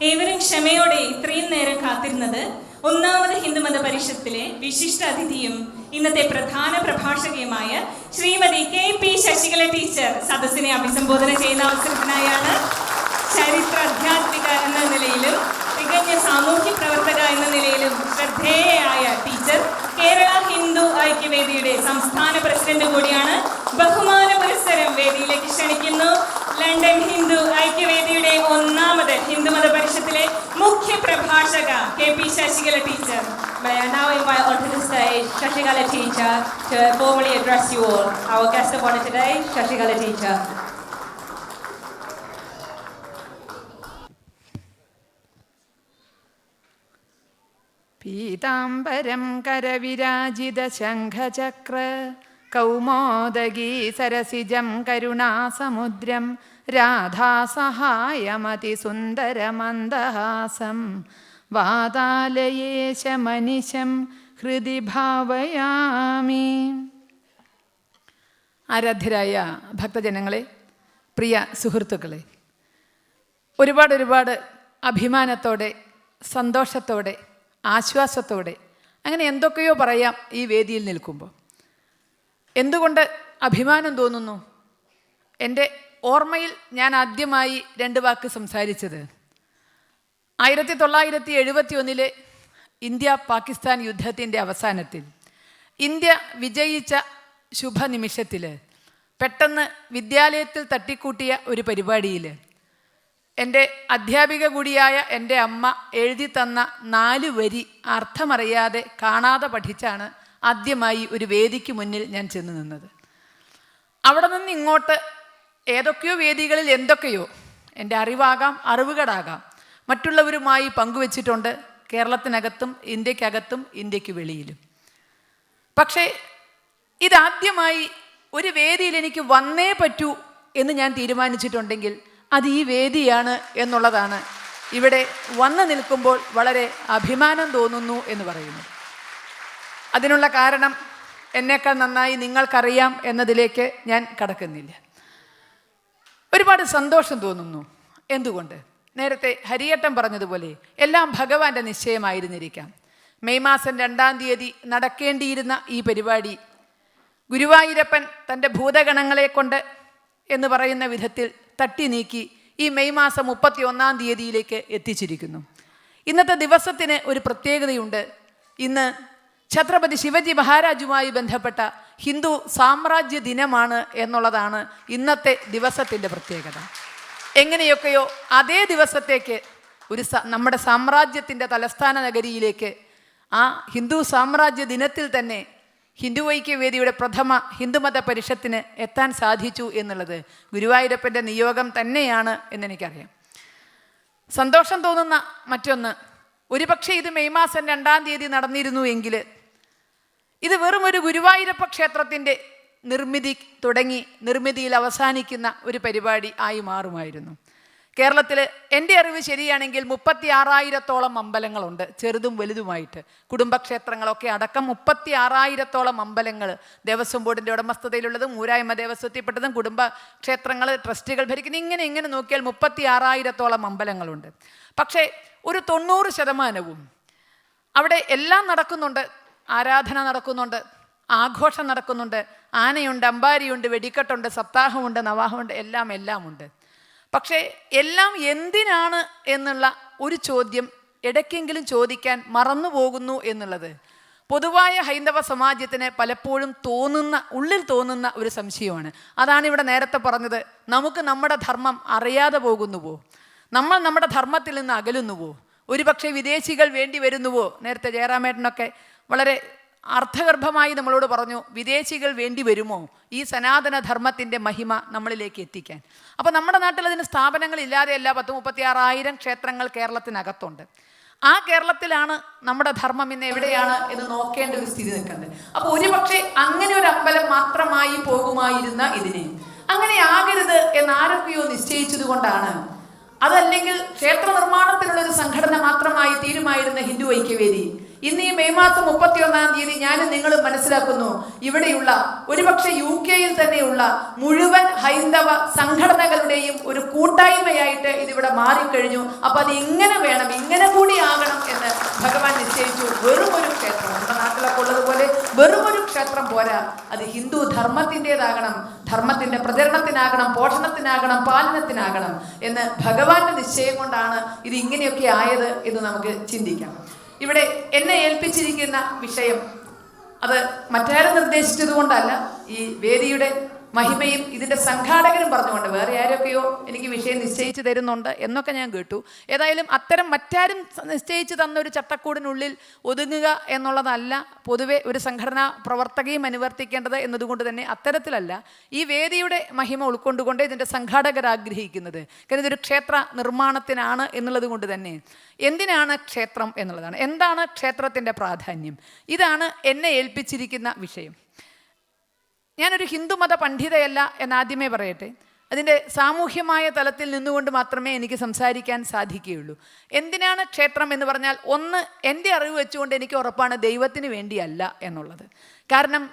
ഏവരും ക്ഷമയോടെ ഇത്രയും നേരം കാത്തിരുന്നത് ഒന്നാമത് ഹിന്ദുമത പരിഷത്തിലെ വിശിഷ്ട അതിഥിയും ഇന്നത്തെ പ്രധാന പ്രഭാഷകയുമായ ശ്രീമതി KP ശശികല ടീച്ചർ സദസ്സിനെ അഭിസംബോധന ചെയ്യുന്ന അവസരത്തിനായാണ്. ചരിത്ര അധ്യാത്മിക എന്ന നിലയിലും തികഞ്ഞ സാമൂഹ്യ പ്രവർത്തക എന്ന നിലയിലും ശ്രദ്ധേയയായ ടീച്ചർ കേരള ഹിന്ദു ഐക്യവേദിയുടെ സംസ്ഥാന പ്രസിഡന്റ് കൂടിയാണ്. ബഹുമാന പുരസ്സരം വേദിയിലേക്ക് ക്ഷണിക്കുന്നു. ലണ്ടൻ ഹിന്ദു ഐക്യവേദിയുടെ ഒന്നാമത് ഹിന്ദുമത പരിഷത്തിലെ മുഖ്യ പ്രഭാഷക KP Sasikala teacher. May I now invite onto the stage Shashigala teacher to formally address you all. Our guest of honor today, Shashigala teacher. Peethambaram കരവിരാജിത ശംഖചക്ര കൗമോദഗീ സരസിജം കരുണാസമുദ്രം രാധാസഹായമതിസുന്ദരമന്ദഹാസം വാതാലയേശമനിശം ഹൃദി ഭാവയാമി. ആരാധ്യരായ ഭക്തജനങ്ങളെ, പ്രിയ സുഹൃത്തുക്കളെ, ഒരുപാട് അഭിമാനത്തോടെ, സന്തോഷത്തോടെ, ആശ്വാസത്തോടെ, അങ്ങനെ എന്തൊക്കെയോ പറയാം ഈ വേദിയിൽ നിൽക്കുമ്പോൾ. എന്തുകൊണ്ട് അഭിമാനം തോന്നുന്നു? എൻ്റെ ഓർമ്മയിൽ ഞാൻ ആദ്യമായി 2 വാക്ക് സംസാരിച്ചത് 1971 ഇന്ത്യ പാകിസ്ഥാൻ യുദ്ധത്തിൻ്റെ അവസാനത്തിൽ ഇന്ത്യ വിജയിച്ച ശുഭനിമിഷത്തിൽ പെട്ടെന്ന് വിദ്യാലയത്തിൽ തട്ടിക്കൂട്ടിയ ഒരു പരിപാടിയിൽ എൻ്റെ അധ്യാപിക കൂടിയായ എൻ്റെ അമ്മ എഴുതി തന്ന 4 വരി അർത്ഥമറിയാതെ കാണാതെ പഠിച്ചാണ് ആദ്യമായി ഒരു വേദിക്ക് മുന്നിൽ ഞാൻ ചെന്ന് നിന്നത്. അവിടെ നിന്ന് ഇങ്ങോട്ട് ഏതൊക്കെയോ വേദികളിൽ എന്തൊക്കെയോ എൻ്റെ അറിവുകേടാകാം മറ്റുള്ളവരുമായി പങ്കുവച്ചിട്ടുണ്ട്, കേരളത്തിനകത്തും ഇന്ത്യക്കകത്തും ഇന്ത്യക്ക് വെളിയിലും. പക്ഷേ ഇതാദ്യമായി ഒരു വേദിയിൽ എനിക്ക് വന്നേ പറ്റൂ എന്ന് ഞാൻ തീരുമാനിച്ചിട്ടുണ്ടെങ്കിൽ അത് ഈ വേദിയാണ് എന്നുള്ളതാണ് ഇവിടെ വന്നു നിൽക്കുമ്പോൾ വളരെ അഭിമാനം തോന്നുന്നു എന്ന് പറയുന്നു. അതിനുള്ള കാരണം എന്നേക്കാൾ നന്നായി നിങ്ങൾക്കറിയാം എന്നതിലേക്ക് ഞാൻ കടക്കുന്നില്ല. ഒരുപാട് സന്തോഷം തോന്നുന്നു. എന്തുകൊണ്ട്? നേരത്തെ ഹരിയേട്ടൻ പറഞ്ഞതുപോലെ എല്ലാം ഭഗവാന്റെ നിശ്ചയമായിരുന്നിരിക്കാം. മെയ് മാസം 2-ാം തീയതി നടക്കേണ്ടിയിരുന്ന ഈ പരിപാടി ഗുരുവായൂരപ്പൻ തൻ്റെ ഭൂതഗണങ്ങളെ കൊണ്ട് എന്ന് പറയുന്ന വിധത്തിൽ തട്ടി നീക്കി ഈ മെയ് മാസം 31-ാം തീയതിയിലേക്ക് എത്തിച്ചിരിക്കുന്നു. ഇന്നത്തെ ദിവസത്തിന് ഒരു പ്രത്യേകതയുണ്ട്. ഇന്ന് ഛത്രപതി ശിവജി മഹാരാജുമായി ബന്ധപ്പെട്ട ഹിന്ദു സാമ്രാജ്യ ദിനമാണ് എന്നുള്ളതാണ് ഇന്നത്തെ ദിവസത്തിൻ്റെ പ്രത്യേകത. എങ്ങനെയൊക്കെയോ അതേ ദിവസത്തേക്ക് നമ്മുടെ സാമ്രാജ്യത്തിൻ്റെ തലസ്ഥാന നഗരിയിലേക്ക് ആ ഹിന്ദു സാമ്രാജ്യ ദിനത്തിൽ തന്നെ ഹിന്ദു ഐക്യവേദിയുടെ പ്രഥമ ഹിന്ദുമത പരിഷത്തിന് എത്താൻ സാധിച്ചു എന്നുള്ളത് ഗുരുവായൂരപ്പൻ്റെ നിയോഗം തന്നെയാണ് എന്നെനിക്കറിയാം. സന്തോഷം തോന്നുന്ന മറ്റൊന്ന്, ഒരുപക്ഷെ ഇത് മെയ് മാസം 2-ാം തീയതി നടന്നിരുന്നു എങ്കിൽ ഇത് വെറും ഒരു ഗുരുവായൂരപ്പ ക്ഷേത്രത്തിൻ്റെ നിർമ്മിതി തുടങ്ങി നിർമ്മിതിയിൽ അവസാനിക്കുന്ന ഒരു പരിപാടി ആയി മാറുമായിരുന്നു. കേരളത്തിൽ എൻ്റെ അറിവ് ശരിയാണെങ്കിൽ 36,000-ഓളം അമ്പലങ്ങളുണ്ട്, ചെറുതും വലുതുമായിട്ട്. കുടുംബക്ഷേത്രങ്ങളൊക്കെ അടക്കം 36,000-ഓളം അമ്പലങ്ങൾ ദേവസ്വം ബോർഡിൻ്റെ ഉടമസ്ഥതയിലുള്ളതും ഊരായ്മ ദേവസ്വത്തിൽപ്പെട്ടതും കുടുംബക്ഷേത്രങ്ങൾ ട്രസ്റ്റുകൾ ഭരിക്കുന്ന ഇങ്ങനെ നോക്കിയാൽ 36,000-ഓളം അമ്പലങ്ങളുണ്ട്. പക്ഷേ ഒരു 90% അവിടെ എല്ലാം നടക്കുന്നുണ്ട്. ആരാധന നടക്കുന്നുണ്ട്, ആഘോഷം നടക്കുന്നുണ്ട്, ആനയുണ്ട്, അമ്പാരിയുണ്ട്, വെടിക്കെട്ടുണ്ട്, സപ്താഹമുണ്ട്, നവാഹമുണ്ട്, എല്ലാം ഉണ്ട്. പക്ഷേ എല്ലാം എന്തിനാണ് എന്നുള്ള ഒരു ചോദ്യം ഇടയ്ക്കെങ്കിലും ചോദിക്കാൻ മറന്നു പോകുന്നു എന്നുള്ളത് പൊതുവായ ഹൈന്ദവ സമാജത്തിന് പലപ്പോഴും ഉള്ളിൽ തോന്നുന്ന ഒരു സംശയമാണ്. അതാണ് ഇവിടെ നേരത്തെ പറഞ്ഞത്, നമുക്ക് നമ്മുടെ ധർമ്മം അറിയാതെ പോകുന്നുവോ, നമ്മൾ നമ്മുടെ ധർമ്മത്തിൽ നിന്ന് അകലുന്നുവോ, ഒരുപക്ഷെ വിദേശികൾ വേണ്ടി വരുന്നുവോ? നേരത്തെ ജയറാമേട്ടനൊക്കെ വളരെ അർത്ഥഗർഭമായി നമ്മളോട് പറഞ്ഞു, വിദേശികൾ വേണ്ടി വരുമോ ഈ സനാതന ധർമ്മത്തിൻ്റെ മഹിമ നമ്മളിലേക്ക് എത്തിക്കാൻ? അപ്പോൾ നമ്മുടെ നാട്ടിൽ അതിന് സ്ഥാപനങ്ങളില്ലാതെയല്ല 36,000 ക്ഷേത്രങ്ങൾ കേരളത്തിനകത്തുണ്ട്. ആ കേരളത്തിലാണ് നമ്മുടെ ധർമ്മം ഇന്ന് എവിടെയാണ് എന്ന് നോക്കേണ്ട ഒരു സ്ഥിതി നിൽക്കുന്നത്. അപ്പോൾ ഒരുപക്ഷെ അങ്ങനെ ഒരു അമ്പലം മാത്രമായി പോകുമായിരുന്ന ഇതിനെ അങ്ങനെ ആകരുത് എന്നാരൊക്കെയോ നിശ്ചയിച്ചത് കൊണ്ടാണ് അതല്ലെങ്കിൽ ക്ഷേത്ര നിർമ്മാണത്തിനുള്ള ഒരു സംഘടന മാത്രമായി തീരുമായിരുന്ന ഹിന്ദു ഐക്യവേദി ഇന്ന് ഈ മെയ് മാസം 31-ാം തീയതി ഞാനും നിങ്ങളും മനസ്സിലാക്കുന്നു, ഇവിടെയുള്ള ഒരുപക്ഷെ UK തന്നെയുള്ള മുഴുവൻ ഹൈന്ദവ സംഘടനകളുടെയും ഒരു കൂട്ടായ്മയായിട്ട് ഇതിവിടെ മാറിക്കഴിഞ്ഞു. അപ്പൊ അത് ഇങ്ങനെ വേണം, ഇങ്ങനെ കൂടി ആകണം എന്ന് ഭഗവാൻ നിശ്ചയിച്ചു. വെറും ഒരു ക്ഷേത്രം, നമ്മുടെ നാട്ടിലൊക്കെ ഉള്ളതുപോലെ വെറും ഒരു ക്ഷേത്രം പോരാ, അത് ഹിന്ദു ധർമ്മത്തിൻ്റെതാകണം, ധർമ്മത്തിന്റെ പ്രചരണത്തിനാകണം, പോഷണത്തിനാകണം, പാലനത്തിനാകണം എന്ന് ഭഗവാന്റെ നിശ്ചയം കൊണ്ടാണ് ഇത് ഇങ്ങനെയൊക്കെ ആയത് എന്ന് നമുക്ക് ചിന്തിക്കാം. ഇവിടെ എന്നെ ഏൽപ്പിച്ചിരിക്കുന്ന വിഷയം അത് മറ്റാരും നിർദ്ദേശിച്ചത് കൊണ്ടല്ല, ഈ വേദിയുടെ മഹിമയും ഇതിൻ്റെ സംഘാടകരും പറഞ്ഞുകൊണ്ട്, വേറെ ആരൊക്കെയോ എനിക്ക് വിഷയം നിശ്ചയിച്ചു തരുന്നുണ്ട് എന്നൊക്കെ ഞാൻ കേട്ടു. ഏതായാലും അത്തരം മറ്റാരും നിശ്ചയിച്ചു തന്ന ഒരു ചട്ടക്കൂടിനുള്ളിൽ ഒതുങ്ങുക എന്നുള്ളതല്ല പൊതുവെ ഒരു സംഘടനാ പ്രവർത്തകയും അനുവർത്തിക്കേണ്ടത് എന്നതുകൊണ്ട് തന്നെ അത്തരത്തിലല്ല ഈ വേദിയുടെ മഹിമ ഉൾക്കൊണ്ടുകൊണ്ട് ഇതിൻ്റെ സംഘാടകർ ആഗ്രഹിക്കുന്നത്. കാരണം ഇതൊരു ക്ഷേത്ര നിർമ്മാണത്തിനാണ് എന്നുള്ളത് കൊണ്ട് തന്നെ എന്തിനാണ് ക്ഷേത്രം എന്നുള്ളതാണ്, എന്താണ് ക്ഷേത്രത്തിൻ്റെ പ്രാധാന്യം, ഇതാണ് എന്നെ ഏൽപ്പിച്ചിരിക്കുന്ന വിഷയം. ഞാനൊരു ഹിന്ദുമത പണ്ഡിതയല്ല എന്നാദ്യമേ പറയട്ടെ. അതിൻ്റെ സാമൂഹ്യമായ തലത്തിൽ നിന്നുകൊണ്ട് മാത്രമേ എനിക്ക് സംസാരിക്കാൻ സാധിക്കുകയുള്ളൂ. എന്തിനാണ് ക്ഷേത്രം എന്ന് പറഞ്ഞാൽ, ഒന്ന്, എൻ്റെ അറിവ് വെച്ചുകൊണ്ട് എനിക്ക് ഉറപ്പാണ് ദൈവത്തിന് വേണ്ടിയല്ല എന്നുള്ളത്. കാരണം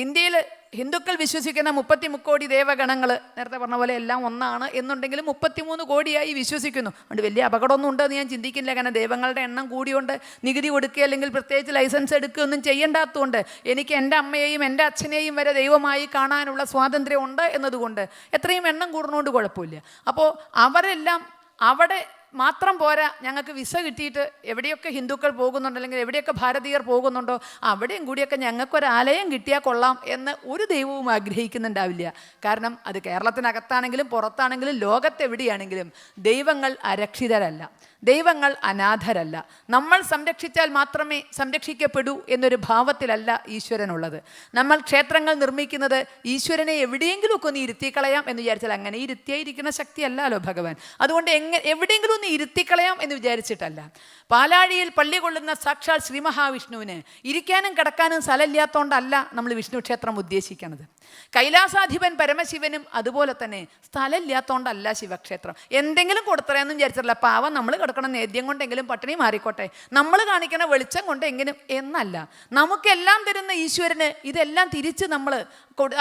ഇന്ത്യയിൽ ഹിന്ദുക്കൾ വിശ്വസിക്കുന്ന 33 കോടി ദേവഗണങ്ങൾ, നേരത്തെ പറഞ്ഞ പോലെ എല്ലാം ഒന്നാണ് എന്നുണ്ടെങ്കിലും 33 കോടിയായി വിശ്വസിക്കുന്നു. അതുകൊണ്ട് വലിയ അപകടമൊന്നും ഉണ്ടെന്ന് ഞാൻ ചിന്തിക്കില്ല. കാരണം ദൈവങ്ങളുടെ എണ്ണം കൂടിയുകൊണ്ട് നികുതി കൊടുക്കുക അല്ലെങ്കിൽ പ്രത്യേകിച്ച് ലൈസൻസ് എടുക്കുകയൊന്നും ചെയ്യേണ്ടാത്തതുകൊണ്ട് എനിക്ക് എൻ്റെ അമ്മയെയും എൻ്റെ അച്ഛനെയും വരെ ദൈവമായി കാണാനുള്ള സ്വാതന്ത്ര്യം ഉണ്ട് എന്നതുകൊണ്ട് എത്രയും എണ്ണം കൂടുന്നതുകൊണ്ട് കുഴപ്പമില്ല. അപ്പോൾ അവരെല്ലാം അവിടെ മാത്രം പോരാ, ഞങ്ങൾക്ക് വിസ കിട്ടിയിട്ട് എവിടെയൊക്കെ ഹിന്ദുക്കൾ പോകുന്നുണ്ടോ അല്ലെങ്കിൽ എവിടെയൊക്കെ ഭാരതീയർ പോകുന്നുണ്ടോ അവിടെയും കൂടിയൊക്കെ ഞങ്ങൾക്കൊരാലയം കിട്ടിയാൽ കൊള്ളാം എന്ന് ഒരു ദൈവവും ആഗ്രഹിക്കുന്നുണ്ടാവില്ല. കാരണം അത് കേരളത്തിനകത്താണെങ്കിലും പുറത്താണെങ്കിലും ലോകത്തെവിടെയാണെങ്കിലും ദൈവങ്ങൾ അരക്ഷിതരല്ല, ദൈവങ്ങൾ അനാഥരല്ല. നമ്മൾ സംരക്ഷിച്ചാൽ മാത്രമേ സംരക്ഷിക്കപ്പെടൂ എന്നൊരു ഭാവത്തിലല്ല ഈശ്വരനുള്ളത്. നമ്മൾ ക്ഷേത്രങ്ങൾ നിർമ്മിക്കുന്നത് ഈശ്വരനെ എവിടെയെങ്കിലുമൊക്കെ ഒന്ന് ഇരുത്തിക്കളയാം എന്ന് വിചാരിച്ചാൽ, അങ്ങനെ ഇരുത്തിയായിരിക്കുന്ന ശക്തിയല്ലല്ലോ ഭഗവാൻ. അതുകൊണ്ട് എവിടെയെങ്കിലും ഒന്ന് ഇരുത്തിക്കളയാം എന്ന് വിചാരിച്ചിട്ടല്ല. പാലാഴിയിൽ പള്ളി കൊള്ളുന്ന സാക്ഷാൽ ശ്രീ മഹാവിഷ്ണുവിന് ഇരിക്കാനും കിടക്കാനും സ്ഥലമില്ലാത്തതുകൊണ്ടല്ല നമ്മൾ വിഷ്ണു ക്ഷേത്രം ഉദ്ദേശിക്കുന്നത്. കൈലാസാധിപൻ പരമശിവനും അതുപോലെ തന്നെ സ്ഥലമില്ലാത്തതുകൊണ്ടല്ല ശിവക്ഷേത്രം. എന്തെങ്കിലും കൊടുത്തറയെന്നും വിചാരിച്ചിട്ടില്ല, പാവം നമ്മൾ കിടക്കണം നേദ്യം കൊണ്ടെങ്കിലും പട്ടിണി മാറിക്കോട്ടെ, നമ്മൾ കാണിക്കണ വെളിച്ചം കൊണ്ടെങ്കിലും എന്നല്ല. നമുക്കെല്ലാം തരുന്ന ഈശ്വരന് ഇതെല്ലാം തിരിച്ച് നമ്മൾ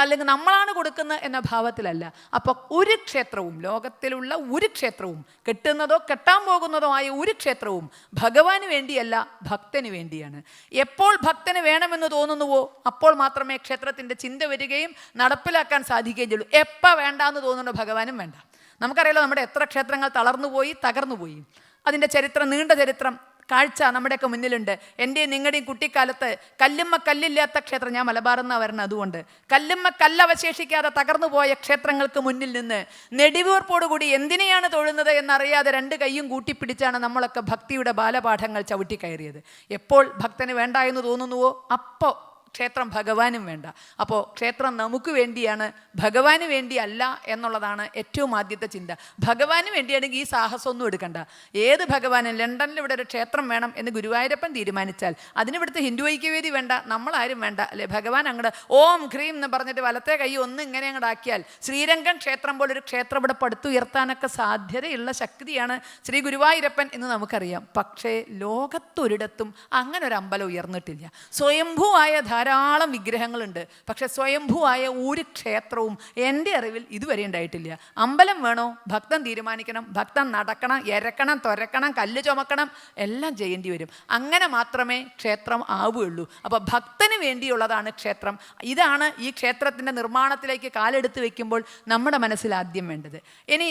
അല്ലെങ്കിൽ നമ്മളാണ് കൊടുക്കുന്നത് എന്ന ഭാവത്തിലല്ല. അപ്പോൾ ഒരു ക്ഷേത്രവും, ലോകത്തിലുള്ള ഒരു ക്ഷേത്രവും, കെട്ടുന്നതോ കെട്ടാൻ പോകുന്നതോ ആയ ഒരു ക്ഷേത്രവും ഭഗവാന് വേണ്ടിയല്ല, ഭക്തന് വേണ്ടിയാണ്. എപ്പോൾ ഭക്തന് വേണമെന്ന് തോന്നുന്നുവോ അപ്പോൾ മാത്രമേ ക്ഷേത്രത്തിൻ്റെ ചിന്ത വരികയും നടപ്പിലാക്കാൻ സാധിക്കുകയും ചെയ്യുള്ളൂ. എപ്പോൾ വേണ്ടാന്ന് തോന്നുന്നു ഭഗവാനും വേണ്ട. നമുക്കറിയാലോ നമ്മുടെ എത്ര ക്ഷേത്രങ്ങൾ തളർന്നുപോയി, തകർന്നുപോയി. അതിൻ്റെ ചരിത്രം, നീണ്ട ചരിത്രം കാഴ്ച നമ്മുടെയൊക്കെ മുന്നിലുണ്ട്. എൻ്റെയും നിങ്ങളുടെയും കുട്ടിക്കാലത്ത് കല്ലുമ്മ കല്ലില്ലാത്ത ക്ഷേത്രം, ഞാൻ മലബാറിന്നാണ് വരുന്നത്, അതുകൊണ്ട് കല്ലുമ്മ കല്ലവശേഷിക്കാതെ തകർന്നു പോയ ക്ഷേത്രങ്ങൾക്ക് മുന്നിൽ നിന്ന് നെടിവീർപ്പോടുകൂടി എന്തിനെയാണ് തൊഴുന്നത് എന്നറിയാതെ 2 കൈയും കൂട്ടിപ്പിടിച്ചാണ് നമ്മളൊക്കെ ഭക്തിയുടെ ബാലപാഠങ്ങൾ ചവിട്ടിക്കയറിയത്. എപ്പോൾ ഭക്തന് വേണ്ട എന്ന് തോന്നുന്നുവോ അപ്പോൾ ക്ഷേത്രം ഭഗവാനും വേണ്ട. അപ്പോൾ ക്ഷേത്രം നമുക്ക് വേണ്ടിയാണ്, ഭഗവാന് വേണ്ടിയല്ല എന്നുള്ളതാണ് ഏറ്റവും ആദ്യത്തെ ചിന്ത. ഭഗവാന് വേണ്ടിയാണെങ്കിൽ ഈ സാഹസമൊന്നും എടുക്കണ്ട. ഏത് ഭഗവാനും, ലണ്ടനിൽ ഇവിടെ ഒരു ക്ഷേത്രം വേണം എന്ന് ഗുരുവായൂരപ്പൻ തീരുമാനിച്ചാൽ അതിനിവിടുത്തെ ഹിന്ദു ഐക്യവേദി വേണ്ട, നമ്മളാരും വേണ്ട അല്ലേ. ഭഗവാൻ അങ്ങോട്ട് ഓം ക്രീം എന്ന് പറഞ്ഞിട്ട് വലത്തെ കൈ ഒന്ന് ഇങ്ങനെ അങ്ങോട്ട് ആക്കിയാൽ ശ്രീരംഗം ക്ഷേത്രം പോലൊരു ക്ഷേത്രം ഇവിടെ പടുത്തുയർത്താനൊക്കെ സാധ്യതയുള്ള ശക്തിയാണ് ശ്രീ ഗുരുവായൂരപ്പൻ എന്ന് നമുക്കറിയാം. പക്ഷേ ലോകത്തൊരിടത്തും അങ്ങനെ ഒരു അമ്പലം ഉയർന്നിട്ടില്ല. സ്വയംഭൂവായ ധാരാളം വിഗ്രഹങ്ങളുണ്ട്, പക്ഷെ സ്വയംഭൂവായ ഒരു ക്ഷേത്രവും എൻ്റെ അറിവിൽ ഇതുവരെ ഉണ്ടായിട്ടില്ല. അമ്പലം വേണോ, ഭക്തൻ തീരുമാനിക്കണം, ഭക്തൻ നടക്കണം, എരക്കണം, തുരക്കണം, കല്ല് ചുമക്കണം, എല്ലാം ചെയ്യേണ്ടി വരും. അങ്ങനെ മാത്രമേ ക്ഷേത്രം ആവുകയുള്ളൂ. അപ്പോൾ ഭക്തന് വേണ്ടിയുള്ളതാണ് ക്ഷേത്രം. ഇതാണ് ഈ ക്ഷേത്രത്തിൻ്റെ നിർമ്മാണത്തിലേക്ക് കാലെടുത്ത് വയ്ക്കുമ്പോൾ നമ്മുടെ മനസ്സിൽ ആദ്യം വേണ്ടത്. ഇനി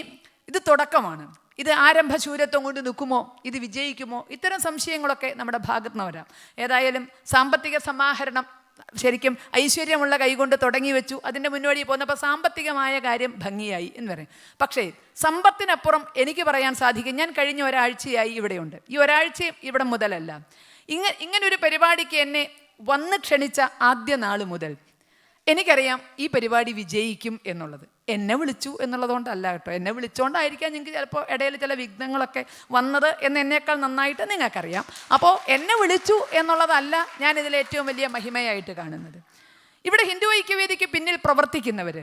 ഇത് തുടക്കമാണ്, ഇത് ആരംഭശൂരത്വം കൊണ്ട് നിൽക്കുമോ, ഇത് വിജയിക്കുമോ, ഇത്തരം സംശയങ്ങളൊക്കെ നമ്മുടെ ഭാഗത്ത് നിന്ന് വരാം. ഏതായാലും സാമ്പത്തിക സമാഹരണം ശരിക്കും ഐശ്വര്യമുള്ള കൈകൊണ്ട് തുടങ്ങി വെച്ചു. അതിൻ്റെ മുന്നോടി പോന്നപ്പോൾ സാമ്പത്തികമായ കാര്യം ഭംഗിയായി എന്ന് പറയും. പക്ഷേ സമ്പത്തിനപ്പുറം എനിക്ക് പറയാൻ സാധിക്കും, ഞാൻ കഴിഞ്ഞ ഒരാഴ്ചയായി ഇവിടെയുണ്ട്. ഈ ഒരാഴ്ചയും ഇവിടെ മുതലല്ല, ഇങ്ങനൊരു പരിപാടിക്ക് എന്നെ വന്ന് ക്ഷണിച്ച ആദ്യ നാൾ മുതൽ എനിക്കറിയാം ഈ പരിപാടി വിജയിക്കും എന്നുള്ളത്. എന്നെ വിളിച്ചു എന്നുള്ളതുകൊണ്ടല്ല കേട്ടോ, എന്നെ വിളിച്ചുകൊണ്ടായിരിക്കാം നിങ്ങൾക്ക് ചിലപ്പോൾ ഇടയിൽ ചില വിഘ്നങ്ങളൊക്കെ വന്നത് എന്ന് എന്നേക്കാൾ നന്നായിട്ട് നിങ്ങൾക്കറിയാം. അപ്പോൾ എന്നെ വിളിച്ചു എന്നുള്ളതല്ല ഞാനിതിൽ ഏറ്റവും വലിയ മഹിമയായിട്ട് കാണുന്നത്. ഇവിടെ ഹിന്ദു ഐക്യവേദിക്ക് പിന്നിൽ പ്രവർത്തിക്കുന്നവർ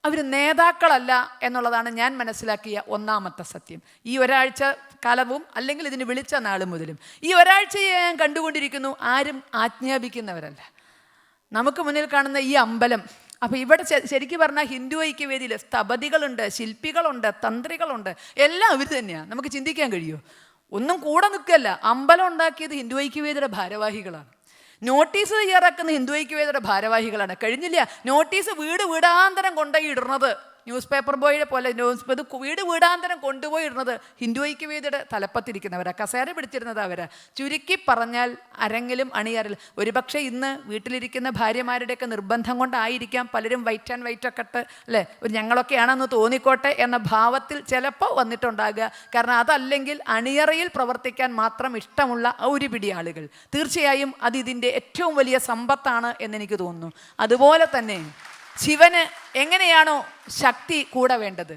അവർ നേതാക്കളല്ല എന്നുള്ളതാണ് ഞാൻ മനസ്സിലാക്കിയ ഒന്നാമത്തെ സത്യം. ഈ ഒരാഴ്ച കാലവും അല്ലെങ്കിൽ ഇതിന് വിളിച്ച നാൾ മുതലും ഈ ഒരാഴ്ചയെ ഞാൻ കണ്ടുകൊണ്ടിരിക്കുന്നു, ആരും ആജ്ഞാപിക്കുന്നവരല്ല. നമുക്ക് മുന്നിൽ കാണുന്ന ഈ അമ്പലം, അപ്പോൾ ഇവിടെ ശരിക്കും പറഞ്ഞാൽ ഹിന്ദു ഐക്യവേദിയിൽ സ്ഥപതികളുണ്ട്, ശില്പികളുണ്ട്, തന്ത്രികളുണ്ട്, എല്ലാം അവർ തന്നെയാണ്. നമുക്ക് ചിന്തിക്കാൻ കഴിയുമോ? ഒന്നും കൂടെ നിൽക്കല്ല. അമ്പലം ഉണ്ടാക്കിയത് ഹിന്ദു ഐക്യവേദിയുടെ ഭാരവാഹികളാണ്. നോട്ടീസ് തയ്യാറാക്കുന്ന ഹിന്ദു ഐക്യവേദിയുടെ ഭാരവാഹികളാണ്. കഴിഞ്ഞില്ല, നോട്ടീസ് വീടാന്തരം കൊണ്ടുപോയി ഇടുന്നത് ന്യൂസ് പേപ്പർ ബോയുടെ പോലെ ഇത് വീടാന്തരം കൊണ്ടുപോയി ഇടുന്നത് ഹിന്ദു ഐക്യവേദിയുടെ തലപ്പത്തിരിക്കുന്നവരാ, കസേര പിടിച്ചിരുന്നത് അവരാ. ചുരുക്കി പറഞ്ഞാൽ അരങ്ങിലും അണിയാറിൽ. ഒരുപക്ഷെ ഇന്ന് വീട്ടിലിരിക്കുന്ന ഭാര്യമാരുടെയൊക്കെ നിർബന്ധം കൊണ്ടായിരിക്കാം പലരും വൈറ്റ് ആൻഡ് വൈറ്റ് ഒക്കെ ഇട്ട് അല്ലേ, ഒരു ഞങ്ങളൊക്കെയാണെന്ന് തോന്നിക്കോട്ടെ എന്ന ഭാവത്തിൽ ചിലപ്പോൾ വന്നിട്ടുണ്ടാകുക. കാരണം അതല്ലെങ്കിൽ അണിയറയിൽ പ്രവർത്തിക്കാൻ മാത്രം ഇഷ്ടമുള്ള ഒരു പിടി ആളുകൾ. തീർച്ചയായും അത് ഇതിൻ്റെ ഏറ്റവും വലിയ സമ്പത്താണ് എന്നെനിക്ക് തോന്നുന്നു. അതുപോലെ തന്നെ ശിവന് എങ്ങനെയാണോ ശക്തി കൂടെ വേണ്ടത്,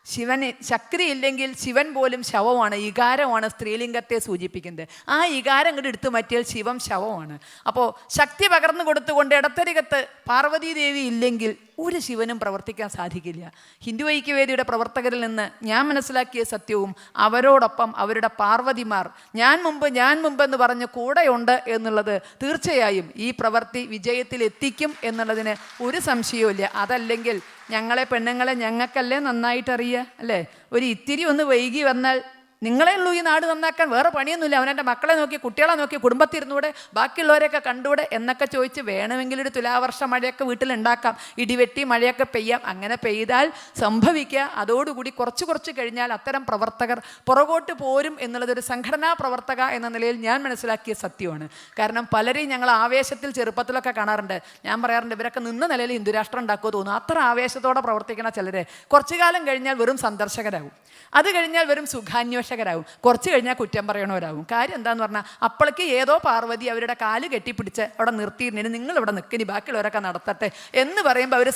ശിവന് ശക്തി ഇല്ലെങ്കിൽ ശിവൻ പോലും ശവമാണ്, ഇകാരമാണ് സ്ത്രീലിംഗത്തെ സൂചിപ്പിക്കുന്നത്. ആ ഇകാരം കൂടി എടുത്തു മാറ്റിയാൽ ശിവം ശവമാണ്. അപ്പോൾ ശക്തി പകർന്നു കൊടുത്തുകൊണ്ട് ഇടത്തരികത്ത് പാർവതീ ദേവി ഇല്ലെങ്കിൽ ഒരു ശിവനും പ്രവർത്തിക്കാൻ സാധിക്കില്ല. ഹിന്ദു ഐക്യവേദിയുടെ പ്രവർത്തകരിൽ നിന്ന് ഞാൻ മനസ്സിലാക്കിയ സത്യവും അവരോടൊപ്പം അവരുടെ പാർവതിമാർ ഞാൻ മുമ്പ് എന്ന് പറഞ്ഞ് കൂടെയുണ്ട് എന്നുള്ളത് തീർച്ചയായും ഈ പ്രവൃത്തി വിജയത്തിലെത്തിക്കും എന്നുള്ളതിന് ഒരു സംശയവുമില്ല. അതല്ലെങ്കിൽ ഞങ്ങളെ പെണ്ണുങ്ങളെ ഞങ്ങൾക്കല്ലേ നന്നായിട്ടറിയുക അല്ലേ? ഒരു ഇത്തിരി ഒന്ന് വൈകി വന്നാൽ നിങ്ങളെ ഉള്ളൂ ഈ നാട് നന്നാക്കാൻ, വേറെ പണിയൊന്നുമില്ല. അവനെൻ്റെ മക്കളെ നോക്കി, കുട്ടികളെ നോക്കി, കുടുംബത്തിരുന്നൂടെ, ബാക്കിയുള്ളവരെയൊക്കെ കണ്ടൂടെ എന്നൊക്കെ ചോദിച്ച് വേണമെങ്കിൽ ഒരു തുലാവർഷ മഴയൊക്കെ വീട്ടിലുണ്ടാക്കാം, ഇടിവെട്ടി മഴയൊക്കെ പെയ്യാം. അങ്ങനെ പെയ്താൽ സംഭവിക്കുക, അതോടുകൂടി കുറച്ച് കഴിഞ്ഞാൽ അത്തരം പ്രവർത്തകർ പുറകോട്ട് പോരും എന്നുള്ളതൊരു സംഘടനാ പ്രവർത്തക എന്ന നിലയിൽ ഞാൻ മനസ്സിലാക്കിയ സത്യമാണ്. കാരണം പലരെയും ഞങ്ങൾ ആവേശത്തിൽ ചെറുപ്പത്തിലൊക്കെ കാണാറുണ്ട്. ഞാൻ പറയാറുണ്ട്, ഇവരൊക്കെ നിന്ന നിലയിൽ ഹിന്ദുരാഷ്ട്രം ഉണ്ടാക്കുമോ തോന്നുന്നു. അത്ര ആവേശത്തോടെ പ്രവർത്തിക്കുന്ന ചിലരെ കുറച്ചു കാലം കഴിഞ്ഞാൽ വെറും സന്ദർശകരാകും, അത് കഴിഞ്ഞാൽ വെറും സുഖാന്വേഷകരാകും, കുറച്ച് കഴിഞ്ഞാൽ കുറ്റം പറയണവരാകും. കാര്യം എന്താന്ന് പറഞ്ഞാൽ അപ്പോഴേക്ക് ഏതോ പാർവതി അവരുടെ കാല് കെട്ടിപ്പിടിച്ച് അവിടെ നിർത്തിയിരുന്നതിന് നിങ്ങളിവിടെ നിൽക്കിനി ബാക്കിയുള്ളവരൊക്കെ നടത്തട്ടെ എന്ന് പറയുമ്പോൾ അവർ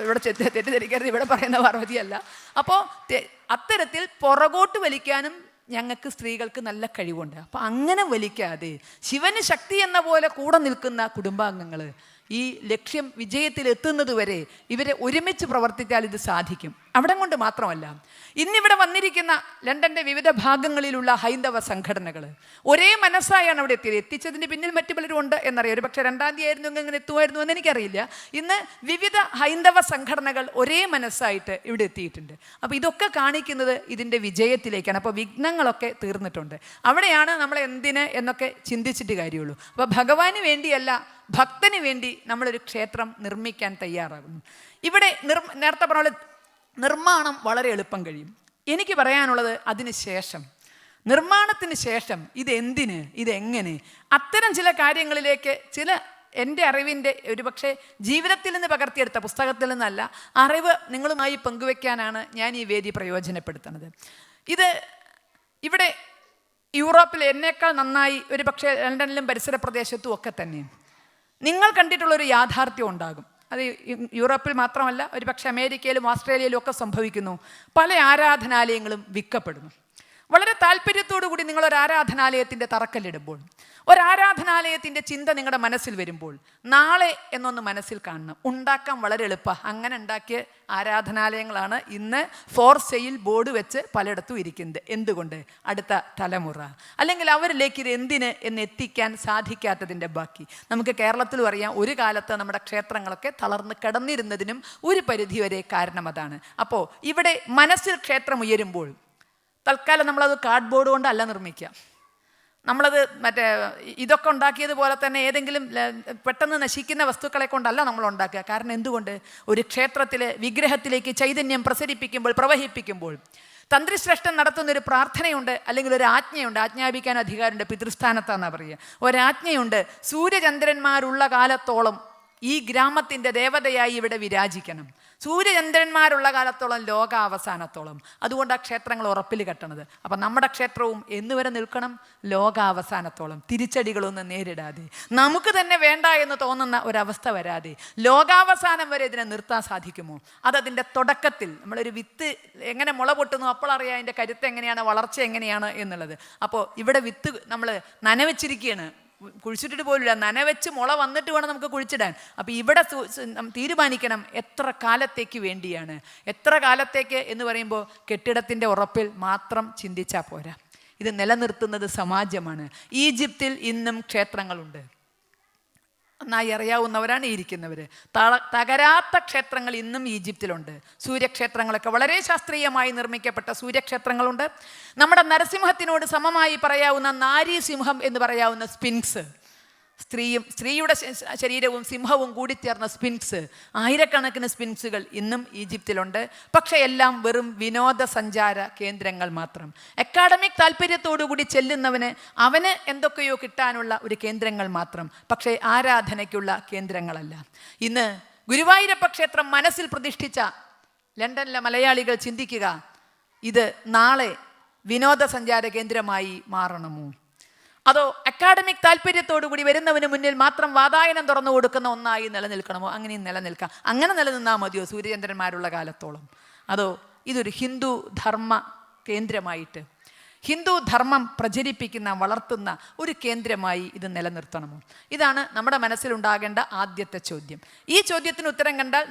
ഇവിടെ തെറ്റിദ്ധരിക്കരുത്, ഇവിടെ പറയുന്ന പാർവതിയല്ല. അപ്പോൾ അത്തരത്തിൽ പുറകോട്ട് വലിക്കാനും ഞങ്ങൾക്ക് സ്ത്രീകൾക്ക് നല്ല കഴിവുണ്ട്. അപ്പോൾ അങ്ങനെ വലിക്കാതെ ശിവന് ശക്തി എന്ന പോലെ കൂടെ നിൽക്കുന്ന കുടുംബാംഗങ്ങൾ ഈ ലക്ഷ്യം വിജയത്തിലെത്തുന്നത് വരെ ഇവരെ ഒരുമിച്ച് പ്രവർത്തിച്ചാൽ ഇത് സാധിക്കും. അവിടെ കൊണ്ട് മാത്രമല്ല, ഇന്നിവിടെ വന്നിരിക്കുന്ന ലണ്ടൻ്റെ വിവിധ ഭാഗങ്ങളിലുള്ള ഹൈന്ദവ സംഘടനകൾ ഒരേ മനസ്സായാണ് അവിടെ എത്തിയത്. എത്തിച്ചതിന് പിന്നിൽ മറ്റു പലരും ഉണ്ട് എന്നറിയാം. ഒരു പക്ഷേ 2-ാം തീയതി ആയിരുന്നു ഇങ്ങനെ എത്തുമായിരുന്നു എന്ന് എനിക്കറിയില്ല. ഇന്ന് വിവിധ ഹൈന്ദവ സംഘടനകൾ ഒരേ മനസ്സായിട്ട് ഇവിടെ എത്തിയിട്ടുണ്ട്. അപ്പോൾ ഇതൊക്കെ കാണിക്കുന്നത് ഇതിൻ്റെ വിജയത്തിലേക്കാണ്. അപ്പോൾ വിഘ്നങ്ങളൊക്കെ തീർന്നിട്ടുണ്ട്. അവിടെയാണ് നമ്മൾ എന്തിന് എന്നൊക്കെ ചിന്തിച്ചിട്ട് കാര്യമുള്ളൂ. അപ്പോൾ ഭഗവാന് വേണ്ടിയല്ല, ഭക്തന് വേണ്ടി നമ്മളൊരു ക്ഷേത്രം നിർമ്മിക്കാൻ തയ്യാറാകുന്നു. ഇവിടെ നേരത്തെ പറഞ്ഞ നിർമ്മാണം വളരെ എളുപ്പം കഴിയും. എനിക്ക് പറയാനുള്ളത് അതിന് ശേഷം, നിർമ്മാണത്തിന് ശേഷം ഇതെന്തിന്, ഇതെങ്ങനെ, അത്തരം ചില കാര്യങ്ങളിലേക്ക് ചില എൻ്റെ അറിവിൻ്റെ ഒരുപക്ഷെ ജീവിതത്തിൽ നിന്ന് പകർത്തിയെടുത്ത പുസ്തകത്തിൽ നിന്നല്ല അറിവ് നിങ്ങളുമായി പങ്കുവെക്കാനാണ് ഞാൻ ഈ വേദി പ്രയോജനപ്പെടുത്തുന്നത്. ഇത് ഇവിടെ യൂറോപ്പിൽ എന്നേക്കാൾ നന്നായി ഒരു പക്ഷേ ലണ്ടനിലും പരിസര പ്രദേശത്തും ഒക്കെ തന്നെ നിങ്ങൾ കണ്ടിട്ടുള്ളൊരു യാഥാർത്ഥ്യം ഉണ്ടാകും. അത് യൂറോപ്പിൽ മാത്രമല്ല, ഒരു പക്ഷേ അമേരിക്കയിലും ഓസ്ട്രേലിയയിലും ഒക്കെ സംഭവിക്കുന്നു. പല ആരാധനാലയങ്ങളും വിൽക്കപ്പെടുന്നു. വളരെ താല്പര്യത്തോടു കൂടി നിങ്ങളൊരു ആരാധനാലയത്തിൻ്റെ തറക്കല്ലിടുമ്പോൾ, ഒരാരാധനാലയത്തിൻ്റെ ചിന്ത നിങ്ങളുടെ മനസ്സിൽ വരുമ്പോൾ നാളെ എന്നൊന്ന് മനസ്സിൽ കാണണം. ഉണ്ടാക്കാൻ വളരെ എളുപ്പമാണ്. അങ്ങനെ ഉണ്ടാക്കിയ ആരാധനാലയങ്ങളാണ് ഇന്ന് ഫോർ സെയിൽ ബോർഡ് വെച്ച് പലയിടത്തും ഇരിക്കുന്നത്. എന്തുകൊണ്ട്? അടുത്ത തലമുറ അല്ലെങ്കിൽ അവരിലേക്ക് ഇത് എന്തിന് എന്ന് എത്തിക്കാൻ സാധിക്കാത്തതിൻ്റെ ബാക്കി. നമുക്ക് കേരളത്തിലും അറിയാം, ഒരു കാലത്ത് നമ്മുടെ ക്ഷേത്രങ്ങളൊക്കെ തളർന്ന് കിടന്നിരുന്നതിനും ഒരു പരിധിവരെ കാരണം അതാണ്. അപ്പോൾ ഇവിടെ മനസ്സിൽ ക്ഷേത്രം ഉയരുമ്പോൾ തൽക്കാലം നമ്മളത് കാർഡ്ബോർഡ് കൊണ്ടല്ല നിർമ്മിക്കുക. നമ്മളത് മറ്റേ ഇതൊക്കെ ഉണ്ടാക്കിയതുപോലെ തന്നെ ഏതെങ്കിലും പെട്ടെന്ന് നശിക്കുന്ന വസ്തുക്കളെ കൊണ്ടല്ല നമ്മൾ ഉണ്ടാക്കുക. കാരണം എന്തുകൊണ്ട്? ഒരു ക്ഷേത്രത്തിൽ വിഗ്രഹത്തിലേക്ക് ചൈതന്യം പ്രസരിപ്പിക്കുമ്പോൾ, പ്രവഹിപ്പിക്കുമ്പോൾ തന്ത്രിശ്രേഷ്ഠൻ നടത്തുന്നൊരു പ്രാർത്ഥനയുണ്ട്, അല്ലെങ്കിൽ ഒരു ആജ്ഞയുണ്ട്. ആജ്ഞാപിക്കാൻ അധികാരമുണ്ട്, പിതൃസ്ഥാനത്താണെന്നാണ് പറയുക. ഒരാജ്ഞയുണ്ട്, സൂര്യചന്ദ്രന്മാരുള്ള കാലത്തോളം ഈ ഗ്രാമത്തിൻ്റെ ദേവതയായി ഇവിടെ വിരാജിക്കണം. സൂര്യചന്ദ്രന്മാരുള്ള കാലത്തോളം, ലോകാവസാനത്തോളം. അതുകൊണ്ട് ആ ക്ഷേത്രങ്ങൾ ഉറപ്പിൽ കെട്ടണത്. അപ്പം നമ്മുടെ ക്ഷേത്രവും എന്നുവരെ നിൽക്കണം? ലോകാവസാനത്തോളം. തിരിച്ചടികളൊന്നും നേരിടാതെ, നമുക്ക് തന്നെ വേണ്ട എന്ന് തോന്നുന്ന ഒരവസ്ഥ വരാതെ, ലോകാവസാനം വരെ ഇതിനെ നിർത്താൻ സാധിക്കുമോ? അതതിൻ്റെ തുടക്കത്തിൽ നമ്മളൊരു വിത്ത് എങ്ങനെ മുള പൊട്ടുന്നു അപ്പോൾ അറിയാം അതിൻ്റെ കരുത്ത് എങ്ങനെയാണ്, വളർച്ച എങ്ങനെയാണ് എന്നുള്ളത്. അപ്പോൾ ഇവിടെ വിത്ത് നമ്മൾ നനവച്ചിരിക്കുകയാണ്. കുഴിച്ചിട്ടിട്ട് പോലില്ല, നനവെച്ച് മുള വന്നിട്ട് വേണം നമുക്ക് കുഴിച്ചിടാൻ. അപ്പോൾ ഇവിടെ തീരുമാനിക്കണം എത്ര കാലത്തേക്ക് വേണ്ടിയാണ്. എത്ര കാലത്തേക്ക് എന്ന് പറയുമ്പോൾ കെട്ടിടത്തിൻ്റെ ഉറപ്പിൽ മാത്രം ചിന്തിച്ചാൽ പോരാ. ഇത് നിലനിർത്തുന്നത് സമാജമാണ്. ഈജിപ്തിൽ ഇന്നും ക്ഷേത്രങ്ങളുണ്ട്. നന്നായി അറിയാവുന്നവരാണ് ഇരിക്കുന്നവർ. തകരാത്ത ക്ഷേത്രങ്ങൾ ഇന്നും ഈജിപ്തിലുണ്ട്. സൂര്യക്ഷേത്രങ്ങളൊക്കെ വളരെ ശാസ്ത്രീയമായി നിർമ്മിക്കപ്പെട്ട സൂര്യക്ഷേത്രങ്ങളുണ്ട്. നമ്മുടെ നരസിംഹത്തിനോട് സമമായി പറയാവുന്ന നാരീസിംഹം എന്ന് പറയാവുന്ന സ്ഫിൻക്സ്, സ്ത്രീയുടെ ശരീരവും സിംഹവും കൂടിച്ചേർന്ന സ്ഫിൻക്സ്, ആയിരക്കണക്കിന് സ്ഫിൻക്സുകൾ ഇന്നും ഈജിപ്തിലുണ്ട്. പക്ഷേ എല്ലാം വെറും വിനോദസഞ്ചാര കേന്ദ്രങ്ങൾ മാത്രം. അക്കാഡമിക് താല്പര്യത്തോടുകൂടി ചെല്ലുന്നവന് അവന് എന്തൊക്കെയോ കിട്ടാനുള്ള ഒരു കേന്ദ്രങ്ങൾ മാത്രം, പക്ഷേ ആരാധനയ്ക്കുള്ള കേന്ദ്രങ്ങളല്ല. ഇന്ന് ഗുരുവായൂരപ്പ ക്ഷേത്രം മനസ്സിൽ പ്രതിഷ്ഠിച്ച ലണ്ടനിലെ മലയാളികൾ ചിന്തിക്കുക, ഇത് നാളെ വിനോദസഞ്ചാര കേന്ദ്രമായി മാറണമോ, അതോ അക്കാഡമിക് താല്പര്യത്തോടു കൂടി വരുന്നവന് മുന്നിൽ മാത്രം വാതായനം തുറന്നു കൊടുക്കുന്ന ഒന്നായി നിലനിൽക്കണമോ? അങ്ങനെയും നിലനിൽക്കാം. അങ്ങനെ നിലനിന്നാൽ മതിയോ സൂര്യചന്ദ്രന്മാരുള്ള കാലത്തോളം? അതോ ഇതൊരു ഹിന്ദു ധർമ്മ കേന്ദ്രമായിട്ട്, ഹിന്ദു ധർമ്മം പ്രചരിപ്പിക്കുന്ന വളർത്തുന്ന ഒരു കേന്ദ്രമായി ഇത് നിലനിർത്തണമോ? ഇതാണ് നമ്മുടെ മനസ്സിലുണ്ടാകേണ്ട ആദ്യത്തെ ചോദ്യം. ഈ ചോദ്യത്തിന് ഉത്തരം കണ്ടാൽ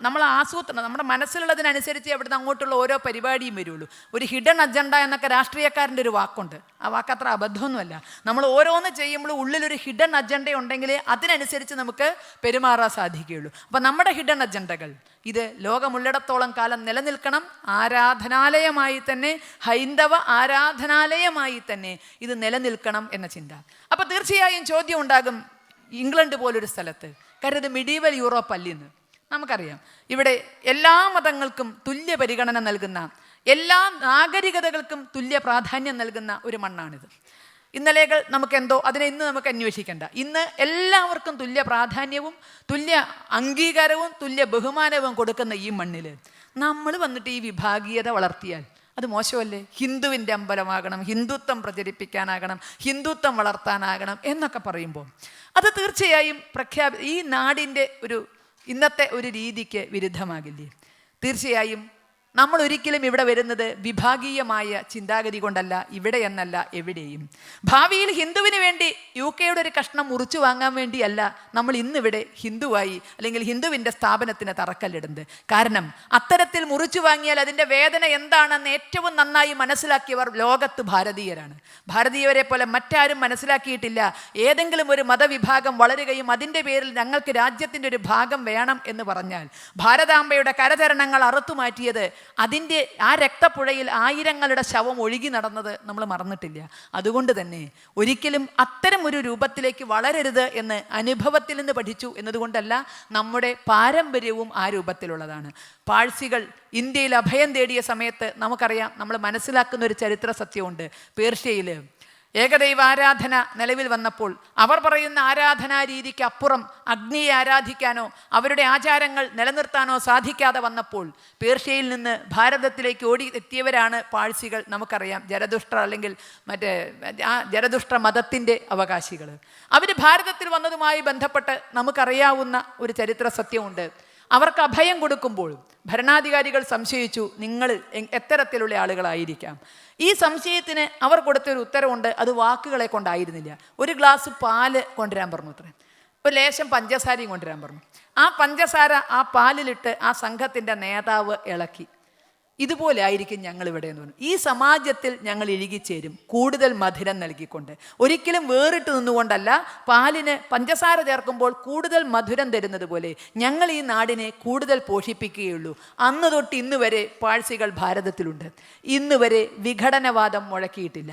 നമ്മൾ ആസൂത്രണം, നമ്മുടെ മനസ്സിലുള്ളതിനനുസരിച്ച് അവിടുന്ന് അങ്ങോട്ടുള്ള ഓരോ പരിപാടിയും വരുള്ളൂ. ഒരു ഹിഡൻ അജണ്ട എന്നൊക്കെ രാഷ്ട്രീയക്കാരൻ്റെ ഒരു വാക്കുണ്ട്. ആ വാക്ക് അത്ര അബദ്ധമൊന്നുമല്ല. നമ്മൾ ഓരോന്ന് ചെയ്യുമ്പോഴും ഉള്ളിലൊരു ഹിഡൻ അജണ്ട ഉണ്ടെങ്കിൽ അതിനനുസരിച്ച് നമുക്ക് പെരുമാറാൻ സാധിക്കുകയുള്ളൂ. അപ്പോൾ നമ്മുടെ ഹിഡൻ അജണ്ടകൾ ഇത് ലോകമുള്ളിടത്തോളം കാലം നിലനിൽക്കണം. ആരാധനാലയമായി തന്നെ, ഹൈന്ദവ ആരാധനാലയമായി തന്നെ ഇത് നിലനിൽക്കണം എന്ന ചിന്ത. അപ്പോൾ തീർച്ചയായും ചോദ്യം ഉണ്ടാകും, ഇംഗ്ലണ്ട് പോലൊരു സ്ഥലത്ത്, കരുത് മിഡീവൽ യൂറോപ്പ് അല്ലെന്ന് നമുക്കറിയാം. ഇവിടെ എല്ലാ മതങ്ങൾക്കും തുല്യ പരിഗണന നൽകുന്ന, എല്ലാ നാഗരികതകൾക്കും തുല്യ പ്രാധാന്യം നൽകുന്ന ഒരു മണ്ണാണിത്. ഇന്നലെകൾ നമുക്കെന്തോ അതിനെ ഇന്ന് നമുക്ക് അന്വേഷിക്കേണ്ട. ഇന്ന് എല്ലാവർക്കും തുല്യ പ്രാധാന്യവും തുല്യ അംഗീകാരവും തുല്യ ബഹുമാനവും കൊടുക്കുന്ന ഈ മണ്ണിൽ നമ്മൾ വന്നിട്ട് ഈ വിഭാഗീയത വളർത്തിയാൽ അത് മോശമല്ലേ? ഹിന്ദുവിൻ്റെ അമ്പലമാകണം, ഹിന്ദുത്വം പ്രചരിപ്പിക്കാനാകണം, ഹിന്ദുത്വം വളർത്താനാകണം എന്നൊക്കെ പറയുമ്പോൾ അത് തീർച്ചയായും ഈ നാടിൻ്റെ ഇന്നത്തെ ഒരു രീതിക്ക് വിരുദ്ധമാകില്ലേ? തീർച്ചയായും നമ്മൾ ഒരിക്കലും ഇവിടെ വരുന്നത് വിഭാഗീയമായ ചിന്താഗതി കൊണ്ടല്ല, ഇവിടെ എന്നല്ല, എവിടെയും. ഭാവിയിൽ ഹിന്ദുവിന് വേണ്ടി UK ഒരു കഷ്ണം മുറിച്ചു വാങ്ങാൻ വേണ്ടിയല്ല നമ്മൾ ഇന്നിവിടെ ഹിന്ദുവായി അല്ലെങ്കിൽ ഹിന്ദുവിൻ്റെ സ്ഥാപനത്തിന് തറക്കല്ലിടുന്നത്. കാരണം അത്തരത്തിൽ മുറിച്ചു വാങ്ങിയാൽ അതിൻ്റെ വേദന എന്താണെന്ന് ഏറ്റവും നന്നായി മനസ്സിലാക്കിയവർ ലോകത്ത് ഭാരതീയരാണ്. ഭാരതീയരെ പോലെ മറ്റാരും മനസ്സിലാക്കിയിട്ടില്ല. ഏതെങ്കിലും ഒരു മതവിഭാഗം വളരുകയും അതിൻ്റെ പേരിൽ ഞങ്ങൾക്ക് രാജ്യത്തിൻ്റെ ഒരു ഭാഗം വേണം എന്ന് പറഞ്ഞാൽ ഭാരതാംബയുടെ കരചരണങ്ങൾ അറുത്തുമാറ്റിയത്, അതിൻ്റെ ആ രക്തപ്പുഴയിൽ ആയിരങ്ങളുടെ ശവം ഒഴുകി നടന്നത് നമ്മൾ മറന്നിട്ടില്ല. അതുകൊണ്ട് തന്നെ ഒരിക്കലും അത്തരം ഒരു രൂപത്തിലേക്ക് വളരരുത് എന്ന് അനുഭവത്തിൽ നിന്ന് പഠിച്ചു എന്നതുകൊണ്ടല്ല, നമ്മുടെ പാരമ്പര്യവും ആ രൂപത്തിലുള്ളതാണ്. പാഴ്സികൾ ഇന്ത്യയിൽ അഭയം തേടിയ സമയത്ത് നമുക്കറിയാം, നമ്മൾ മനസ്സിലാക്കുന്ന ഒരു ചരിത്ര സത്യമുണ്ട്. പേർഷ്യയിൽ ഏകദൈവ ആരാധന നിലവിൽ വന്നപ്പോൾ അവർ പറയുന്ന ആരാധനാ രീതിക്ക് അപ്പുറം അഗ്നിയെ ആരാധിക്കാനോ അവരുടെ ആചാരങ്ങൾ നിലനിർത്താനോ സാധിക്കാതെ വന്നപ്പോൾ പേർഷ്യയിൽ നിന്ന് ഭാരതത്തിലേക്ക് ഓടി എത്തിയവരാണ് പാഴ്സികൾ. നമുക്കറിയാം, ജരദുഷ്ട്ര അല്ലെങ്കിൽ ജരദുഷ്ട്ര മതത്തിൻ്റെ അവകാശികൾ. അവർ ഭാരതത്തിൽ വന്നതുമായി ബന്ധപ്പെട്ട് നമുക്കറിയാവുന്ന ഒരു ചരിത്ര സത്യമുണ്ട്. അവർക്ക് അഭയം കൊടുക്കുമ്പോൾ ഭരണാധികാരികൾ സംശയിച്ചു, നിങ്ങൾ എത്തരത്തിലുള്ള ആളുകളായിരിക്കാം. ഈ സംശയത്തിന് അവർ കൊടുത്തൊരു ഉത്തരവുണ്ട്. അത് വാക്കുകളെ കൊണ്ടായിരുന്നില്ല. ഒരു ഗ്ലാസ് പാല് കൊണ്ടുവരാൻ പറഞ്ഞു, അത്രേ. ഒരു ലേശം പഞ്ചസാരയും കൊണ്ടുവരാൻ പറഞ്ഞു. ആ പഞ്ചസാര ആ പാലിലിട്ട് ആ സംഘത്തിൻ്റെ നേതാവ് ഇളക്കി. ഇതുപോലെ ആയിരിക്കും ഞങ്ങളിവിടെ എന്ന് പറഞ്ഞു. ഈ സമാജത്തിൽ ഞങ്ങൾ ഇഴുകിച്ചേരും, കൂടുതൽ മധുരം നൽകിക്കൊണ്ട്. ഒരിക്കലും വേറിട്ട് നിന്നുകൊണ്ടല്ല, പാലിന് പഞ്ചസാര ചേർക്കുമ്പോൾ കൂടുതൽ മധുരം തരുന്നത് പോലെ ഞങ്ങൾ ഈ നാടിനെ കൂടുതൽ പോഷിപ്പിക്കുകയുള്ളൂ. അന്ന് തൊട്ട് ഇന്ന് വരെ പാഴ്സികൾ ഭാരതത്തിലുണ്ട്. ഇന്ന് വരെ വിഘടനവാദം മുഴക്കിയിട്ടില്ല.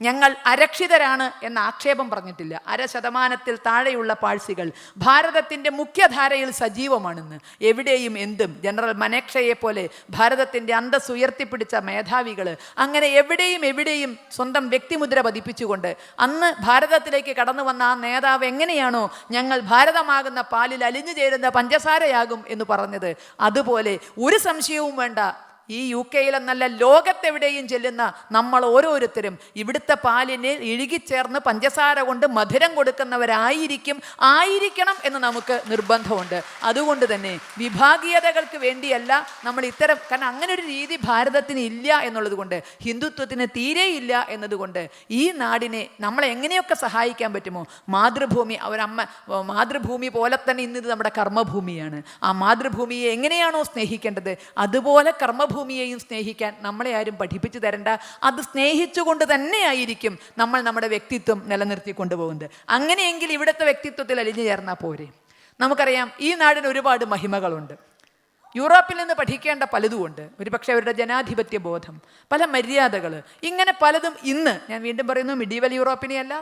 ഞങ്ങൾ അരക്ഷിതരാണ് എന്ന ആക്ഷേപം പറഞ്ഞിട്ടില്ല. 0.5% താഴെയുള്ള പാഴ്സികൾ ഭാരതത്തിൻ്റെ മുഖ്യധാരയിൽ സജീവമാണെന്ന് എവിടെയും എന്തും. ജനറൽ മനേക്ഷയെ പോലെ ഭാരതത്തിൻ്റെ അന്തസ് ഉയർത്തിപ്പിടിച്ച മേധാവികൾ അങ്ങനെ എവിടെയും സ്വന്തം വ്യക്തിമുദ്ര പതിപ്പിച്ചുകൊണ്ട് അന്ന് ഭാരതത്തിലേക്ക് കടന്നു വന്ന ആ നേതാവ് എങ്ങനെയാണോ ഞങ്ങൾ ഭാരതമാകുന്ന പാലിൽ അലിഞ്ഞു ചേരുന്ന പഞ്ചസാരയാകും എന്ന് പറഞ്ഞത്, അതുപോലെ ഒരു സംശയവും വേണ്ട, ഈ UK എന്നല്ല ലോകത്തെവിടെയും ചെല്ലുന്ന നമ്മൾ ഓരോരുത്തരും ഇവിടുത്തെ പാലിന് ഇഴുകിച്ചേർന്ന് പഞ്ചസാര കൊണ്ട് മധുരം ആയിരിക്കണം എന്ന് നമുക്ക് നിർബന്ധമുണ്ട്. അതുകൊണ്ട് തന്നെ വിഭാഗീയതകൾക്ക് വേണ്ടിയല്ല നമ്മൾ ഇത്തരം, കാരണം അങ്ങനെ ഒരു രീതി ഭാരതത്തിന് ഇല്ല എന്നുള്ളത് കൊണ്ട്, ഹിന്ദുത്വത്തിന് തീരെ ഇല്ല എന്നതുകൊണ്ട് ഈ നാടിനെ നമ്മൾ എങ്ങനെയൊക്കെ സഹായിക്കാൻ പറ്റുമോ, മാതൃഭൂമി മാതൃഭൂമി പോലെ തന്നെ ഇന്നിത് നമ്മുടെ കർമ്മഭൂമിയാണ്. ആ മാതൃഭൂമിയെ എങ്ങനെയാണോ സ്നേഹിക്കേണ്ടത് അതുപോലെ കർമ്മഭൂമിയെയും സ്നേഹിക്കാൻ നമ്മളെ ആരും പഠിപ്പിച്ചു തരണ്ട. അത് സ്നേഹിച്ചുകൊണ്ട് തന്നെയായിരിക്കും നമ്മൾ നമ്മുടെ വ്യക്തിത്വം നിലനിർത്തിക്കൊണ്ടു പോകുന്നത്. അങ്ങനെയെങ്കിൽ ഇവിടുത്തെ വ്യക്തിത്വത്തിൽ അലിഞ്ഞു ചേർന്നാൽ പോരെ. നമുക്കറിയാം ഈ നാടിന് ഒരുപാട് മഹിമകളുണ്ട്. യൂറോപ്പിൽ നിന്ന് പഠിക്കേണ്ട പലതുമുണ്ട്. ഒരുപക്ഷെ അവരുടെ ജനാധിപത്യ ബോധം, പല മര്യാദകൾ, ഇങ്ങനെ പലതും ഇന്ന്, ഞാൻ വീണ്ടും പറയുന്നു, മിഡീവൽ യൂറോപ്പിനെയല്ല,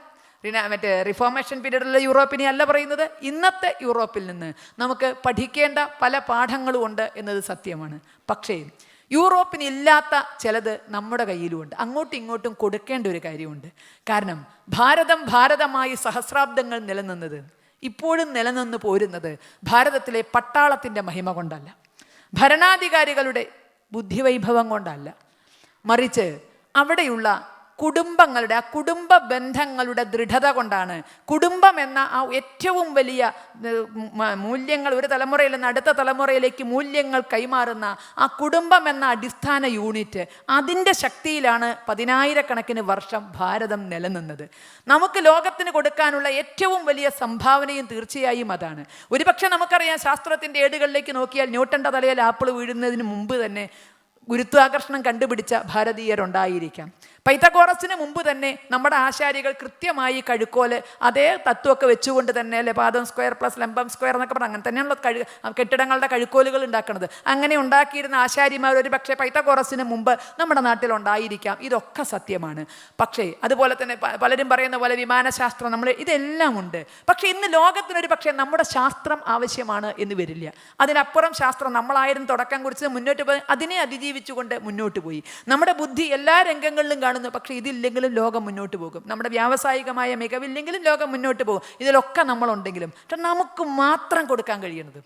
റിഫോർമേഷൻ പീരീഡിലുള്ള യൂറോപ്പിനെ അല്ല പറയുന്നത്, ഇന്നത്തെ യൂറോപ്പിൽ നിന്ന് നമുക്ക് പഠിക്കേണ്ട പല പാഠങ്ങളും ഉണ്ട് എന്നത് സത്യമാണ്. പക്ഷേ യൂറോപ്പിന് ഇല്ലാത്ത ചിലത് നമ്മുടെ കയ്യിലുമുണ്ട്. അങ്ങോട്ടും ഇങ്ങോട്ടും കൊടുക്കേണ്ട ഒരു കാര്യമുണ്ട്. കാരണം ഭാരതമായി സഹസ്രാബ്ദങ്ങൾ നിലനിന്നത്, ഇപ്പോഴും നിലനിന്ന് പോരുന്നത് ഭാരതത്തിലെ പട്ടാളത്തിൻ്റെ മഹിമ കൊണ്ടല്ല, ഭരണാധികാരികളുടെ ബുദ്ധിവൈഭവം കൊണ്ടല്ല, മറിച്ച് അവിടെയുള്ള കുടുംബങ്ങളുടെ, ആ കുടുംബ ബന്ധങ്ങളുടെ ദൃഢത കൊണ്ടാണ്. കുടുംബം എന്ന ആ ഏറ്റവും വലിയ മൂല്യങ്ങൾ ഒരു തലമുറയിൽ നിന്ന് അടുത്ത തലമുറയിലേക്ക് മൂല്യങ്ങൾ കൈമാറുന്ന ആ കുടുംബം എന്ന അടിസ്ഥാന യൂണിറ്റ്, അതിൻ്റെ ശക്തിയിലാണ് 10,000-കണക്കിന് വർഷം ഭാരതം നിലനിന്നത്. നമുക്ക് ലോകത്തിന് കൊടുക്കാനുള്ള ഏറ്റവും വലിയ സംഭാവനയും തീർച്ചയായും അതാണ്. ഒരുപക്ഷെ നമുക്കറിയാം, ശാസ്ത്രത്തിൻ്റെ ഏടുകളിലേക്ക് നോക്കിയാൽ ന്യൂട്ടൻ്റെ തലയിൽ ആപ്പിൾ വീഴുന്നതിന് മുമ്പ് തന്നെ ഗുരുത്വാകർഷണം കണ്ടുപിടിച്ച ഭാരതീയരുണ്ടായിരിക്കാം. പൈത്തഗോറസിന് മുമ്പ് തന്നെ നമ്മുടെ ആശാരികൾ കൃത്യമായി കഴുക്കോല് അതേ തത്വമൊക്കെ വെച്ചുകൊണ്ട് തന്നെ, അല്ലെ, പാദം സ്ക്വയർ പ്ലസ് ലംബം സ്ക്വയർ എന്നൊക്കെ പറഞ്ഞാൽ അങ്ങനെ തന്നെയുള്ള കെട്ടിടങ്ങളുടെ കഴുക്കോലുകൾ ഉണ്ടാക്കുന്നത്. അങ്ങനെ ഉണ്ടാക്കിയിരുന്ന ആശാരിമാർ ഒരു പക്ഷേ പൈത്തഗോറസിന് മുമ്പ് നമ്മുടെ നാട്ടിലുണ്ടായിരിക്കാം. ഇതൊക്കെ സത്യമാണ്. പക്ഷേ അതുപോലെ തന്നെ പലരും പറയുന്ന പോലെ വിമാനശാസ്ത്രം, നമ്മൾ ഇതെല്ലാം ഉണ്ട്. പക്ഷേ ഇന്ന് ലോകത്തിനൊരു പക്ഷേ നമ്മുടെ ശാസ്ത്രം ആവശ്യമാണ് എന്ന് വരില്ല. അതിനപ്പുറം ശാസ്ത്രം നമ്മളായിരുന്നു തുടക്കം കുറിച്ച് മുന്നോട്ട് പോയി, അതിനെ അതിജീവിച്ചുകൊണ്ട് മുന്നോട്ട് പോയി. നമ്മുടെ ബുദ്ധി എല്ലാ രംഗങ്ങളിലും കാണുന്നു. പക്ഷേ ഇതില്ലെങ്കിലും ലോകം മുന്നോട്ട് പോകും. നമ്മുടെ വ്യാവസായികമായ മികവില്ലെങ്കിലും ലോകം മുന്നോട്ട് പോകും. ഇതിലൊക്കെ നമ്മളുണ്ടെങ്കിലും നമുക്ക് മാത്രം കൊടുക്കാൻ കഴിയുന്നത്,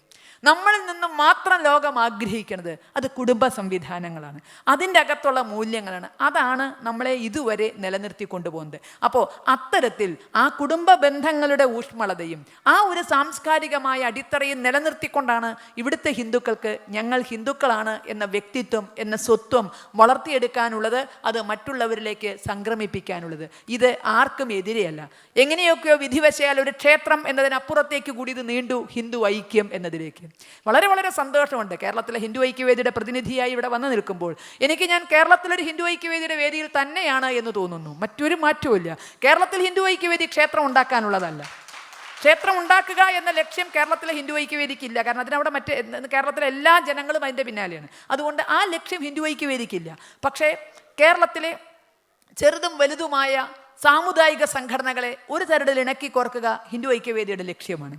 നമ്മളിൽ നിന്നും മാത്രം ലോകം ആഗ്രഹിക്കുന്നത് അത് കുടുംബ സംവിധാനങ്ങളാണ്, അതിൻ്റെ അകത്തുള്ള മൂല്യങ്ങളാണ്. അതാണ് നമ്മളെ ഇതുവരെ നിലനിർത്തി കൊണ്ടുപോകുന്നത്. അപ്പോൾ അത്തരത്തിൽ ആ കുടുംബ ബന്ധങ്ങളുടെ ഊഷ്മളതയും ആ ഒരു സാംസ്കാരികമായ അടിത്തറയും നിലനിർത്തിക്കൊണ്ടാണ് ഇവിടുത്തെ ഹിന്ദുക്കൾക്ക് ഞങ്ങൾ ഹിന്ദുക്കളാണ് എന്ന വ്യക്തിത്വം, എന്ന സ്വത്വം വളർത്തിയെടുക്കാനുള്ളത്, അത് മറ്റുള്ളവരിലേക്ക് സംക്രമിപ്പിക്കാനുള്ളത്. ഇത് ആർക്കും എതിരെയല്ല. എങ്ങനെയൊക്കെയോ വിധിവശാൽ ഒരു ക്ഷേത്രം എന്നതിനപ്പുറത്തേക്ക് കൂടി ഇത് നീണ്ടു ഹിന്ദു ഐക്യം എന്നതിലേക്ക്. വളരെ വളരെ സന്തോഷമുണ്ട് കേരളത്തിലെ ഹിന്ദു ഐക്യവേദിയുടെ പ്രതിനിധിയായി ഇവിടെ വന്നു നിൽക്കുമ്പോൾ. ഞാൻ കേരളത്തിലൊരു ഹിന്ദു ഐക്യവേദിയുടെ വേദിയിൽ തന്നെയാണ് എന്ന് തോന്നുന്നു. മറ്റൊരു മാറ്റവുമില്ല. കേരളത്തിൽ ഹിന്ദു ഐക്യവേദി ക്ഷേത്രം ഉണ്ടാക്കാനുള്ളതല്ല. ക്ഷേത്രം ഉണ്ടാക്കുക എന്ന ലക്ഷ്യം കേരളത്തിലെ ഹിന്ദു ഐക്യവേദിക്കില്ല. കാരണം അതിനവിടെ കേരളത്തിലെ എല്ലാ ജനങ്ങളും അതിൻ്റെ പിന്നാലെയാണ്. അതുകൊണ്ട് ആ ലക്ഷ്യം ഹിന്ദു ഐക്യവേദിക്കില്ല. പക്ഷേ കേരളത്തിലെ ചെറുതും വലുതുമായ സാമുദായിക സംഘടനകളെ ഒരു തരത്തിൽ ഇണക്കി കോർക്കുക ഹിന്ദു ഐക്യവേദിയുടെ ലക്ഷ്യമാണ്.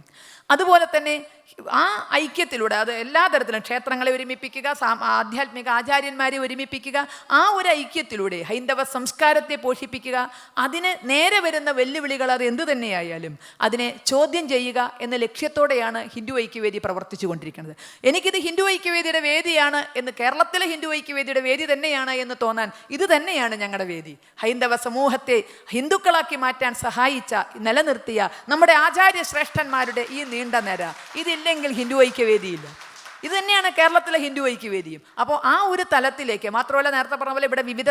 അതുപോലെ തന്നെ ആ ഐക്യത്തിലൂടെ അത് എല്ലാ തരത്തിലും ക്ഷേത്രങ്ങളെ ഒരുമിപ്പിക്കുക, ആധ്യാത്മിക ആചാര്യന്മാരെ ഒരുമിപ്പിക്കുക, ആ ഒരു ഐക്യത്തിലൂടെ ഹൈന്ദവ സംസ്കാരത്തെ പോഷിപ്പിക്കുക, അതിന് നേരെ വരുന്ന വെല്ലുവിളികൾ അത് എന്തു തന്നെയായാലും അതിനെ ചോദ്യം ചെയ്യുക എന്ന ലക്ഷ്യത്തോടെയാണ് ഹിന്ദു ഐക്യവേദി പ്രവർത്തിച്ചു കൊണ്ടിരിക്കുന്നത്. എനിക്കിത് ഹിന്ദു ഐക്യവേദിയുടെ വേദിയാണ് എന്ന്, കേരളത്തിലെ ഹിന്ദു ഐക്യവേദിയുടെ വേദി തന്നെയാണ് എന്ന് തോന്നാൻ ഇത് തന്നെയാണ് ഞങ്ങളുടെ വേദി. ഹൈന്ദവ സമൂഹത്തെ ഹിന്ദുക്കളാക്കി മാറ്റാൻ സഹായിച്ച, നിലനിർത്തിയ നമ്മുടെ ആചാര്യ ശ്രേഷ്ഠന്മാരുടെ ഈ നീണ്ട നിര, ഇതില്ലെങ്കിൽ ഹിന്ദു ഐക്യവേദിയില്ല. ഇത് തന്നെയാണ് കേരളത്തിലെ ഹിന്ദു ഐക്യവേദിയും. അപ്പോൾ ആ ഒരു തലത്തിലേക്ക് മാത്രമല്ല, നേരത്തെ പറഞ്ഞ പോലെ ഇവിടെ വിവിധ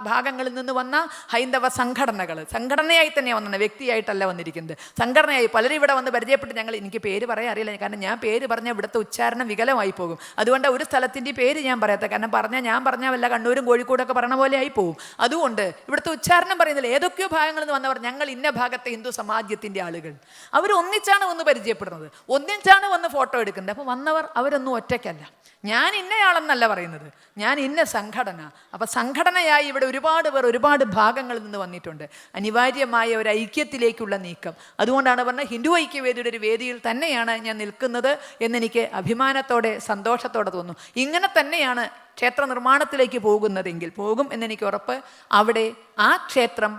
ഭാഗങ്ങളിൽ നിന്ന് വന്ന ഹൈന്ദവ സംഘടനകൾ, സംഘടനയായി തന്നെ വന്നത്, വ്യക്തിയായിട്ടല്ല വന്നിരിക്കുന്നത്, സംഘടനയായി പലരും ഇവിടെ വന്ന് പരിചയപ്പെട്ട്, എനിക്ക് പേര് പറയാൻ അറിയില്ല, കാരണം ഞാൻ പേര് പറഞ്ഞാൽ ഇവിടുത്തെ ഉച്ചാരണം വികലമായി പോകും. അതുകൊണ്ട് ഒരു സ്ഥലത്തിൻ്റെ പേര് ഞാൻ പറയാത്ത, കാരണം ഞാൻ പറഞ്ഞാൽ വല്ല കണ്ണൂരും കോഴിക്കോടൊക്കെ പറഞ്ഞ പോലെ ആയി പോകും. അതുകൊണ്ട് ഇവിടുത്തെ ഉച്ചാരണം പറയുന്നില്ല. ഏതൊക്കെയോ ഭാഗങ്ങളിൽ നിന്ന് വന്നവർ, ഞങ്ങൾ ഇന്ന ഭാഗത്തെ ഹിന്ദു സമാജത്തിൻ്റെ ആളുകൾ, അവർ ഒന്നിച്ചാണ് വന്ന് പരിചയപ്പെടുന്നത്, ഒന്നിച്ചാണ് വന്ന് ഫോട്ടോ എടുക്കുന്നത്. അപ്പോൾ വന്നവർ അവരൊന്നും ഒറ്റയ്ക്കല്ല. ഞാൻ ഇന്നയാളെന്നല്ല പറയുന്നത്, ഞാൻ ഇന്ന സംഘടന. അപ്പം സംഘടനയായി ഇവിടെ ഒരുപാട് പേർ ഒരുപാട് ഭാഗങ്ങളിൽ നിന്ന് വന്നിട്ടുണ്ട്. അനിവാര്യമായ ഒരു ഐക്യത്തിലേക്കുള്ള നീക്കം. അതുകൊണ്ടാണ് പറഞ്ഞത് ഹിന്ദു ഐക്യവേദിയുടെ ഒരു വേദിയിൽ തന്നെയാണ് ഞാൻ നിൽക്കുന്നത് എന്നെനിക്ക് അഭിമാനത്തോടെ സന്തോഷത്തോടെ തോന്നുന്നു. ഇങ്ങനെ തന്നെയാണ് ക്ഷേത്ര നിർമ്മാണത്തിലേക്ക് പോകുന്നതെങ്കിൽ, പോകും എന്നെനിക്ക് ഉറപ്പ്. അവിടെ ആ ക്ഷേത്രം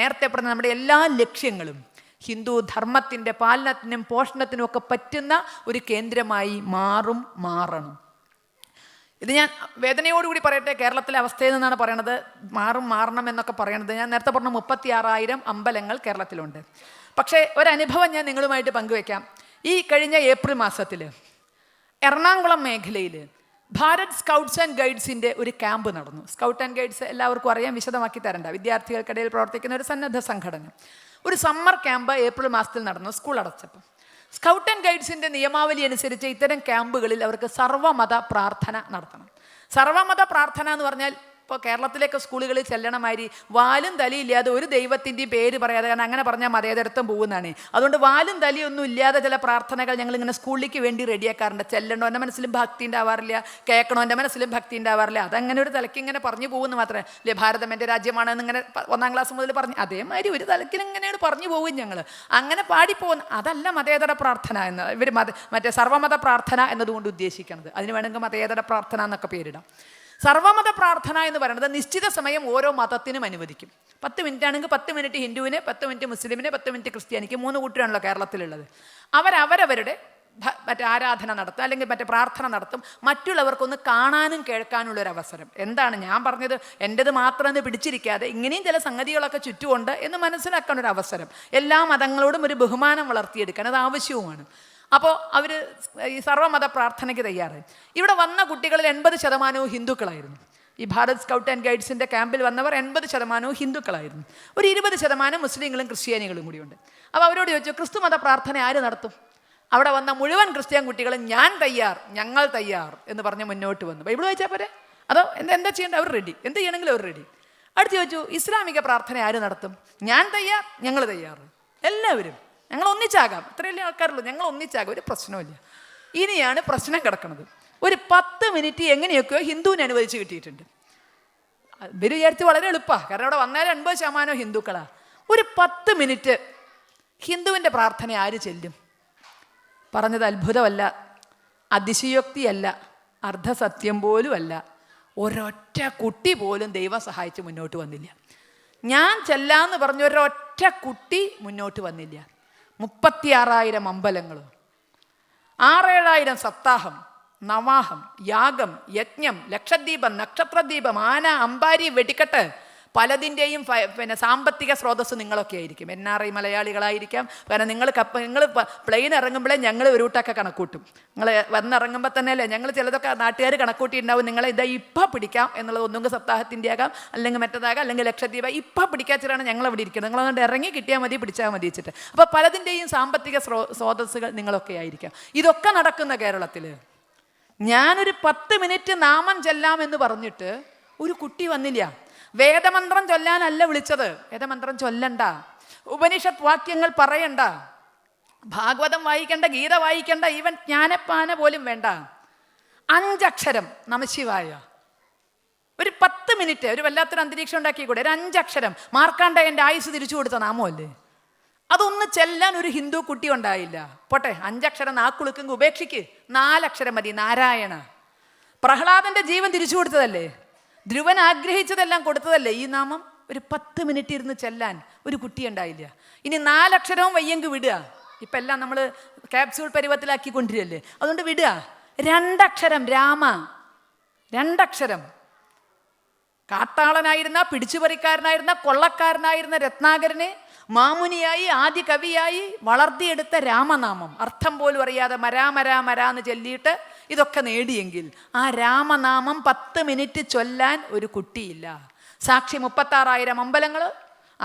നേരത്തെ പറഞ്ഞ നമ്മുടെ എല്ലാ ലക്ഷ്യങ്ങളും ഹിന്ദു ധർമ്മത്തിൻ്റെ പാലനത്തിനും പോഷണത്തിനും ഒക്കെ പറ്റുന്ന ഒരു കേന്ദ്രമായി മാറണം. ഇത് ഞാൻ വേദനയോടുകൂടി പറയട്ടെ, കേരളത്തിലെ അവസ്ഥയിൽ നിന്നാണ് പറയണത്. മാറണം എന്നൊക്കെ പറയണത്. ഞാൻ നേരത്തെ പറഞ്ഞ 36,000 അമ്പലങ്ങൾ കേരളത്തിലുണ്ട്. പക്ഷേ ഒരനുഭവം ഞാൻ നിങ്ങളുമായിട്ട് പങ്കുവെക്കാം. ഈ കഴിഞ്ഞ ഏപ്രിൽ മാസത്തിൽ എറണാകുളം മേഖലയിൽ ഭാരത് സ്കൗട്ട്സ് ആൻഡ് ഗൈഡ്സിൻ്റെ ഒരു ക്യാമ്പ് നടന്നു. സ്കൗട്ട് ആൻഡ് ഗൈഡ്സ് എല്ലാവർക്കും അറിയാം, വിശദമാക്കി തരണ്ട. വിദ്യാർത്ഥികൾക്കിടയിൽ പ്രവർത്തിക്കുന്ന ഒരു സന്നദ്ധ സംഘടന. ഒരു സമ്മർ ക്യാമ്പ് ഏപ്രിൽ മാസത്തിൽ നടന്നു, സ്കൂൾ അടച്ചപ്പോൾ. സ്കൗട്ട് ആൻഡ് ഗൈഡ്സിൻ്റെ നിയമാവലി അനുസരിച്ച് ഇത്തരം ക്യാമ്പുകളിൽ അവർക്ക് സർവ്വമത പ്രാർത്ഥന നടത്തണം. സർവ്വമത പ്രാർത്ഥന എന്ന് പറഞ്ഞാൽ ഇപ്പോൾ കേരളത്തിലേക്ക് സ്കൂളുകളിൽ ചെല്ലണമാതിരി വാലും തലിയില്ലാതെ ഒരു ദൈവത്തിൻ്റെയും പേര് പറയാതെ, കാരണം അങ്ങനെ പറഞ്ഞാൽ മതേതരത്വം പോകുന്നതാണ്. അതുകൊണ്ട് വാലും തലിയൊന്നും ഇല്ലാതെ ചില പ്രാർത്ഥനകൾ ഞങ്ങളിങ്ങനെ സ്കൂളിലേക്ക് വേണ്ടി റെഡിയാക്കാറുണ്ട്. ചെല്ലണോൻ്റെ മനസ്സിലും ഭക്തി ഉണ്ടാവാറില്ല, കേൾക്കണോൻ്റെ മനസ്സിലും ഭക്തി ഉണ്ടാവാറില്ല. അതങ്ങനെ ഒരു തലയ്ക്ക് ഇങ്ങനെ പറഞ്ഞു പോകുന്നു മാത്രമേ. അല്ലേ, ഭാരതം എൻ്റെ രാജ്യമാണെന്ന് ഇങ്ങനെ 1-ാം ക്ലാസ് മുതൽ പറഞ്ഞു, അതേമാതിരി ഒരു തലക്കിൽ ഇങ്ങനെയാണ് പറഞ്ഞു പോകും ഞങ്ങൾ. അങ്ങനെ പാടിപ്പോകുന്ന അതല്ല മതേതര പ്രാർത്ഥന എന്ന് ഇവർ മറ്റേ സർവ്വമത പ്രാർത്ഥന എന്നതുകൊണ്ട് ഉദ്ദേശിക്കുന്നത്. അതിന് വേണമെങ്കിൽ മതേതര പ്രാർത്ഥന എന്നൊക്കെ പേരിടാം. സർവ്വമത പ്രാർത്ഥന എന്ന് പറയുന്നത് നിശ്ചിത സമയം ഓരോ മതത്തിനും അനുവദിക്കും. 10 മിനിറ്റ് ആണെങ്കിൽ 10 മിനിറ്റ് ഹിന്ദുവിന്, 10 മിനിറ്റ് മുസ്ലിമിന്, 10 മിനിറ്റ് ക്രിസ്ത്യാനിക്ക്, 3 കൂട്ടരാണല്ലോ കേരളത്തിലുള്ളത്. അവരവരുടെ മറ്റേ ആരാധന നടത്തും, അല്ലെങ്കിൽ മറ്റേ പ്രാർത്ഥന നടത്തും. മറ്റുള്ളവർക്കൊന്ന് കാണാനും കേൾക്കാനുള്ളൊരവസരം. എന്താണ് ഞാൻ പറഞ്ഞത്, എൻ്റെത് മാത്രം എന്ന് പിടിച്ചിരിക്കാതെ ഇങ്ങനെയും ചില സംഗതികളൊക്കെ ചുറ്റുമുണ്ട് എന്ന് മനസ്സിലാക്കാനൊരു അവസരം. എല്ലാ മതങ്ങളോടും ഒരു ബഹുമാനം വളർത്തിയെടുക്കാൻ അത് ആവശ്യവുമാണ്. അപ്പോൾ അവർ ഈ സർവ്വമത പ്രാർത്ഥനയ്ക്ക് തയ്യാറായി. ഇവിടെ വന്ന കുട്ടികളിൽ 80% ഹിന്ദുക്കളായിരുന്നു. ഈ ഭാരത് സ്കൗട്ട് ആൻഡ് ഗൈഡ്സിൻ്റെ ക്യാമ്പിൽ വന്നവർ 80% ഹിന്ദുക്കളായിരുന്നു. ഒരു 20% മുസ്ലിങ്ങളും ക്രിസ്ത്യാനികളും കൂടിയുണ്ട്. അപ്പോൾ അവരോട് ചോദിച്ചു, ക്രിസ്തു മത പ്രാർത്ഥന ആര് നടത്തും? അവിടെ വന്ന മുഴുവൻ ക്രിസ്ത്യൻ കുട്ടികളും ഞാൻ തയ്യാർ, ഞങ്ങൾ തയ്യാർ എന്ന് പറഞ്ഞ് മുന്നോട്ട് വന്നു. ബൈബിൾ വായിച്ചാൽ പോരെ? അതോ എന്താ ചെയ്യേണ്ടത്? അവർ റെഡി. എന്ത് ചെയ്യണമെങ്കിലും അവർ റെഡി. അടുത്ത് ചോദിച്ചു, ഇസ്ലാമിക പ്രാർത്ഥന ആര് നടത്തും? ഞാൻ തയ്യാർ, ഞങ്ങൾ തയ്യാർ. എല്ലാവരും ഞങ്ങൾ ഒന്നിച്ചാകാം. ഇത്രയല്ലേ ആൾക്കാരുള്ളൂ, ഞങ്ങൾ ഒന്നിച്ചാകാം, ഒരു പ്രശ്നമില്ല. ഇനിയാണ് പ്രശ്നം കിടക്കുന്നത്. ഒരു 10 മിനിറ്റ് എങ്ങനെയൊക്കെയോ ഹിന്ദുവിന് അനുവദിച്ച് കിട്ടിയിട്ടുണ്ട്. ഇവർ വിചാരിച്ച് വളരെ എളുപ്പമാണ്, കാരണം അവിടെ വന്നാൽ 80% ഹിന്ദുക്കളാണ്. ഒരു 10 മിനിറ്റ് ഹിന്ദുവിൻ്റെ പ്രാർത്ഥന ആര് ചെല്ലും? പറഞ്ഞത് അത്ഭുതമല്ല, അതിശയോക്തിയല്ല, അർദ്ധസത്യം പോലും അല്ല. ഒരൊറ്റ കുട്ടി പോലും ദൈവം സഹായിച്ച് മുന്നോട്ട് വന്നില്ല. ഞാൻ ചെല്ലാന്ന് പറഞ്ഞ ഒരൊറ്റ കുട്ടി മുന്നോട്ട് വന്നില്ല. 36,000 അമ്പലങ്ങൾ, 6,000-7,000 സപ്താഹം, നവാഹം, യാഗം, യജ്ഞം, ലക്ഷദ്വീപം, നക്ഷത്രദ്വീപം, ആന, അമ്പാരി, വെടിക്കെട്ട്, പലതിൻ്റെയും സാമ്പത്തിക സ്രോതസ്സ് നിങ്ങളൊക്കെ ആയിരിക്കും. NRI മലയാളികളായിരിക്കാം. കാരണം നിങ്ങൾ പ്ലെയിൻ ഇറങ്ങുമ്പോഴേ ഞങ്ങൾ ഒരു കൂട്ടൊക്കെ കണക്കൂട്ടും. നിങ്ങൾ വന്നിറങ്ങുമ്പോൾ തന്നെ അല്ലേ ഞങ്ങൾ ചിലതൊക്കെ നാട്ടുകാർ കണക്കൂട്ടിയിട്ടുണ്ടാവും. നിങ്ങളെ ഇതാ ഇപ്പം പിടിക്കാം എന്നുള്ളത് ഒന്നുകിൽ സപ്താഹത്തിൻ്റെ ആകാം, അല്ലെങ്കിൽ മറ്റേതാകാം, അല്ലെങ്കിൽ ലക്ഷദ്വീപ്. ഇപ്പം പിടിക്കാച്ചിട്ടാണ് ഞങ്ങൾ അവിടെ ഇരിക്കുന്നത്. നിങ്ങളതുകൊണ്ട് ഇറങ്ങി കിട്ടിയാൽ മതി, പിടിച്ചാൽ മതി വെച്ചിട്ട്. അപ്പോൾ പലതിൻ്റെയും സാമ്പത്തിക സ്രോതസ്സുകൾ നിങ്ങളൊക്കെ ആയിരിക്കാം. ഇതൊക്കെ നടക്കുന്ന കേരളത്തിൽ ഞാനൊരു 10 മിനിറ്റ് നാമം ചെല്ലാം എന്ന് പറഞ്ഞിട്ട് ഒരു കുട്ടി വന്നില്ല. വേദമന്ത്രം ചൊല്ലാനല്ല വിളിച്ചത്. വേദമന്ത്രം ചൊല്ലണ്ട, ഉപനിഷത്ത് വാക്യങ്ങൾ പറയണ്ട, ഭാഗവതം വായിക്കണ്ട, ഗീത വായിക്കണ്ട, ഈവൻ ജ്ഞാനപ്പാന പോലും വേണ്ട. 5 അക്ഷരം നമശിവായ. ഒരു 10 മിനിറ്റ് ഒരു വല്ലാത്തൊരു അന്തരീക്ഷം ഉണ്ടാക്കിക്കൂടെ? ഒരു 5 അക്ഷരം. മാർക്കാണ്ഡേയൻ്റെ ആയുസ് തിരിച്ചു കൊടുത്ത നാമമല്ലേ? അതൊന്ന് ചെല്ലാൻ ഒരു ഹിന്ദു കുട്ടി ഉണ്ടായില്ല. പോട്ടെ, 5 അക്ഷരം നാക്കുളുക്കെങ്കിൽ ഉപേക്ഷിക്ക്. 4 അക്ഷരം മതി, നാരായണ. പ്രഹ്ലാദൻ്റെ ജീവൻ തിരിച്ചു കൊടുത്തതല്ലേ? ധ്രുവൻ ആഗ്രഹിച്ചതെല്ലാം കൊടുത്തതല്ലേ ഈ നാമം? ഒരു 10 മിനിറ്റ് ഇരുന്ന് ചെല്ലാൻ ഒരു കുട്ടി ഉണ്ടായില്ല. ഇനി 4 അക്ഷരവും വയ്യെങ്കിൽ വിടുക. ഇപ്പം എല്ലാം നമ്മൾ ക്യാപ്സ്യൂൾ പരുവത്തിലാക്കി കൊണ്ടിരല്ലേ, അതുകൊണ്ട് വിടുക. 2 അക്ഷരം രാമ. 2 അക്ഷരം. കാട്ടാളനായിരുന്ന, പിടിച്ചുപറിക്കാരനായിരുന്ന, കൊള്ളക്കാരനായിരുന്ന രത്നാകരനെ മാമുനിയായി, ആദ്യ കവിയായി വളർത്തിയെടുത്ത രാമനാമം അർത്ഥം പോലും അറിയാതെ മരാന്ന് ചൊല്ലിയിട്ട് ഇതൊക്കെ നേടിയെങ്കിൽ ആ രാമനാമം 10 മിനിറ്റ് ചൊല്ലാൻ ഒരു കുട്ടിയില്ല. സാക്ഷി 36,000 അമ്പലങ്ങൾ,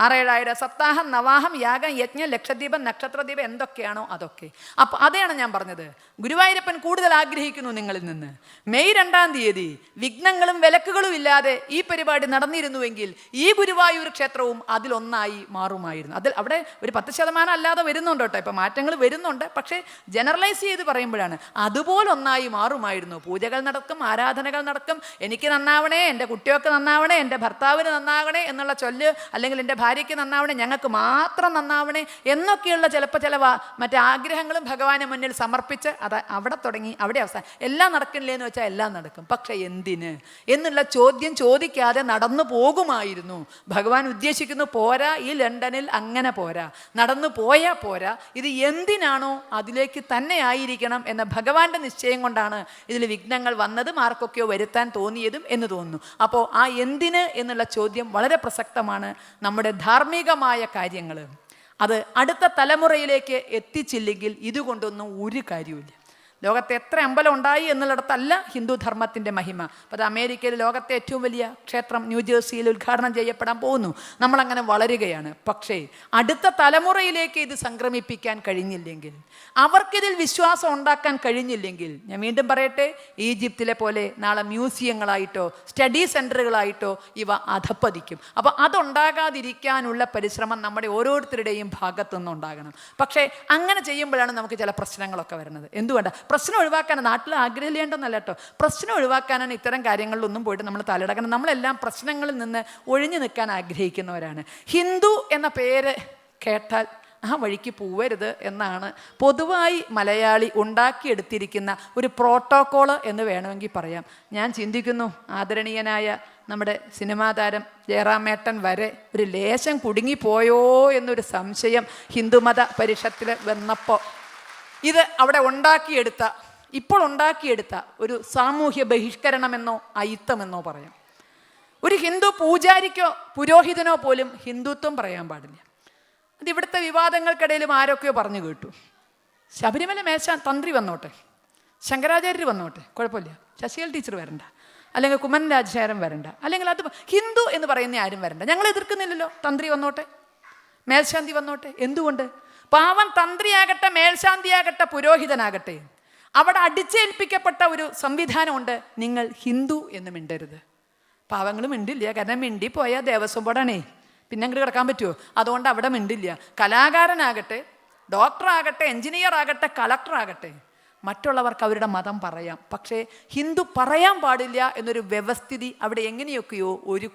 6,000-7,000 സപ്താഹം, നവാഹം, യാഗം, യജ്ഞം, ലക്ഷദ്വീപം, നക്ഷത്രദ്വീപം, എന്തൊക്കെയാണോ അതൊക്കെ. അപ്പോൾ അതാണ് ഞാൻ പറഞ്ഞത്. ഗുരുവായൂരപ്പൻ കൂടുതൽ ആഗ്രഹിക്കുന്നു നിങ്ങളിൽ നിന്ന്. മെയ് 2-ാം തീയതി വിഘ്നങ്ങളും വിലക്കുകളും ഇല്ലാതെ ഈ പരിപാടി നടന്നിരുന്നുവെങ്കിൽ ഈ ഗുരുവായൂർ ക്ഷേത്രവും അതിലൊന്നായി മാറുമായിരുന്നു. അതിൽ അവിടെ ഒരു 10% അല്ലാതെ വരുന്നുണ്ട് കേട്ടോ, ഇപ്പം മാറ്റങ്ങൾ വരുന്നുണ്ട്. പക്ഷേ ജനറലൈസ് ചെയ്ത് പറയുമ്പോഴാണ് അതുപോലൊന്നായി മാറുമായിരുന്നു. പൂജകൾ നടക്കും, ആരാധനകൾ നടക്കും. എനിക്ക് നന്നാവണേ, എൻ്റെ കുട്ടികൾക്ക് നന്നാവണേ, എൻ്റെ ഭർത്താവിന് നന്നാവണേ എന്നുള്ള ചൊല്ല്, അല്ലെങ്കിൽ എൻ്റെ ഭാര്യയ്ക്ക് നന്നാവണേ, ഞങ്ങൾക്ക് മാത്രം നന്നാവണേ എന്നൊക്കെയുള്ള ചിലപ്പോൾ ചില മറ്റേ ആഗ്രഹങ്ങളും ഭഗവാന് മുന്നിൽ സമർപ്പിച്ച് അത് അവിടെ തുടങ്ങി അവിടെ അവസാനം. എല്ലാം നടക്കില്ലേ എന്ന് വെച്ചാൽ എല്ലാം നടക്കും. പക്ഷെ എന്തിന് എന്നുള്ള ചോദ്യം ചോദിക്കാതെ നടന്നു പോകുമായിരുന്നു. ഭഗവാൻ ഉദ്ദേശിക്കുന്നു പോരാ, ഈ ലണ്ടനിൽ അങ്ങനെ പോരാ, നടന്നു പോയാൽ പോരാ, ഇത് എന്തിനാണോ അതിലേക്ക് തന്നെ ആയിരിക്കണം എന്ന ഭഗവാന്റെ നിശ്ചയം കൊണ്ടാണ് ഇതിൽ വിഘ്നങ്ങൾ വന്നതും ആർക്കൊക്കെയോ വരുത്താൻ തോന്നിയതും എന്ന് തോന്നുന്നു. അപ്പോൾ ആ എന്തിന് എന്നുള്ള ചോദ്യം വളരെ പ്രസക്തമാണ്. നമ്മുടെ ധാർമ്മികമായ കാര്യങ്ങൾ അത് അടുത്ത തലമുറയിലേക്ക് എത്തിച്ചില്ലെങ്കിൽ ഇതുകൊണ്ടൊന്നും ഒരു കാര്യമില്ല. ലോകത്തെ എത്ര അമ്പലം ഉണ്ടായി എന്നുള്ളിടത്തല്ല ഹിന്ദു ധർമ്മത്തിൻ്റെ മഹിമ. അപ്പോൾ അത് അമേരിക്കയിൽ ലോകത്തെ ഏറ്റവും വലിയ ക്ഷേത്രം ന്യൂജേഴ്സിയിൽ ഉദ്ഘാടനം ചെയ്യപ്പെടാൻ പോകുന്നു. നമ്മളങ്ങനെ വളരുകയാണ്. പക്ഷേ അടുത്ത തലമുറയിലേക്ക് ഇത് സംക്രമിപ്പിക്കാൻ കഴിഞ്ഞില്ലെങ്കിൽ, അവർക്കിതിൽ വിശ്വാസം ഉണ്ടാക്കാൻ കഴിഞ്ഞില്ലെങ്കിൽ, ഞാൻ വീണ്ടും പറയട്ടെ, ഈജിപ്തിലെ പോലെ നാളെ മ്യൂസിയങ്ങളായിട്ടോ സ്റ്റഡി സെൻറ്ററുകളായിട്ടോ ഇവ അധപ്പതിക്കും. അപ്പോൾ അതുണ്ടാകാതിരിക്കാനുള്ള പരിശ്രമം നമ്മുടെ ഓരോരുത്തരുടെയും ഭാഗത്തുനിന്നുണ്ടാകണം. പക്ഷേ അങ്ങനെ ചെയ്യുമ്പോഴാണ് നമുക്ക് ചില പ്രശ്നങ്ങളൊക്കെ വരുന്നത്. എന്തുകൊണ്ടാണ്? പ്രശ്നം ഒഴിവാക്കാനാണ്. നാട്ടിൽ ആഗ്രഹിക്കേണ്ടെന്നല്ല കേട്ടോ, പ്രശ്നം ഒഴിവാക്കാനാണ് ഇത്തരം കാര്യങ്ങളിലൊന്നും പോയിട്ട് നമ്മൾ തലയിടക്കണം. നമ്മളെല്ലാം പ്രശ്നങ്ങളിൽ നിന്ന് ഒഴിഞ്ഞു നിൽക്കാൻ ആഗ്രഹിക്കുന്നവരാണ്. ഹിന്ദു എന്ന പേര് കേട്ടാൽ ആ വഴിക്ക് പോവരുത് എന്നാണ് പൊതുവായി മലയാളി ഉണ്ടാക്കിയെടുത്തിരിക്കുന്ന ഒരു പ്രോട്ടോക്കോള് എന്ന് വേണമെങ്കിൽ പറയാം. ഞാൻ ചിന്തിക്കുന്നു, ആദരണീയനായ നമ്മുടെ സിനിമാ താരം ജയറാമേട്ടൻ വരെ ഒരു ലേശം കുടുങ്ങിപ്പോയോ എന്നൊരു സംശയം ഹിന്ദുമത പരിഷത്തിൽ വന്നപ്പോൾ ഇത് അവിടെ ഇപ്പോൾ ഉണ്ടാക്കിയെടുത്ത ഒരു സാമൂഹ്യ ബഹിഷ്കരണമെന്നോ അയിത്തമെന്നോ പറയാം. ഒരു ഹിന്ദു പൂജാരിക്കോ പുരോഹിതനോ പോലും ഹിന്ദുത്വം പറയാൻ പാടില്ല. അത് ഇവിടുത്തെ വിവാദങ്ങൾക്കിടയിലും ആരൊക്കെയോ പറഞ്ഞു കേട്ടു. ശബരിമല തന്ത്രി വന്നോട്ടെ, ശങ്കരാചാര്യർ വന്നോട്ടെ, കുഴപ്പമില്ല, ശശികല ടീച്ചർ വരണ്ട, അല്ലെങ്കിൽ കുമ്മൻ രാജശേഖരൻ വരണ്ട, അല്ലെങ്കിൽ അത് ഹിന്ദു എന്ന് പറയുന്ന ആരും വരണ്ട. ഞങ്ങൾ എതിർക്കുന്നില്ലല്ലോ, തന്ത്രി വന്നോട്ടെ, മേൽശാന്തി വന്നോട്ടെ. എന്തുകൊണ്ട്? പാവം തന്ത്രിയാകട്ടെ, മേൽശാന്തിയാകട്ടെ, പുരോഹിതനാകട്ടെ, അവിടെ അടിച്ചേൽപ്പിക്കപ്പെട്ട ഒരു സംവിധാനമുണ്ട്, നിങ്ങൾ ഹിന്ദു എന്ന് മിണ്ടരുത്. പാവങ്ങൾ മിണ്ടില്ല, കാരണം മിണ്ടിപ്പോയാൽ ദേവസ്വം ബോർഡാണേ, പിന്നെ അങ്ങോട്ട് കിടക്കാൻ പറ്റുമോ? അതുകൊണ്ട് അവിടെ മിണ്ടില്ല. കലാകാരനാകട്ടെ, ഡോക്ടറാകട്ടെ, എൻജിനീയർ ആകട്ടെ, കളക്ടറാകട്ടെ, മറ്റുള്ളവർക്ക് അവരുടെ മതം പറയാം. പക്ഷേ ഹിന്ദു പറയാൻ പാടില്ല എന്നൊരു വ്യവസ്ഥിതി അവിടെ എങ്ങനെയൊക്കെയോ ഒരു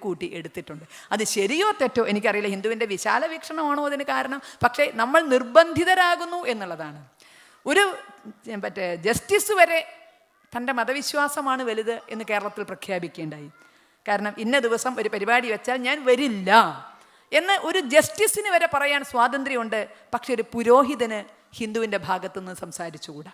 കൂട്ടി എടുത്തിട്ടുണ്ട്. അത് ശരിയോ തെറ്റോ എനിക്കറിയില്ല, ഹിന്ദുവിൻ്റെ വിശാല വീക്ഷണമാണോ അതിന് കാരണം. പക്ഷേ നമ്മൾ നിർബന്ധിതരാകുന്നു എന്നുള്ളതാണ്. ഒരു ജസ്റ്റിസ് വരെ തൻ്റെ മതവിശ്വാസമാണ് വലുത് എന്ന് കേരളത്തിൽ പ്രഖ്യാപിക്കേണ്ടായി. കാരണം ഇന്ന ദിവസം ഒരു പരിപാടി വെച്ചാൽ ഞാൻ വരില്ല എന്ന് ഒരു ജസ്റ്റിസിന് വരെ പറയാൻ സ്വാതന്ത്ര്യമുണ്ട്. പക്ഷെ ഒരു പുരോഹിതന് ഹിന്ദുവിൻ്റെ ഭാഗത്തുനിന്ന് സംസാരിച്ചുകൂടാ.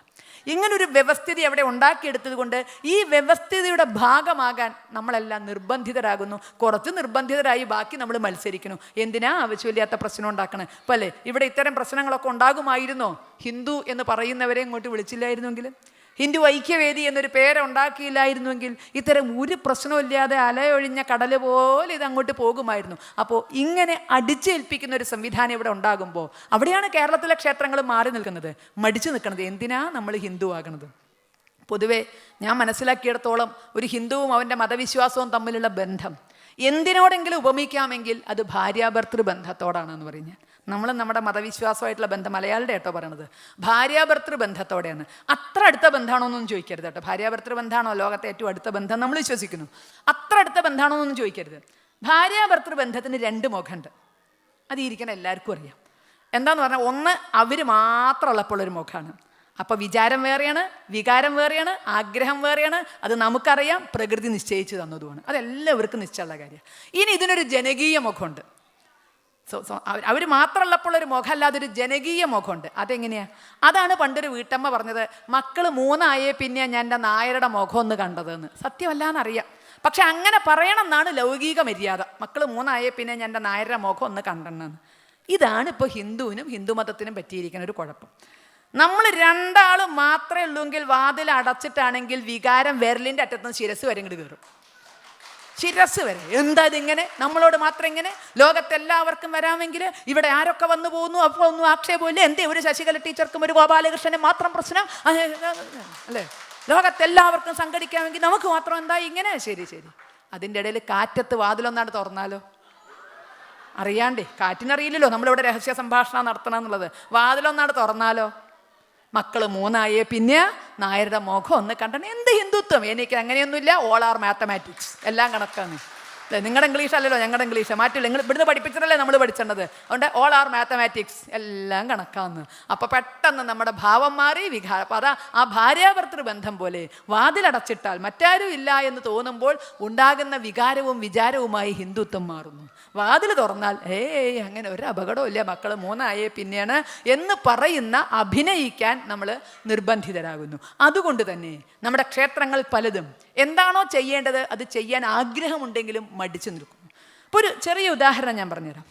ഇങ്ങനൊരു വ്യവസ്ഥിതി അവിടെ ഉണ്ടാക്കിയെടുത്തത് കൊണ്ട് ഈ വ്യവസ്ഥിതിയുടെ ഭാഗമാകാൻ നമ്മളെല്ലാം നിർബന്ധിതരാകുന്നു. കുറച്ച് നിർബന്ധിതരായി ബാക്കി നമ്മൾ മത്സരിക്കുന്നു. എന്തിനാ ആവശ്യമില്ലാത്ത പ്രശ്നം ഉണ്ടാക്കണേ? അപ്പോൾ അല്ലേ ഇവിടെ ഇത്തരം പ്രശ്നങ്ങളൊക്കെ ഉണ്ടാകുമായിരുന്നോ? ഹിന്ദു എന്ന് പറയുന്നവരെ ഇങ്ങോട്ട് വിളിച്ചില്ലായിരുന്നെങ്കിൽ, ഹിന്ദു ഐക്യവേദി എന്നൊരു പേരുണ്ടാക്കിയില്ലായിരുന്നുവെങ്കിൽ ഇത്തരം ഒരു പ്രശ്നമില്ലാതെ അലയൊഴിഞ്ഞ കടൽ പോലെ ഇത് അങ്ങോട്ട് പോകുമായിരുന്നു. അപ്പോൾ ഇങ്ങനെ അടിച്ചേൽപ്പിക്കുന്ന ഒരു സംവിധാനം ഇവിടെ ഉണ്ടാകുമ്പോൾ അവിടെയാണ് കേരളത്തിലെ ക്ഷേത്രങ്ങൾ മാറി നിൽക്കുന്നത്, മടിച്ചു നിൽക്കുന്നത്. എന്തിനാ നമ്മൾ ഹിന്ദു ആകണത്? പൊതുവെ ഞാൻ മനസ്സിലാക്കിയിടത്തോളം ഒരു ഹിന്ദുവും അവൻ്റെ മതവിശ്വാസവും തമ്മിലുള്ള ബന്ധം എന്തിനോടെങ്കിലും ഉപമിക്കാമെങ്കിൽ അത് ഭാര്യാഭർത്തൃ ബന്ധത്തോടാണെന്ന് പറഞ്ഞാൽ. നമ്മൾ നമ്മുടെ മതവിശ്വാസമായിട്ടുള്ള ബന്ധം, മലയാളിയുടെ കേട്ടോ പറയണത്, ഭാര്യാഭർത്തൃ ബന്ധത്തോടെയാണ്. അത്ര അടുത്ത ബന്ധമാണോ എന്നൊന്നും ചോദിക്കരുത് കേട്ടോ. ഭാര്യാഭർത്തൃ ബന്ധമാണോ ലോകത്തെ ഏറ്റവും അടുത്ത ബന്ധം നമ്മൾ വിശ്വസിക്കുന്നു. അത്ര അടുത്ത ബന്ധമാണോ എന്നൊന്നും ചോദിക്കരുത്. ഭാര്യാഭർത്തൃ ബന്ധത്തിന് രണ്ട് മുഖമുണ്ട്. അത് ഇരിക്കണം എല്ലാവർക്കും അറിയാം. എന്താന്ന് പറഞ്ഞാൽ, ഒന്ന് അവർ മാത്രമുള്ളപ്പോൾ ഒരു മുഖമാണ്. അപ്പോൾ വിചാരം വേറെയാണ്, വികാരം വേറെയാണ്, ആഗ്രഹം വേറെയാണ്. അത് നമുക്കറിയാം, പ്രകൃതി നിശ്ചയിച്ച് തന്നതുമാണ്. അതെല്ലാവർക്കും നിശ്ചയമുള്ള കാര്യമാണ്. ഇനി ഇതിനൊരു ജനകീയ മുഖമുണ്ട്. അവർ മാത്രമുള്ളപ്പോൾ ഒരു മുഖമല്ലാതെ ഒരു ജനകീയ മുഖമുണ്ട്. അതെങ്ങനെയാണ്? അതാണ് പണ്ടൊരു വീട്ടമ്മ പറഞ്ഞത്, മക്കൾ 3 ആയേ പിന്നെ ഞാൻ എൻ്റെ നായരുടെ മുഖം ഒന്ന് കണ്ടതെന്ന്. സത്യമല്ലാന്നറിയാം, പക്ഷെ അങ്ങനെ പറയണം എന്നാണ് ലൗകിക മര്യാദ. മക്കൾ 3 ആയേ പിന്നെ ഞാൻ എൻ്റെ നായരുടെ മുഖം ഒന്ന് കണ്ടെന്ന്. ഇതാണ് ഇപ്പോൾ ഹിന്ദുവിനും ഹിന്ദുമതത്തിനും പറ്റിയിരിക്കുന്ന ഒരു കുഴപ്പം. നമ്മൾ 2 ആൾ മാത്രമേ ഉള്ളൂവെങ്കിൽ, വാതിൽ അടച്ചിട്ടാണെങ്കിൽ വികാരം വിരലിൻ്റെ അറ്റത്തുനിന്ന് ശിരസ് വരെ ഇങ്ങോട്ട് കയറും. ശിരസ് വരെ. എന്താ ഇതിങ്ങനെ? നമ്മളോട് മാത്രം ഇങ്ങനെ? ലോകത്തെല്ലാവർക്കും വരാമെങ്കിൽ ഇവിടെ ആരൊക്കെ വന്നു പോകുന്നു, അപ്പോൾ ഒന്നും ആക്ഷേപമില്ല. എന്തേ ഒരു ശശികല ടീച്ചർക്കും ഒരു ഗോപാലകൃഷ്ണനും മാത്രം പ്രശ്നം അല്ലേ? ലോകത്തെല്ലാവർക്കും സംഘടിക്കാമെങ്കിൽ നമുക്ക് മാത്രം എന്താ ഇങ്ങനെ? ശരി. അതിൻ്റെ ഇടയിൽ കാറ്റത്ത് വാതിലൊന്നാണ് തുറന്നാലോ? അറിയാണ്ടേ, കാറ്റിനറിയില്ലല്ലോ നമ്മളിവിടെ രഹസ്യ സംഭാഷണം നടത്തണം എന്നുള്ളത്. വാതിലൊന്നാണ് തുറന്നാലോ? മക്കൾ 3 ആയേ പിന്നെ നായരുടെ മുഖം ഒന്ന് കണ്ടണം. എന്ത് ഹിന്ദുത്വം? എനിക്ക് അങ്ങനെയൊന്നുമില്ല. ഓൾ ആർ മാത്തമാറ്റിക്സ്, എല്ലാം കണക്കാണ്. നിങ്ങളുടെ ഇംഗ്ലീഷ് അല്ലല്ലോ ഞങ്ങളുടെ ഇംഗ്ലീഷ്, മാറ്റില്ല. നിങ്ങൾ ഇവിടുന്ന് പഠിപ്പിച്ചിട്ടല്ലേ നമ്മൾ പഠിച്ചത്. അതുകൊണ്ട് ഓൾ ആർ മാത്തമാറ്റിക്സ്, എല്ലാം കണക്കാന്ന്. അപ്പോൾ പെട്ടെന്ന് നമ്മുടെ ഭാവം മാറി വികാരം. അപ്പോൾ അതാ ആ ഭാര്യാഭർത്തൃ ബന്ധം പോലെ വാതിലടച്ചിട്ടാൽ മറ്റാരും ഇല്ല എന്ന് തോന്നുമ്പോൾ ഉണ്ടാകുന്ന വികാരവും വിചാരവുമായി ഹിന്ദുത്വം മാറുന്നു. വാതിൽ തുറന്നാൽ അങ്ങനെ ഒരു അപകടവും ഇല്ല, മക്കൾ 3 പിന്നെയാണ് എന്ന് പറയുന്ന അഭിനയിക്കാൻ നമ്മൾ നിർബന്ധിതരാകുന്നു. അതുകൊണ്ട് തന്നെ നമ്മുടെ ക്ഷേത്രങ്ങൾ പലതും എന്താണോ ചെയ്യേണ്ടത് അത് ചെയ്യാൻ ആഗ്രഹമുണ്ടെങ്കിലും മടിച്ചു നിൽക്കുന്നു. ഇപ്പോൾ ഒരു ചെറിയ ഉദാഹരണം ഞാൻ പറഞ്ഞുതരാം.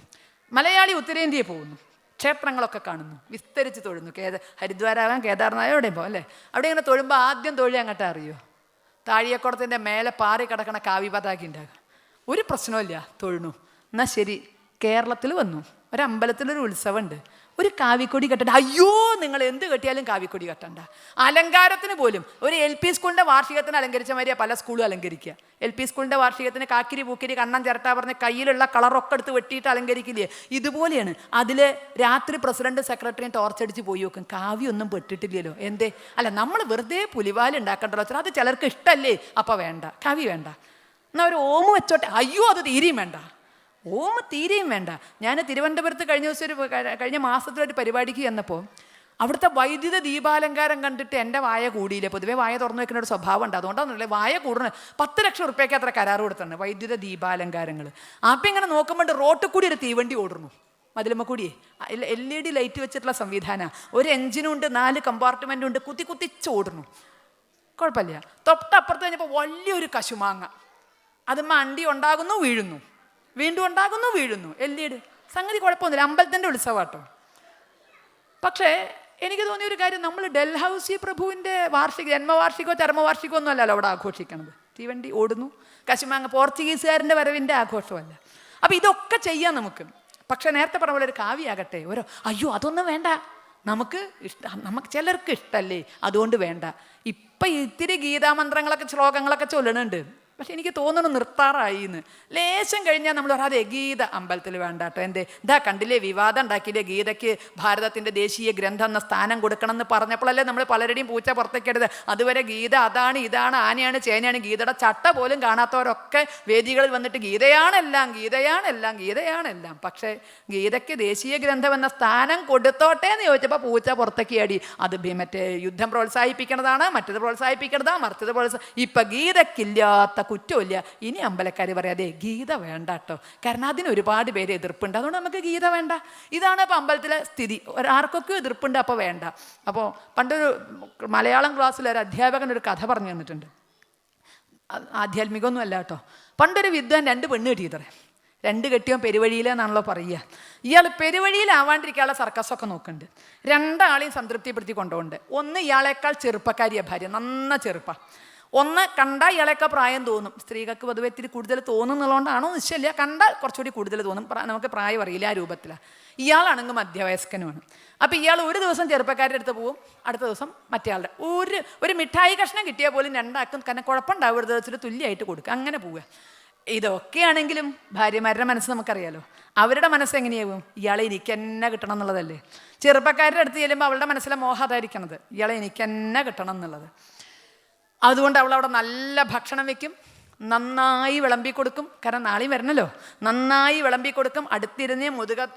മലയാളി ഉത്തരേന്ത്യയിൽ പോകുന്നു, ക്ഷേത്രങ്ങളൊക്കെ കാണുന്നു, വിസ്തരിച്ച് തൊഴുന്നു. ഹരിദ്വാരാകാം, കേദാർനാഥ്, എവിടെയും പോകും അല്ലേ. അവിടെ ഇങ്ങനെ തൊഴുമ്പോൾ ആദ്യം തൊഴിൽ അങ്ങോട്ട് അറിയോ, താഴിയക്കുളത്തിൻ്റെ മേലെ പാറി കിടക്കണ കാവി പതാക ഉണ്ടാകുക. ഒരു പ്രശ്നമില്ല, തൊഴുന്നു. എന്നാൽ ശരി, കേരളത്തിൽ വന്നു, ഒരമ്പലത്തിലൊരു ഉത്സവമുണ്ട്, ഒരു കാവിക്കൊടി കെട്ടണ്ട. അയ്യോ, നിങ്ങൾ എന്ത് കെട്ടിയാലും കാവിക്കൊടി കെട്ടണ്ട. അലങ്കാരത്തിന് പോലും ഒരു LP സ്കൂളിൻ്റെ വാർഷികത്തിന് അലങ്കരിച്ച മാതിരിയാണ് പല സ്കൂളും അലങ്കരിക്കുക. LP സ്കൂളിൻ്റെ വാർഷികത്തിന് കാക്കിരി പൂക്കിരി കണ്ണൻ ചിരട്ട പറഞ്ഞ് കയ്യിലുള്ള കളറൊക്കെ എടുത്ത് വെട്ടിയിട്ട് അലങ്കരിക്കില്ലേ, ഇതുപോലെയാണ്. അതിൽ രാത്രി പ്രസിഡന്റ് സെക്രട്ടറിയും ടോർച്ചടിച്ച് പോയി നോക്കും, കാവ്യൊന്നും പെട്ടിട്ടില്ലല്ലോ. എന്തേ? അല്ല, നമ്മൾ വെറുതെ പുലിവാൽ ഉണ്ടാക്കണ്ടല്ലോ, അത് ചിലർക്ക് ഇഷ്ടമല്ലേ, അപ്പോൾ വേണ്ട, കാവ്യ വേണ്ട. എന്നാൽ ഒരു ഓമ് വെച്ചോട്ടെ, അയ്യോ അത് തീരെയും വേണ്ട, ഓമ് തീരെയും വേണ്ട. ഞാൻ തിരുവനന്തപുരത്ത് കഴിഞ്ഞ മാസത്തിലൊരു പരിപാടിക്ക് ചെന്നപ്പോൾ അവിടുത്തെ വൈദ്യുത ദീപാലങ്കാരം കണ്ടിട്ട് എൻ്റെ വായ കൂടിയില്ല. പൊതുവേ വായ തുറന്നു വെക്കുന്ന ഒരു സ്വഭാവം ഉണ്ട്, അതുകൊണ്ടാണല്ലേ വായ കൂടുന്നത്. 10 ലക്ഷം ഉറുപ്പ്യക്ക് അത്ര കരാർ കൊടുത്തിട്ടുണ്ട് വൈദ്യുത ദീപാലങ്കാരങ്ങൾ. അപ്പം ഇങ്ങനെ നോക്കുമ്പോൾ റോട്ടിൽ കൂടി ഒരു തീവണ്ടി ഓടുന്നു, മതിലുമ്മ കൂടിയേ, LED ലൈറ്റ് വെച്ചിട്ടുള്ള സംവിധാനം. ഒരു എഞ്ചിനും ഉണ്ട്, 4 കമ്പാർട്ട്മെൻറ്റും ഉണ്ട്, കുത്തിച്ച് ഓടുന്നു. കുഴപ്പമില്ല. തൊട്ടപ്പുറത്ത് കഴിഞ്ഞപ്പോൾ വലിയൊരു കശുമാങ്ങ, അതുമ്മ അണ്ടി ഉണ്ടാകുന്നു, വീഴുന്നു, വീണ്ടും ഉണ്ടാകുന്നു, വീഴുന്നു. LED സംഗതി കുഴപ്പമൊന്നുമില്ല, അമ്പലത്തിൻ്റെ ഉത്സവമാട്ടോ. പക്ഷേ എനിക്ക് തോന്നിയൊരു കാര്യം, നമ്മൾ ഡൽഹൌസി പ്രഭുവിൻ്റെ ജന്മവാർഷികമോ ചരമവാർഷികമോ ഒന്നും അല്ലല്ലോ അവിടെ ആഘോഷിക്കണത്. തീവണ്ടി ഓടുന്നു, കശുമാങ്ങ പോർച്ചുഗീസുകാരൻ്റെ വരവിൻ്റെ ആഘോഷമല്ല. അപ്പം ഇതൊക്കെ ചെയ്യാം നമുക്ക്. പക്ഷെ നേരത്തെ പറഞ്ഞ പോലെ ഒരു കാവ്യാകട്ടെ, അയ്യോ അതൊന്നും വേണ്ട, നമുക്ക് ചിലർക്ക് ഇഷ്ടമല്ലേ, അതുകൊണ്ട് വേണ്ട. ഇപ്പം ഇത്തിരി ഗീതാമന്ത്രങ്ങളൊക്കെ ശ്ലോകങ്ങളൊക്കെ ചൊല്ലണുണ്ട്, പക്ഷെ എനിക്ക് തോന്നുന്നു നിർത്താറായി എന്ന്. ലേശം കഴിഞ്ഞാൽ നമ്മൾ പറയാതെ ഗീത അമ്പലത്തിൽ വേണ്ട കേട്ടോ, എന്തേ ഇതാ കണ്ടില്ലേ വിവാദം ഉണ്ടാക്കിയില്ലേ, ഗീതയ്ക്ക് ഭാരതത്തിൻ്റെ ദേശീയ ഗ്രന്ഥം എന്ന സ്ഥാനം കൊടുക്കണം എന്ന് പറഞ്ഞപ്പോഴല്ലേ നമ്മൾ പലരുടെയും പൂച്ച പുറത്തേക്കെടുത്ത്. അതുവരെ ഗീത അതാണ് ഇതാണ് ആനയാണ് ചേനയാണ്, ഗീതയുടെ ചട്ട പോലും കാണാത്തവരൊക്കെ വേദികളിൽ വന്നിട്ട് ഗീതയാണെല്ലാം ഗീതയാണെല്ലാം ഗീതയാണെല്ലാം. പക്ഷേ ഗീതയ്ക്ക് ദേശീയ ഗ്രന്ഥം എന്ന സ്ഥാനം കൊടുത്തോട്ടെ എന്ന് ചോദിച്ചപ്പോൾ പൂച്ച പുറത്തേക്ക് അടി. അത് മറ്റേ യുദ്ധം പ്രോത്സാഹിപ്പിക്കണതാണ്, മറ്റത് പ്രോത്സാഹിപ്പിക്കണതാ, മറിച്ചത് ഇപ്പം ഗീതയ്ക്കില്ലാത്ത കുറ്റമില്ല. ഇനി അമ്പലക്കാർ പറയാതെ ഗീത വേണ്ട കേട്ടോ, കാരണം അതിന് ഒരുപാട് പേര് എതിർപ്പുണ്ട്, അതുകൊണ്ട് നമുക്ക് ഗീത വേണ്ട. ഇതാണ് ഇപ്പോൾ അമ്പലത്തിലെ സ്ഥിതി. ആർക്കൊക്കെ എതിർപ്പുണ്ട്, അപ്പോൾ വേണ്ട. അപ്പോൾ പണ്ടൊരു മലയാളം ക്ലാസ്സിൽ ഒരു അധ്യാപകൻ ഒരു കഥ പറഞ്ഞു തന്നിട്ടുണ്ട്. ആധ്യാത്മികമൊന്നും അല്ല കേട്ടോ. പണ്ടൊരു വിദ്വാൻ 2 പെണ്ണ് കെട്ടിയത്രേ. 2 കെട്ടിയോ പെരുവഴിയിലെന്നാണല്ലോ പറയുക. ഇയാൾ പെരുവഴിയിലാവാണ്ടിരിക്കാനുള്ള സർക്കസൊക്കെ നോക്കുന്നുണ്ട്. 2 ആളെയും സംതൃപ്തിപ്പെടുത്തി കൊണ്ടുപോകുന്നുണ്ട്. ഒന്ന് ഇയാളേക്കാൾ ചെറുപ്പക്കാരിയ ഭാര്യ, നന്ന ചെറുപ്പ. ഒന്ന് കണ്ടാൽ ഇയാളേക്കാൾ പ്രായം തോന്നും. സ്ത്രീകൾക്ക് പൊതുവെ ഇത്തിരി കൂടുതൽ തോന്നുന്നുള്ളതുകൊണ്ടാണോ നിശ്ചയമില്ല, കണ്ടാൽ കുറച്ചുകൂടി കൂടുതൽ തോന്നും, നമുക്ക് പ്രായം അറിയില്ല, ആ രൂപത്തിലാണ്. ഇയാളാണെങ്കിൽ മധ്യവയസ്കനുമാണ്. അപ്പോൾ ഇയാൾ ഒരു ദിവസം ചെറുപ്പക്കാരുടെ അടുത്ത് പോവും, അടുത്ത ദിവസം മറ്റേ ആളുടെ. ഒരു മിഠായി കഷ്ണം കിട്ടിയാൽ പോലും 2 ആൾക്കും കാരണം കുഴപ്പമുണ്ടാവരുത് വെച്ചിട്ട് തുല്യമായിട്ട് കൊടുക്കുക, അങ്ങനെ പോവുക. ഇതൊക്കെയാണെങ്കിലും ഭാര്യമാരുടെ മനസ്സ് നമുക്കറിയാലോ. അവരുടെ മനസ്സ് എങ്ങനെയാവും? ഇയാളെ എനിക്ക് തന്നെ കിട്ടണം എന്നുള്ളതല്ലേ. ചെറുപ്പക്കാരുടെ അടുത്ത് ചെല്ലുമ്പോൾ അവളുടെ മനസ്സിലെ മോഹം അതായിരിക്കണത്, ഇയാളെ എനിക്ക് തന്നെ കിട്ടണം എന്നുള്ളത്. അതുകൊണ്ട് അവളവിടെ നല്ല ഭക്ഷണം വെക്കും, നന്നായി വിളമ്പി കൊടുക്കും. കാരണം നാളെയും വരണല്ലോ, നന്നായി വിളമ്പി കൊടുക്കും. അടുത്തിരുന്ന്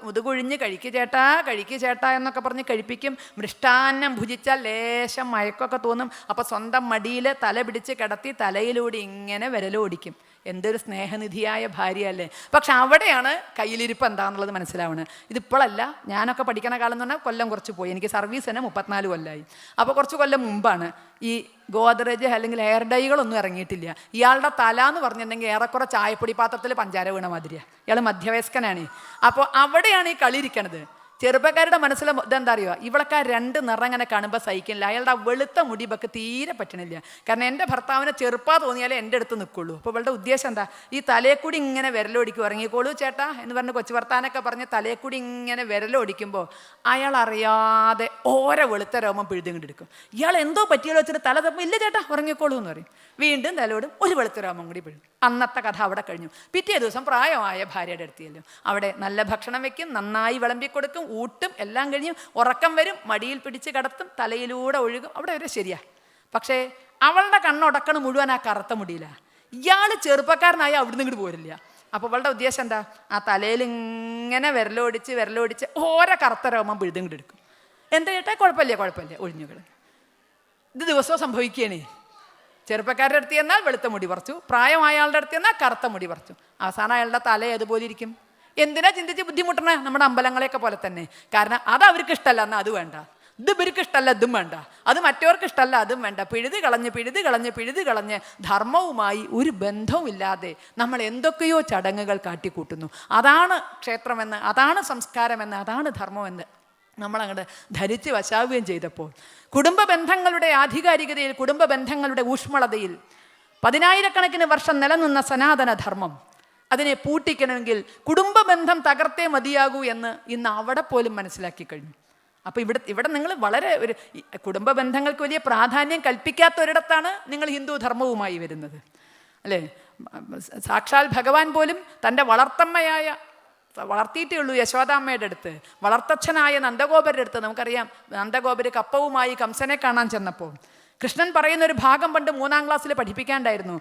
മുതുകൊഴിഞ്ഞ് കഴിക്ക് ചേട്ടാ എന്നൊക്കെ പറഞ്ഞ് കഴിപ്പിക്കും. മൃഷ്ടാന്നം ഭുജിച്ചാൽ ലേശം മയക്കൊക്കെ തോന്നും. അപ്പോൾ സ്വന്തം മടിയിൽ തല പിടിച്ച് കിടത്തി തലയിലൂടെ ഇങ്ങനെ വിരലോടിക്കും. എന്തൊരു സ്നേഹനിധിയായ ഭാര്യയല്ലേ. പക്ഷെ അവിടെയാണ് കയ്യിലിരിപ്പ് എന്താണെന്നുള്ളത് മനസ്സിലാവുന്നത്. ഇതിപ്പോഴല്ല, ഞാനൊക്കെ പഠിക്കണ കാലം എന്ന് പറഞ്ഞാൽ കൊല്ലം കുറച്ച് പോയി. എനിക്ക് സർവീസ് തന്നെ 34 കൊല്ലമായി. അപ്പോൾ കുറച്ച് കൊല്ലം മുമ്പാണ് ഈ ഗോദ്രേജ് അല്ലെങ്കിൽ ഹെയർ ഡൈകളൊന്നും ഇറങ്ങിയിട്ടില്ല. ഇയാളുടെ തല എന്ന് പറഞ്ഞിട്ടുണ്ടെങ്കിൽ ഏറെക്കുറെ ചായപ്പൊടി പാത്രത്തിൽ പഞ്ചാര വീണ മാതിരിയാണ്. ഇയാൾ മധ്യവയസ്കനാണ്. അപ്പോൾ അവിടെയാണ് ഈ കളി ഇരിക്കണത്. ചെറുപ്പക്കാരുടെ മനസ്സിൽ ഇതെന്താ അറിയുക, ഇവളൊക്കെ 2 നിറം ഇങ്ങനെ കാണുമ്പോൾ സഹിക്കില്ല. അയാളുടെ വെളുത്ത മുടി ഇവൾക്ക് തീരെ പറ്റണില്ല. കാരണം എൻ്റെ ഭർത്താവിനെ ചെറുപ്പാ തോന്നിയാലേ എൻ്റെ അടുത്ത് നിൽക്കുള്ളൂ. അപ്പോൾ ഇവളുടെ ഉദ്ദേശം എന്താ, ഈ തലയെക്കൂടി ഇങ്ങനെ വിരലോടിക്കും. ഇറങ്ങിക്കോളൂ ചേട്ടാ എന്ന് പറഞ്ഞ് കൊച്ചു വർത്താനൊക്കെ പറഞ്ഞ് തലയെക്കൂടി ഇങ്ങനെ വിരലോടിക്കുമ്പോൾ അയാൾ അറിയാതെ ഓരോ വെളുത്ത രോമം പിഴുതിങ്ങെടുക്കും. ഇയാൾ എന്തോ പറ്റിയാലോ വെച്ചിട്ട് തല തപ്പം, ഇല്ല ചേട്ടാ ഉറങ്ങിക്കോളൂ എന്ന് പറയും. വീണ്ടും തലോടും, ഒരു വെളുത്ത രോമം കൂടി പിഴും. അന്നത്തെ കഥ അവിടെ കഴിഞ്ഞു. പിറ്റേ ദിവസം പ്രായമായ ഭാര്യയുടെ അടുത്തിയല്ലോ. അവിടെ നല്ല ഭക്ഷണം വെക്കും, നന്നായി വിളമ്പി കൊടുക്കും, ഊട്ടും, എല്ലാം കഴിഞ്ഞും ഉറക്കം വരും, മടിയിൽ പിടിച്ച് കിടത്തും, തലയിലൂടെ ഒഴുകും. അവിടെ വരെ ശരിയാ. പക്ഷേ അവളുടെ കണ്ണുടക്കണ് മുഴുവൻ ആ കറുത്ത മുടിയില്ല. ഇയാൾ ചെറുപ്പക്കാരനായി അവിടുന്ന് ഇങ്ങോട്ട് പോരില്ല. അപ്പോൾ അവളുടെ ഉദ്ദേശം എന്താ? ആ തലയിൽ ഇങ്ങനെ വിരലോടിച്ച് ഓരോ കറുത്ത രോമം പിഴുതും എടുക്കും. എന്താ ചേട്ടാ? കുഴപ്പമില്ല ഒഴിഞ്ഞുകൾ. ഇത് ദിവസവും സംഭവിക്കുകയാണ്. ചെറുപ്പക്കാരുടെ അടുത്ത് ചെന്നാൽ വെളുത്ത മുടി പറിച്ചു, പ്രായമായ ആളുടെ അടുത്ത് ചെന്നാൽ കറുത്ത മുടി പറിച്ചു. അവസാനം അയാളുടെ തല അതുപോലെ ഇരിക്കും. എന്തിനാ ചിന്തിച്ച് ബുദ്ധിമുട്ടണേ? നമ്മുടെ അമ്പലങ്ങളെയൊക്കെ പോലെ തന്നെ. കാരണം അത് അവർക്ക് ഇഷ്ടമല്ല, എന്നാൽ അത് വേണ്ട. ഇത് ഇവർക്ക് ഇഷ്ടമല്ല, ഇതും വേണ്ട. അത് മറ്റവർക്ക് ഇഷ്ടമല്ല, അതും വേണ്ട. പിഴുത് കളഞ്ഞ് ധർമ്മവുമായി ഒരു ബന്ധവുമില്ലാതെ നമ്മൾ എന്തൊക്കെയോ ചടങ്ങുകൾ കാട്ടിക്കൂട്ടുന്നു. അതാണ് ക്ഷേത്രമെന്ന്, അതാണ് സംസ്കാരമെന്ന്, അതാണ് ധർമ്മമെന്ന് നമ്മളങ്ങോട്ട് ധരിച്ച് വശാവുകയും ചെയ്തപ്പോൾ കുടുംബ ബന്ധങ്ങളുടെ ആധികാരികതയിൽ, കുടുംബ ബന്ധങ്ങളുടെ ഊഷ്മളതയിൽ 10,000-കണക്കിന് വർഷം നിലനിന്ന സനാതന ധർമ്മം അതിനെ പൂട്ടിക്കണമെങ്കിൽ കുടുംബ ബന്ധം തകർത്തേ മതിയാകൂ എന്ന് ഇന്ന് അവിടെ പോലും മനസ്സിലാക്കി കഴിഞ്ഞു. അപ്പോൾ ഇവിടെ നിങ്ങൾ വളരെ ഒരു കുടുംബ ബന്ധങ്ങൾക്ക് വലിയ പ്രാധാന്യം കൽപ്പിക്കാത്ത ഒരിടത്താണ് നിങ്ങൾ ഹിന്ദു ധർമ്മവുമായി വരുന്നത്, അല്ലേ? സാക്ഷാൽ ഭഗവാൻ പോലും തൻ്റെ വളർത്തിയിട്ടേ ഉള്ളൂ യശോദാമ്മയുടെ അടുത്ത്, വളർത്തച്ഛനായ നന്ദഗോപരുടെ അടുത്ത്. നമുക്കറിയാം, നന്ദഗോപര് കപ്പവുമായി കംസനെ കാണാൻ ചെന്നപ്പോൾ കൃഷ്ണൻ പറയുന്നൊരു ഭാഗം പണ്ട് 3-ാം ക്ലാസ്സിൽ പഠിപ്പിക്കാണ്ടായിരുന്നു.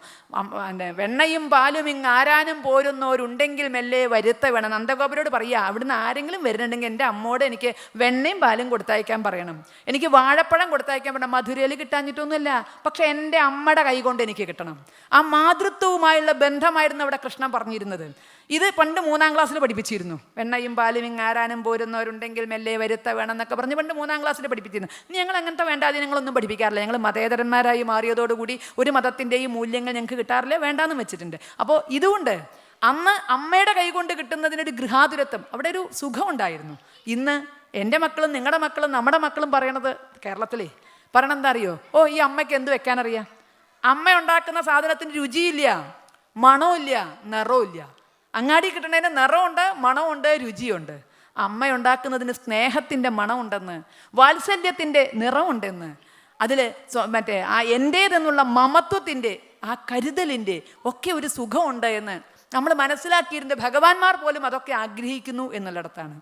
വെണ്ണയും പാലും ആരാനും പോരുന്നവരുണ്ടെങ്കിൽ മെല്ലെ വരുത്ത വേണം. നന്ദഗോപരോട് പറയുക, അവിടുന്ന് ആരെങ്കിലും വരുന്നുണ്ടെങ്കിൽ എൻ്റെ അമ്മോട് എനിക്ക് വെണ്ണയും പാലും കൊടുത്തയക്കാൻ പറയണം, എനിക്ക് വാഴപ്പഴം കൊടുത്തയക്കാൻ പറയണം. മധുരയിൽ കിട്ടാഞ്ഞിട്ടൊന്നുമില്ല, പക്ഷെ എൻ്റെ അമ്മയുടെ കൈ കൊണ്ട് എനിക്ക് കിട്ടണം. ആ മാതൃത്വവുമായുള്ള ബന്ധമായിരുന്നു അവിടെ കൃഷ്ണൻ പറഞ്ഞിരുന്നത്. ഇത് പണ്ട് 3-ാം ക്ലാസ്സിൽ പഠിപ്പിച്ചിരുന്നു. വെണ്ണയും പാലും ആരാനും പോരുന്നവരുണ്ടെങ്കിൽ മെല്ലെ വരുത്ത വേണം എന്നൊക്കെ പറഞ്ഞ് പണ്ട് 3-ാം ക്ലാസ്സിൽ പഠിപ്പിച്ചിരുന്നു. ഇനി ഞങ്ങൾ അങ്ങനത്തെ വേണ്ടാതിനങ്ങളൊന്നും പഠിപ്പിക്കാറില്ല. ഞങ്ങൾ മതേതരന്മാരായി മാറിയതോടുകൂടി ഒരു മതത്തിൻ്റെയും മൂല്യങ്ങൾ ഞങ്ങൾക്ക് കിട്ടാറില്ല, വേണ്ടാന്ന് വെച്ചിട്ടുണ്ട്. അപ്പോൾ ഇതുകൊണ്ട് അന്ന് അമ്മയുടെ കൈകൊണ്ട് കിട്ടുന്നതിനൊരു ഗൃഹാതുരത്വം, അവിടെ ഒരു സുഖം ഉണ്ടായിരുന്നു. ഇന്ന് എൻ്റെ മക്കളും നിങ്ങളുടെ മക്കളും നമ്മുടെ മക്കളും പറയണത്, കേരളത്തിലേ പറയണത് എന്താ അറിയോ? ഓ, ഈ അമ്മയ്ക്ക് എന്ത് വെക്കാനറിയാം? അമ്മ ഉണ്ടാക്കുന്ന സാധനത്തിന് രുചിയില്ല, മണമില്ല, നിറമില്ല. അങ്ങാടി കിട്ടണതിന് നിറമുണ്ട്, മണമുണ്ട്, രുചിയുണ്ട്. അമ്മ ഉണ്ടാക്കുന്നതിന് സ്നേഹത്തിൻ്റെ മണമുണ്ടെന്ന്, വാത്സല്യത്തിൻ്റെ നിറമുണ്ടെന്ന്, അതിൽ മറ്റേ ആ എൻ്റേതെന്നുള്ള മമത്വത്തിൻ്റെ ആ കരുതലിൻ്റെ ഒക്കെ ഒരു സുഖമുണ്ട് എന്ന് നമ്മൾ മനസ്സിലാക്കിയിരുന്ന ഭഗവാന്മാർ പോലും അതൊക്കെ ആഗ്രഹിക്കുന്നു എന്നുള്ളിടത്താണ്.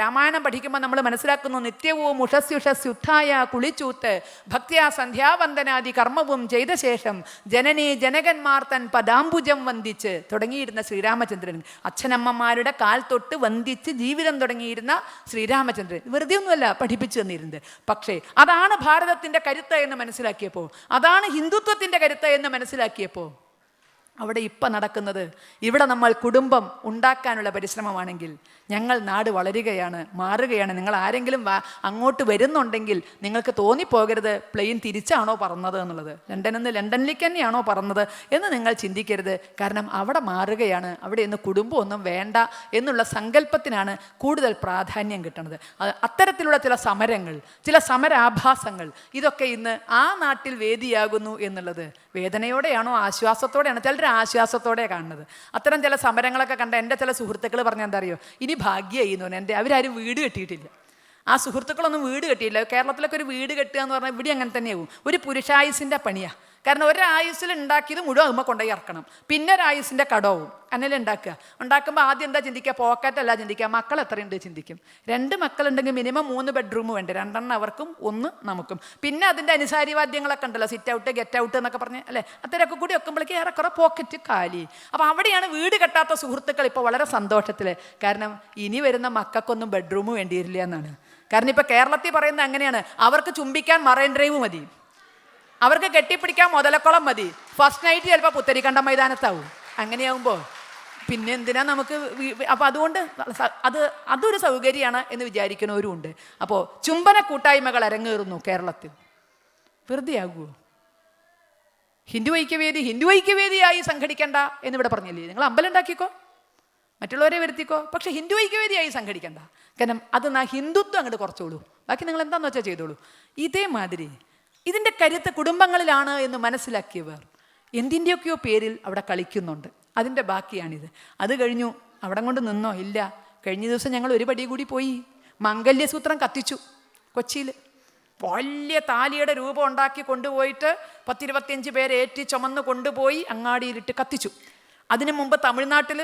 രാമായണം പഠിക്കുമ്പോൾ നമ്മൾ മനസ്സിലാക്കുന്നു, നിത്യവും ഉഷസ്യുഷസ്യുദ്ധായ കുളിച്ചൂത്ത് ഭക്തിയാ സന്ധ്യാവന്ദനാദി കർമ്മവും ചെയ്ത ശേഷം ജനനീ ജനകന്മാർ തൻ പദാംബുജം വന്ദിച്ച് തുടങ്ങിയിരുന്ന ശ്രീരാമചന്ദ്രൻ, അച്ഛനമ്മമാരുടെ കാൽ തൊട്ട് വന്ദിച്ച് ജീവിതം തുടങ്ങിയിരുന്ന ശ്രീരാമചന്ദ്രൻ വെറുതെ ഒന്നുമല്ല പഠിപ്പിച്ചു തന്നിരുന്നത്. പക്ഷേ അതാണ് ഭാരതത്തിൻ്റെ കരുത്ത് എന്ന് മനസ്സിലാക്കിയപ്പോൾ, അതാണ് ഹിന്ദുത്വത്തിൻ്റെ കരുത്ത് എന്ന് മനസ്സിലാക്കിയപ്പോൾ അവിടെ ഇപ്പം നടക്കുന്നത്, ഇവിടെ നമ്മൾ കുടുംബം ഉണ്ടാക്കാനുള്ള പരിശ്രമമാണെങ്കിൽ ഞങ്ങൾ നാട് വളരുകയാണ്, മാറുകയാണ്. നിങ്ങൾ ആരെങ്കിലും അങ്ങോട്ട് വരുന്നുണ്ടെങ്കിൽ നിങ്ങൾക്ക് തോന്നിപ്പോകരുത് പ്ലെയിൻ തിരിച്ചാണോ പറന്നത് എന്നുള്ളത്, ലണ്ടനിൽ നിന്ന് ലണ്ടനിലേക്ക് തന്നെയാണോ പറന്നത് എന്ന് നിങ്ങൾ ചിന്തിക്കരുത്. കാരണം അവിടെ മാറുകയാണ്, അവിടെ ഇന്ന് കുടുംബമൊന്നും വേണ്ട എന്നുള്ള സങ്കല്പത്തിനാണ് കൂടുതൽ പ്രാധാന്യം കിട്ടുന്നത്. അത്തരത്തിലുള്ള ചില സമരങ്ങൾ, ചില സമരാഭാസങ്ങൾ, ഇതൊക്കെ ഇന്ന് ആ നാട്ടിൽ വേദിയാകുന്നു എന്നുള്ളത് വേദനയോടെയാണോ ആശ്വാസത്തോടെയാണോ? ചിലർ ആശ്വാസത്തോടെ കാണുന്നത്. അത്തരം ചില സമരങ്ങളൊക്കെ കണ്ട എൻ്റെ ചില സുഹൃത്തുക്കൾ പറഞ്ഞാൽ എന്താ അറിയോ, ഇനി ഭാഗ്യമായി എന്ന് പറഞ്ഞാൽ അവരാരും വീട് കെട്ടിയിട്ടില്ല. ആ സുഹൃത്തുക്കളൊന്നും വീട് കെട്ടിയില്ല. കേരളത്തിലൊക്കെ ഒരു വീട് കെട്ടുക എന്ന് പറഞ്ഞാൽ ഇവിടെ അങ്ങനെ തന്നെയാവും, ഒരു പുരുഷായുസിൻ്റെ പണിയാണ്. കാരണം ഒരായുസിൽ ഉണ്ടാക്കിയത് മുഴുവൻ അതുമ്മ കൊണ്ടുപോയി ഇറക്കണം, പിന്നെ ഒരായുസിൻ്റെ കടവും അങ്ങനെ ഉണ്ടാക്കുമ്പോൾ ആദ്യം എന്താ ചിന്തിക്കുക? പോക്കറ്റല്ല ചിന്തിക്കുക, മക്കൾ എത്രയുണ്ട് ചിന്തിക്കും. 2 മക്കളുണ്ടെങ്കിൽ മിനിമം 3 ബെഡ്റൂം വേണ്ട, 2 അവർക്കും 1 നമുക്കും. പിന്നെ അതിൻ്റെ അനുസാരിവാദ്യങ്ങളൊക്കെ ഉണ്ടല്ലോ, സിറ്റ് ഔട്ട് ഗെറ്റ് ഔട്ട് എന്നൊക്കെ പറഞ്ഞ് അല്ലേ, അത്രയൊക്കെ കൂടി വെക്കുമ്പോഴേക്ക് ഏറെക്കുറെ പോക്കറ്റ് കാലി. അപ്പോൾ അവിടെയാണ് വീട് കെട്ടാത്ത സുഹൃത്തുക്കൾ ഇപ്പോൾ വളരെ സന്തോഷത്തിൽ. കാരണം ഇനി വരുന്ന മക്കൾക്കൊന്നും ബെഡ്റൂം വേണ്ടി വരില്ല എന്നാണ്. കാരണം ഇപ്പോൾ കേരളത്തിൽ പറയുന്നത് അങ്ങനെയാണ്, അവർക്ക് ചുംബിക്കാൻ മറൈൻ ഡ്രൈവ് മതി, അവർക്ക് കെട്ടിപ്പിടിക്കാൻ മുതലക്കുളം മതി, ഫസ്റ്റ് നൈറ്റ് ചിലപ്പോൾ പുത്തരിക്കണ്ടം മൈതാനത്താവും. അങ്ങനെയാവുമ്പോൾ പിന്നെ എന്തിനാ നമുക്ക്? അപ്പോൾ അതുകൊണ്ട് അതൊരു സൗകര്യമാണ് എന്ന് വിചാരിക്കുന്നവരും ഉണ്ട്. അപ്പോൾ ചുംബന കൂട്ടായ്മകൾ അരങ്ങേറുന്നു കേരളത്തിൽ. വെറുതെ ആകുമോ? ഹിന്ദു ഐക്യവേദിയായി സംഘടിക്കണ്ട എന്നിവിടെ പറഞ്ഞില്ലേ? നിങ്ങൾ അമ്പലം ഉണ്ടാക്കിക്കോ, മറ്റുള്ളവരെ വരുത്തിക്കോ, പക്ഷെ ഹിന്ദു ഐക്യവേദിയായി സംഘടിക്കണ്ട. കാരണം അത് ഹിന്ദുത്വം അങ്ങോട്ട് കുറച്ചോളൂ, ബാക്കി നിങ്ങൾ എന്താണെന്ന് വെച്ചാൽ ചെയ്തോളൂ. ഇതേമാതിരി ഇതിൻ്റെ കരുത്ത് കുടുംബങ്ങളിലാണ് എന്ന് മനസ്സിലാക്കിയവർ എന്തിൻ്റെയൊക്കെയോ പേരിൽ അവിടെ കളിക്കുന്നുണ്ട്. അതിൻ്റെ ബാക്കിയാണിത്. അത് കഴിഞ്ഞു, അവിടെ കൊണ്ട് നിന്നോ? ഇല്ല. കഴിഞ്ഞ ദിവസം ഞങ്ങൾ ഒരു പടി കൂടി പോയി, മംഗല്യസൂത്രം കത്തിച്ചു കൊച്ചിയിൽ. വലിയ താലിയുടെ രൂപം ഉണ്ടാക്കി കൊണ്ടുപോയിട്ട് 10-25 പേരെ ഏറ്റി ചുമന്ന് കൊണ്ടുപോയി അങ്ങാടിയിലിട്ട് കത്തിച്ചു. അതിനു മുമ്പ് തമിഴ്നാട്ടിൽ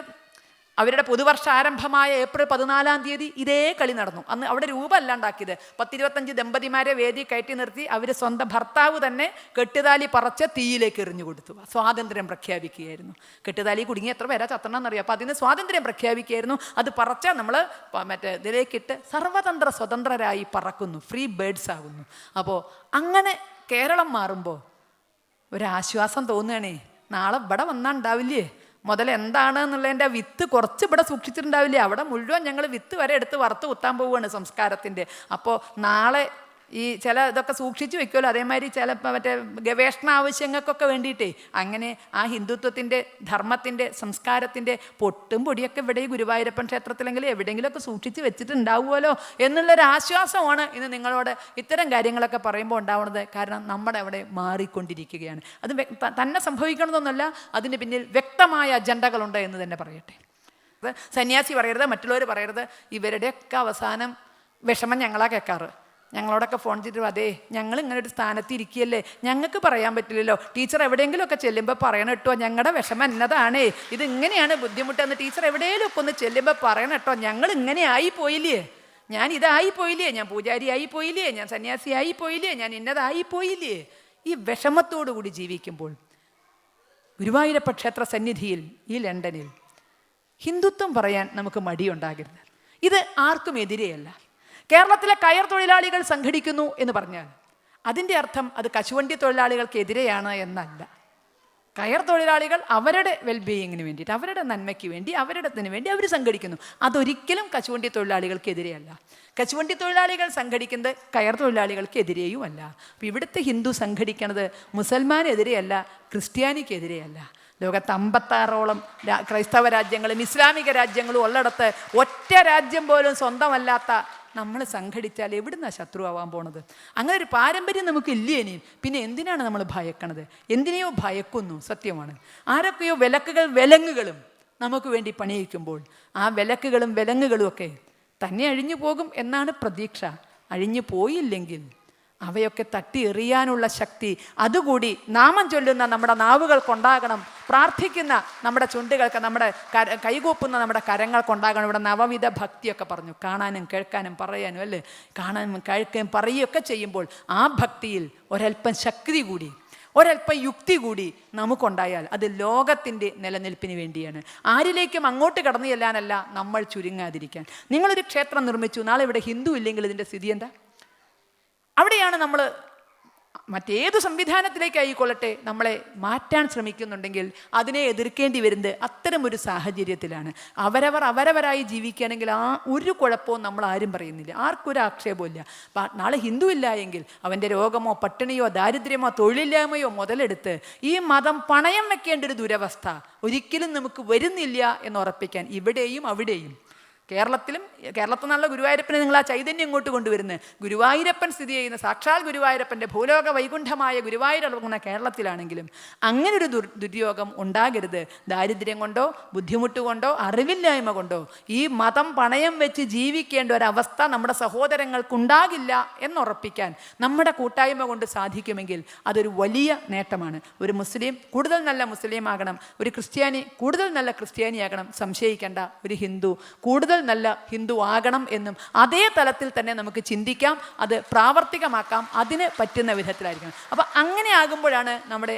അവരുടെ പുതുവർഷ ആരംഭമായ ഏപ്രിൽ 14 ഇതേ കളി നടന്നു. അന്ന് അവിടെ രൂപമല്ല ഉണ്ടാക്കിയത്. 10-25 ദമ്പതിമാരെ വേദി കയറ്റി നിർത്തി അവർ സ്വന്തം ഭർത്താവ് തന്നെ കെട്ടുതാലി പറച്ച് തീയിലേക്ക് എറിഞ്ഞു കൊടുത്തു. സ്വാതന്ത്ര്യം പ്രഖ്യാപിക്കുകയായിരുന്നു. കെട്ടുതാലി കുടുങ്ങി എത്ര പേരാ ചത്തണമെന്നറിയാം. അപ്പോൾ അതിന് സ്വാതന്ത്ര്യം പ്രഖ്യാപിക്കുകയായിരുന്നു. അത് പറച്ചാൽ നമ്മൾ മറ്റേ ഇതിലേക്കിട്ട് സർവതന്ത്ര സ്വതന്ത്രരായി പറക്കുന്നു, ഫ്രീ ബേഡ്സ് ആകുന്നു. അപ്പോൾ അങ്ങനെ കേരളം മാറുമ്പോൾ ഒരാശ്വാസം തോന്നുകയാണേ. നാളെ ഇവിടെ വന്നാൽ ഉണ്ടാവില്ലേ മുതൽ എന്താണ് എന്നുള്ളതിൻ്റെ വിത്ത് കുറച്ച് ഇവിടെ സൂക്ഷിച്ചിട്ടുണ്ടാവില്ലേ? അവിടെ മുഴുവൻ ഞങ്ങൾ വിത്ത് വരെ എടുത്ത് വറുത്ത് കുത്താൻ പോവുകയാണ് സംസ്കാരത്തിൻ്റെ. അപ്പോൾ നാളെ ഈ ചില ഇതൊക്കെ സൂക്ഷിച്ച് വെക്കുമല്ലോ, അതേമാതിരി ചില മറ്റേ ഗവേഷണ ആവശ്യങ്ങൾക്കൊക്കെ വേണ്ടിയിട്ടേ അങ്ങനെ ആ ഹിന്ദുത്വത്തിൻ്റെ ധർമ്മത്തിൻ്റെ സംസ്കാരത്തിൻ്റെ പൊട്ടും പൊടിയൊക്കെ ഇവിടെ ഗുരുവായൂരപ്പൻ ക്ഷേത്രത്തിലെങ്കിലും എവിടെയെങ്കിലുമൊക്കെ സൂക്ഷിച്ച് വെച്ചിട്ടുണ്ടാവുമല്ലോ എന്നുള്ളൊരു ആശ്വാസമാണ് ഇന്ന് നിങ്ങളോട് ഇത്തരം കാര്യങ്ങളൊക്കെ പറയുമ്പോൾ ഉണ്ടാവുന്നത്. കാരണം നമ്മുടെ അവിടെ മാറിക്കൊണ്ടിരിക്കുകയാണ്. അത് തന്നെ സംഭവിക്കണമെന്നൊന്നുമല്ല, അതിന് പിന്നിൽ വ്യക്തമായ അജണ്ടകളുണ്ട് എന്ന് തന്നെ പറയട്ടെ. സന്യാസി പറയരുത്, മറ്റുള്ളവർ പറയരുത്. ഇവരുടെയൊക്കെ അവസാനം വിഷമം ഞങ്ങളാ കേൾക്കാറ്. ഞങ്ങളോടൊക്കെ ഫോൺ ചെയ്തിട്ട് അതെ ഞങ്ങൾ ഇങ്ങനെ ഒരു സ്ഥാനത്ത് ഇരിക്കുകയല്ലേ, ഞങ്ങൾക്ക് പറയാൻ പറ്റില്ലല്ലോ, ടീച്ചർ എവിടെയെങ്കിലുമൊക്കെ ചെല്ലുമ്പോൾ പറയണം കേട്ടോ ഞങ്ങളുടെ വിഷമം എന്നതാണേ, ഇതിങ്ങനെയാണ് ബുദ്ധിമുട്ടെന്ന് ടീച്ചർ എവിടെയെങ്കിലുമൊക്കെ ഒന്ന് ചെല്ലുമ്പോൾ പറയണം കേട്ടോ, ഞങ്ങൾ ഇങ്ങനെ ആയിപ്പോയില്ലേ, ഞാൻ ഇതായിപ്പോയില്ലേ, ഞാൻ പൂജാരി ആയിപ്പോയില്ലേ, ഞാൻ സന്യാസി ആയിപ്പോയില്ലേ, ഞാൻ ഇന്നതായിപ്പോയില്ലേ. ഈ വിഷമത്തോടു കൂടി ജീവിക്കുമ്പോൾ ഗുരുവായൂരപ്പ ക്ഷേത്ര സന്നിധിയിൽ ഈ ലണ്ടനിൽ ഹിന്ദുത്വം പറയാൻ നമുക്ക് മടിയുണ്ടാകരുത്. ഇത് ആർക്കും എതിരെയല്ല. കേരളത്തിലെ കയർ തൊഴിലാളികൾ സംഘടിക്കുന്നു എന്ന് പറഞ്ഞാൽ അതിൻ്റെ അർത്ഥം അത് കശുവണ്ടി തൊഴിലാളികൾക്കെതിരെയാണ് എന്നല്ല. കയർ തൊഴിലാളികൾ അവരുടെ വെൽബീയിങ്ങിന് വേണ്ടിയിട്ട്, അവരുടെ നന്മയ്ക്ക് വേണ്ടി, അവരുടെത്തിന് വേണ്ടി അവർ സംഘടിക്കുന്നു. അതൊരിക്കലും കശുവണ്ടി തൊഴിലാളികൾക്കെതിരെയല്ല. കശുവണ്ടി തൊഴിലാളികൾ സംഘടിക്കുന്നത് കയർ തൊഴിലാളികൾക്കെതിരെയുമല്ല. അപ്പോൾ ഇവിടുത്തെ ഹിന്ദു സംഘടിക്കുന്നത് മുസൽമാനെതിരെയല്ല, ക്രിസ്ത്യാനിക്കെതിരെയല്ല. ലോകത്ത് 56ഓളം ക്രൈസ്തവ രാജ്യങ്ങളും ഇസ്ലാമിക രാജ്യങ്ങളും ഉള്ളിടത്ത് ഒറ്റ രാജ്യം പോലും സ്വന്തമല്ലാത്ത നമ്മൾ സംഘടിച്ചാൽ എവിടുന്നാണ് ശത്രു ആവാൻ പോണത്? അങ്ങനെ ഒരു പാരമ്പര്യം നമുക്ക് ഇല്ലേ ഇനിയും. പിന്നെ എന്തിനാണ് നമ്മൾ ഭയക്കണത്? എന്തിനെയോ ഭയക്കുന്നു, സത്യമാണ്. ആരൊക്കെയോ വിലങ്ങുകളും നമുക്ക് വേണ്ടി പണിയിക്കുമ്പോൾ ആ വിലക്കുകളും വിലങ്ങുകളും ഒക്കെ തന്നെ അഴിഞ്ഞു പോകും എന്നാണ് പ്രതീക്ഷ. അഴിഞ്ഞു പോയില്ലെങ്കിൽ അവയൊക്കെ തട്ടി എറിയാനുള്ള ശക്തി അതുകൂടി നാമം ചൊല്ലുന്ന നമ്മുടെ നാവുകൾക്കുണ്ടാകണം. പ്രാർത്ഥിക്കുന്ന നമ്മുടെ ചുണ്ടുകൾക്ക്, നമ്മുടെ കൈകൂപ്പുന്ന നമ്മുടെ കരങ്ങൾക്കുണ്ടാകണം. ഇവിടെ നവവിധ ഭക്തിയൊക്കെ പറഞ്ഞു, കാണാനും കേൾക്കാനും പറയാനും അല്ലേ, കാണാനും കേൾക്കുകയും പറയുകയൊക്കെ ചെയ്യുമ്പോൾ ആ ഭക്തിയിൽ ഒരല്പം ശക്തി കൂടി, ഒരല്പം യുക്തി കൂടി നമുക്കുണ്ടായാൽ അത് ലോകത്തിൻ്റെ നിലനിൽപ്പിന് വേണ്ടിയാണ്. ആരിലേക്കും അങ്ങോട്ട് കടന്നു ചെല്ലാനല്ല, നമ്മൾ ചുരുങ്ങാതിരിക്കാൻ. നിങ്ങളൊരു ക്ഷേത്രം നിർമ്മിച്ചു, നാളെ ഇവിടെ ഹിന്ദു ഇല്ലെങ്കിൽ ഇതിൻ്റെ സ്ഥിതി എന്താ? അവിടെയാണ് നമ്മൾ മറ്റേതു സംവിധാനത്തിലേക്കായിക്കൊള്ളട്ടെ നമ്മളെ മാറ്റാൻ ശ്രമിക്കുന്നുണ്ടെങ്കിൽ അതിനെ എതിർക്കേണ്ടി വരുന്നത് അത്തരമൊരു സാഹചര്യത്തിലാണ്. അവരവരായി ജീവിക്കുകയാണെങ്കിൽ ആ ഒരു കുഴപ്പവും നമ്മൾ ആരും പറയുന്നില്ല, ആർക്കൊരു ആക്ഷേപമില്ല. നാളെ ഹിന്ദു ഇല്ല എങ്കിൽ അവൻ്റെ രോഗമോ പട്ടിണിയോ ദാരിദ്ര്യമോ തൊഴിലില്ലായ്മയോ മുതലെടുത്ത് ഈ മതം പണയം വെക്കേണ്ട ഒരു ദുരവസ്ഥ ഒരിക്കലും നമുക്ക് വരുന്നില്ല എന്ന് ഉറപ്പിക്കാൻ ഇവിടെയും അവിടെയും കേരളത്തിൽ നിന്നുള്ള ഗുരുവായൂരപ്പനെ നിങ്ങൾ ആ ചൈതന്യം ഇങ്ങോട്ട് കൊണ്ടുവരുന്നത്. ഗുരുവായൂരപ്പൻ സ്ഥിതി ചെയ്യുന്ന സാക്ഷാൽ ഗുരുവായൂരപ്പൻ്റെ ഭൂലോക വൈകുണ്ഠമായ ഗുരുവായൂരപ്പന കേരളത്തിലാണെങ്കിലും അങ്ങനൊരു ദുര്യോഗം ഉണ്ടാകരുത്. ദാരിദ്ര്യം കൊണ്ടോ ബുദ്ധിമുട്ട് കൊണ്ടോ അറിവില്ലായ്മ കൊണ്ടോ ഈ മതം പണയം വെച്ച് ജീവിക്കേണ്ട ഒരവസ്ഥ നമ്മുടെ സഹോദരങ്ങൾക്കുണ്ടാകില്ല എന്നുറപ്പിക്കാൻ നമ്മുടെ കൂട്ടായ്മ കൊണ്ട് സാധിക്കുമെങ്കിൽ അതൊരു വലിയ നേട്ടമാണ്. ഒരു മുസ്ലിം കൂടുതൽ നല്ല മുസ്ലിം ആകണം, ഒരു ക്രിസ്ത്യാനി കൂടുതൽ നല്ല ക്രിസ്ത്യാനിയാകണം, സംശയിക്കേണ്ട. ഒരു ഹിന്ദു കൂടുതൽ നല്ല ഹിന്ദു ആകണം എന്നും അതേ തലത്തിൽ തന്നെ നമുക്ക് ചിന്തിക്കാം, അത് പ്രാവർത്തികമാക്കാം, അതിന് പറ്റുന്ന വിധത്തിലായിരിക്കണം. അപ്പം അങ്ങനെ ആകുമ്പോഴാണ് നമ്മുടെ